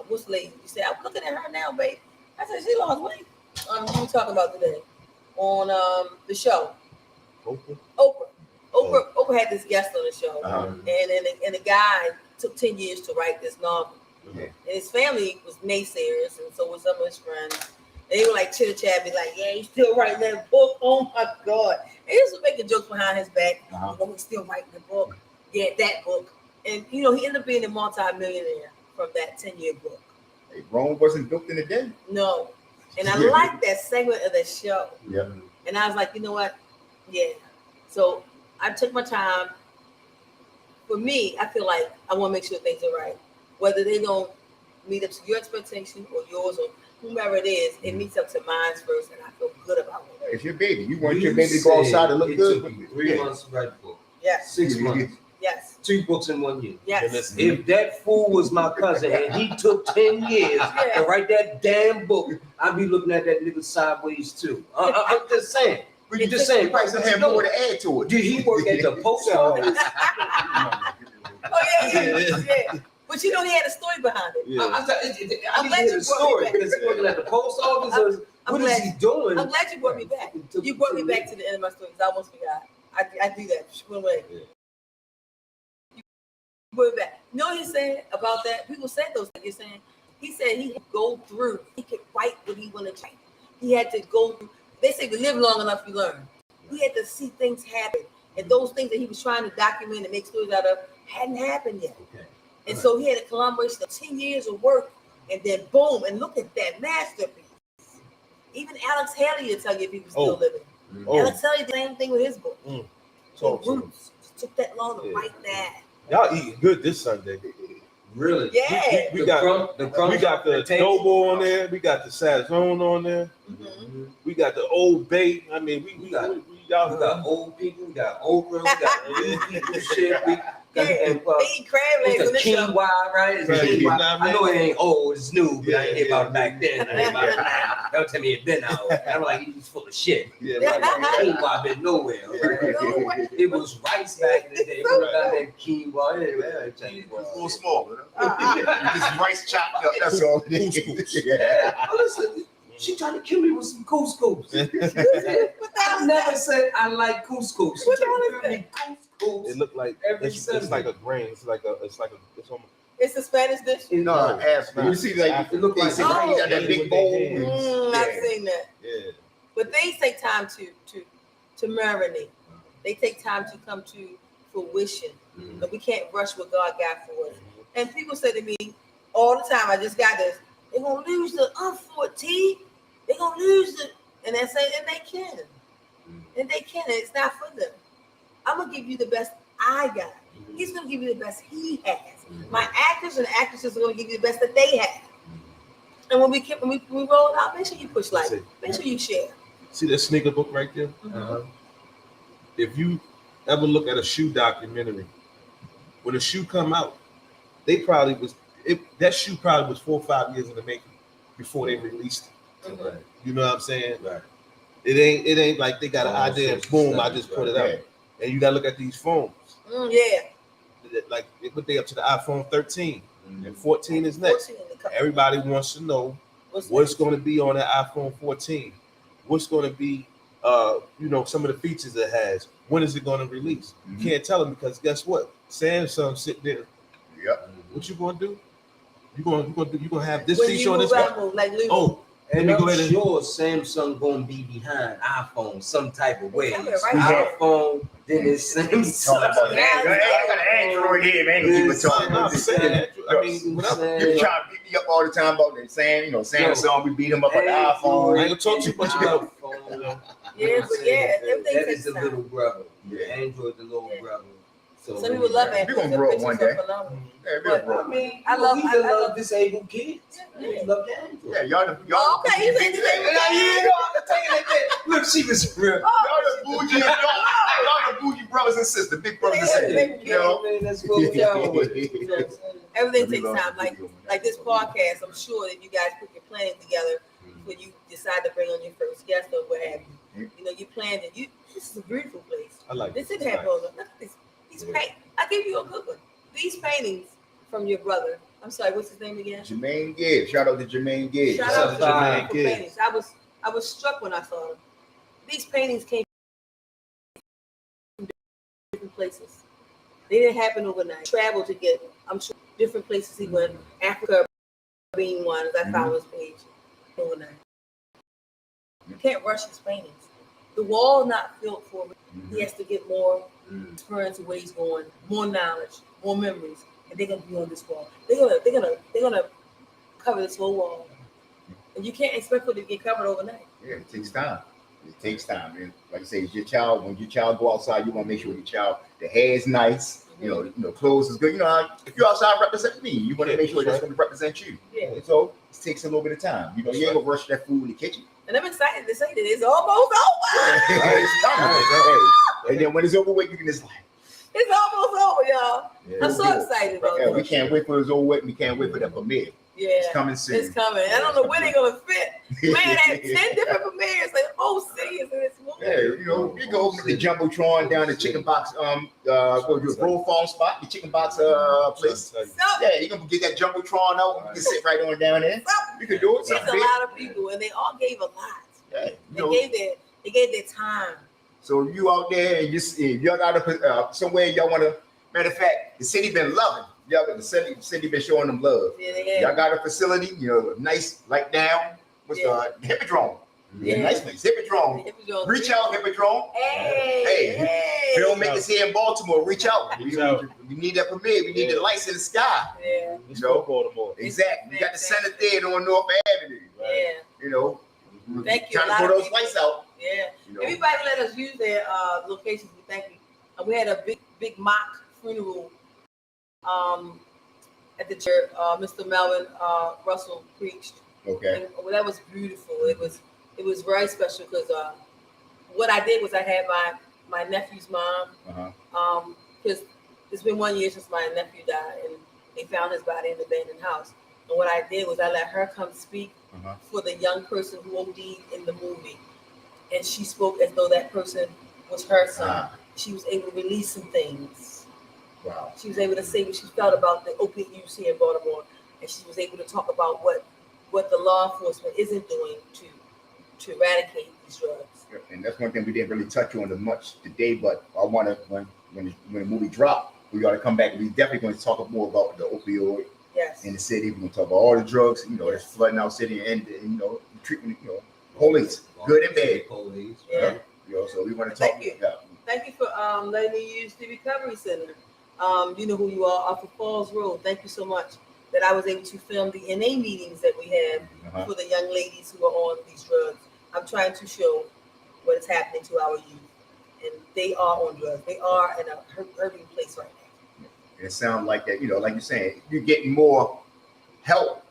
What's the lady? You said, I'm looking at her now, babe. I said, she lost weight. We were talking about today on the show. Oprah had this guest on the show, and the guy took 10 years to write this novel. And his family was naysayers, and so was some of his friends. And they were like chitter chat, be like, "Yeah, he's still writing that book. Oh my God!" And he was making jokes behind his back. He's still writing the book. Yeah, that book. And he ended up being a multi-millionaire from that 10-year book. Hey, Rome wasn't built in a day. No. And I like that segment of the show. Yeah. And I was like, you know what? Yeah. So I took my time. For me, I feel like I want to make sure things are right. Whether they don't meet up to your expectation or yours, or whomever it is, it meets up to mine first, and I feel good about it. It's your baby. You want your baby to go outside and look it good. Took you 3 months to write the book. Yes. 6 months. Yes. 2 books in 1 year. Yes. If that fool was my cousin and he took 10 years to write that damn book, I'd be looking at that nigga sideways too. I'm just saying. You're just saying. Right, so have more to add to it. Did he work at the post office? Yeah. But you know, he had a story behind it. Yeah. I need to hear the story because he's working at the post office. What is he doing? I'm glad you brought me back. You brought me back to the end of my story. I almost forgot. I do that. One way. Yeah. You brought me back. You know what he said about that? People said those things. You're saying he said he could go through. He could write what he wanted to write. He had to go through. They say we live long enough, you learn. He had to see things happen, and those things that he was trying to document and make stories out of hadn't happened yet. Okay. And so he had a collaboration of 10 years of work, and then boom, and look at that masterpiece. Even Alex Haley will tell you if he was still living. Alex Haley did the same thing with his book. Roots. It took that long to write that. Y'all eating good this Sunday. Really? Yeah. We got the adobo on there. We got the sazon on there. Mm-hmm. We got the Old Bay. I mean, we got old people. We got okra. We got new people. Shit. We eat crab legs in the show. Quinoa, right? It's quinoa. I know it ain't old. It's new, but I ain't hear about it back then. I ain't about it now. Don't tell me it's been out. I'm like, he's full of shit. Yeah, quinoa been nowhere. Right? It was rice back in the day. We got that quinoa. It was a little small. Just rice chopped up. That's all it is. Yeah. Listen, she tried to kill me with some couscous. I never said I like couscous. What the hell is that? Couscous. It looked like it's like a grain. It's almost. It's a Spanish dish. No, African. You see, like it look like got that big bowl. I've seen that. Yeah. But they take time to marinate. They take time to come to fruition. But we can't rush what God got for us. And people say to me all the time, I just got this. They're gonna lose the T. They're gonna lose it. And they say, and they can. And they can. And it's not for them. I'm gonna give you the best I got. He's gonna give you the best he has. My actors and actresses are gonna give you the best that they have. And when we roll it out, make sure you push like, make sure you share. See that sneaker book right there? If you ever look at a shoe documentary, when the shoe come out, they probably was that shoe probably was 4 or 5 years in the making before they released it. Right. You know what I'm saying? Right. It ain't like they got an idea and boom, I just put it out. And you gotta look at these phones. Like they put they up to the iPhone 13 and 14 is next. Everybody wants to know what's going to be on that iPhone 14. What's going to be, some of the features it has. When is it going to release? You can't tell them because guess what? Samsung sitting there. Yep. What you going to do? You gonna have this when feature on this one? Like and I'm sure Samsung gonna be behind iPhone some type of way. iPhone, then it's Samsung. I got an Android here, man. Keep it talking. I mean, you try to beat me up all the time about that Samsung. We beat him up on the iPhone. I ain't gonna talk too much about everything that is the little brother. Android, the little brother. So some people love it. We're gonna grow up one day. I love disabled kids. We love the Android. Yeah, y'all. Okay, you say disabled kids. Look, she was real. Y'all the bougie brothers and sisters, big brothers and sisters. You know, that's what we're doing with. Everything takes time. Like this podcast, I'm sure that you guys put your planning together when you decide to bring on your first guest or what have you. You know, you planned it. This is a beautiful place. I like this. Didn't happen. Look at this. I give you a good one. These paintings from your brother. I'm sorry, what's his name again? Jermaine Gibbs. Shout out to Jermaine Gibbs. Shout out to Jermaine Gibbs. I was struck when I saw them. These paintings came from different places. They didn't happen overnight. Traveled to get, I'm sure, different places he went. Africa being one, as I found his page overnight. You can't rush his paintings. The wall not filled for me. He has to get more experience of where he's going, more knowledge, more memories, and they're gonna be on this wall. They're gonna cover this whole wall, and you can't expect for it to get covered overnight. Yeah, it takes time. It takes time, man. Like I say, it's your child. When your child go outside, you want to make sure your child, the hair is nice, clothes is good. If you're outside representing me, you want to make sure that's going to represent you. Yeah. So it takes a little bit of time. You ain't gonna rush that food in the kitchen. And I'm excited to say that it's almost over. It's coming. And then when it's over with, you can just like. It's almost over, y'all. Yeah, I'm so excited about it. We can't wait for it's over with. We can't wait for the premiere. Yeah, it's coming soon. It's coming. I don't know where they're gonna fit. Man, had 10 different premieres, like whole cities in this movie. Yeah, you can open the jumbotron down the chicken box. Roll farm spot, the chicken box place. Yeah, you can get that jumbotron out. You can sit right on down there. You can do it. It's a lot of people, and they all gave a lot. Yeah, they gave their time. So you out there and y'all got somewhere y'all want to. Matter of fact, the city been loving. Y'all got the city been showing them love. Yeah. Y'all got a facility, nice, like down. What's the Hippodrome? Yeah, nice place. Hippodrome. Reach out, Hippodrome. Hey. Filmmakers here in Baltimore, reach out. We need that premiere. We need the lights in the sky. Yeah. Baltimore. Exactly. You got the Center Theater on North Avenue. Right? Yeah. Thank you. Trying to put those lights out. Yeah. Everybody let us use their locations. We thank you. We had a big mock funeral at the church. Mr. Melvin Russell preached. Okay. And that was beautiful. It was very special because what I did was I had my nephew's mom. Because it's been 1 year since my nephew died, and they found his body in the abandoned house. And what I did was I let her come speak for the young person who OD'd in the movie, and she spoke as though that person was her son. She was able to release some things. Wow. She was able to say what she felt about the opiate use here in Baltimore, and she was able to talk about what the law enforcement isn't doing to eradicate these drugs. And that's one thing we didn't really touch on much today, but I want to, when the movie dropped, we got to come back. We definitely going to talk more about the opioid in the city. We're going to talk about all the drugs, that's flooding our city, and treatment, police, good and bad. Police. Yeah. So we want to talk. Thank you for letting me use the recovery center. You know who you are, off of Falls Road. Thank you so much that I was able to film the NA meetings that we have for the young ladies who are on these drugs. I'm trying to show what is happening to our youth, and they are on drugs. They are in a hurting place right now. It sounds like that, like you're saying, you're getting more help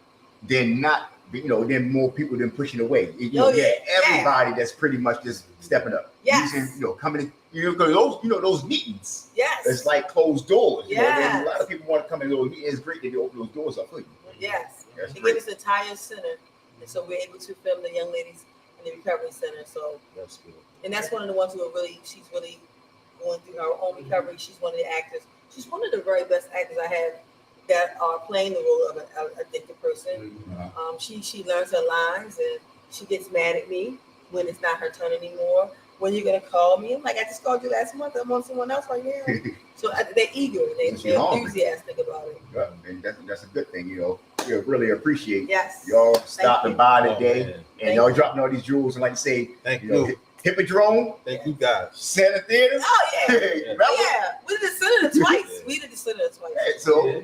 than not, than more people than pushing away. Everybody that's pretty much just stepping up. Yes. Using, coming in, because those meetings. Yes. It's like closed doors. Yes. A lot of people want to come in those meetings. It's great that they open those doors up for you. Yes. That's they great. give us an entire center, and so we're able to film the young ladies in the recovery center. So that's good. And that's one of the ones who are she's really going through her own recovery. She's one of the actors. She's one of the very best actors I have that are playing the role of an addicted person. She learns her lines, and she gets mad at me when it's not her turn anymore. When you're gonna call me? I'm like, I just called you last month. I'm on someone else right now. So they're eager. They're enthusiastic about it. And that's a good thing. We really appreciate y'all stopping by today, and y'all dropping all these jewels. And like you say, thank you. Hippodrome. Thank you guys. Center Theater. Oh yeah. We did the Senator twice. We did the Senator twice. So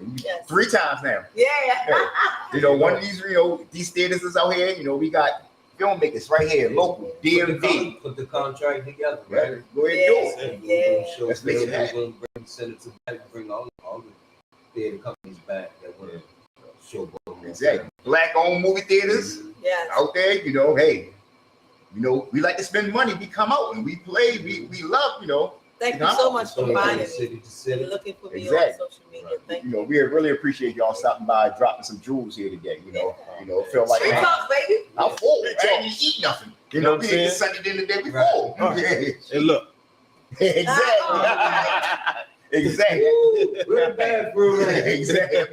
3 times now. Yeah. One of these, these theaters is out here. We got filmmakers right here, local, DMV. Put the contract together, right? Go ahead and do it. Show Let's make it happen. Bring Senator back, bring all the theater companies back that want to show Baltimore. Exactly. Black-owned movie theaters out there. Hey, we like to spend money. We come out and we play. We love. Thank you so much for finding me. You're looking for me on social media. Thank you. We really appreciate y'all stopping by, dropping some jewels here today. Feel like Street talk, baby. I'm full. I didn't eat nothing. We ate Sunday dinner the day before. And look. Exactly. Exactly. We're bad for Exactly.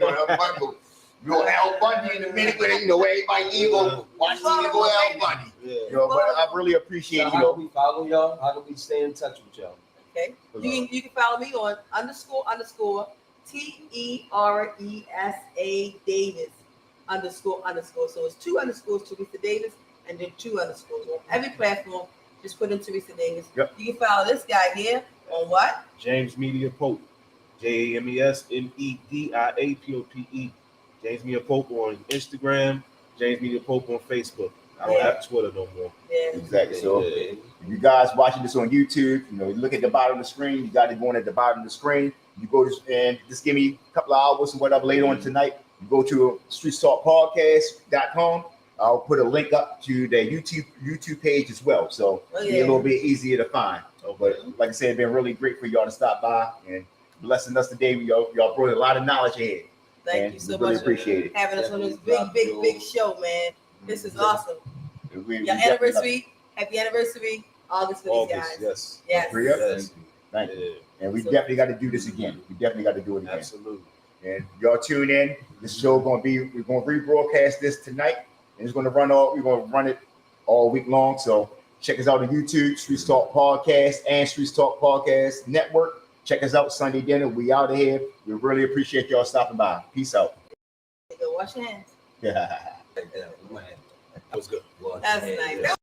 Al Bundy in a minute, but everybody ego watch go Al Bundy. But I really appreciate How do we follow y'all? How do we stay in touch with y'all? Okay. You can follow me on _ TERESA Davis _ So it's 2 underscores Teresa Davis and then 2 underscores on every platform. Just put in Teresa Davis. Yep. You can follow this guy here on what? James Media Pope. JamesMediaPope. James Media Pope on Instagram. James Media Pope on Facebook. I don't have Twitter no more. Yeah. Exactly. So Yeah. if you guys watching this on YouTube, you know, you look at the bottom of the screen. You got it going at the bottom of the screen. You go to and just give me a couple of hours and whatever later on tonight. You go to streetstalkpodcast.com. I'll put a link up to the YouTube page as well. So be a little bit easier to find. But like I said, it's been really great for y'all to stop by and blessing us today. Y'all brought a lot of knowledge ahead. Thank you so really much appreciate for having us on this big show, man. This is awesome. We Your anniversary, happy anniversary, August for these guys. Yes. Yes. Thank you. And we definitely got to do this again. We definitely got to do it again. Absolutely. And y'all tune in. This show we're going to rebroadcast this tonight. And we're going to run it all week long. So check us out on YouTube, Streetz Talk Podcast and Streetz Talk Podcast Network. Check us out Sunday dinner. We out of here. We really appreciate y'all stopping by. Peace out. Go wash your hands. Yeah. That was good. That's nice.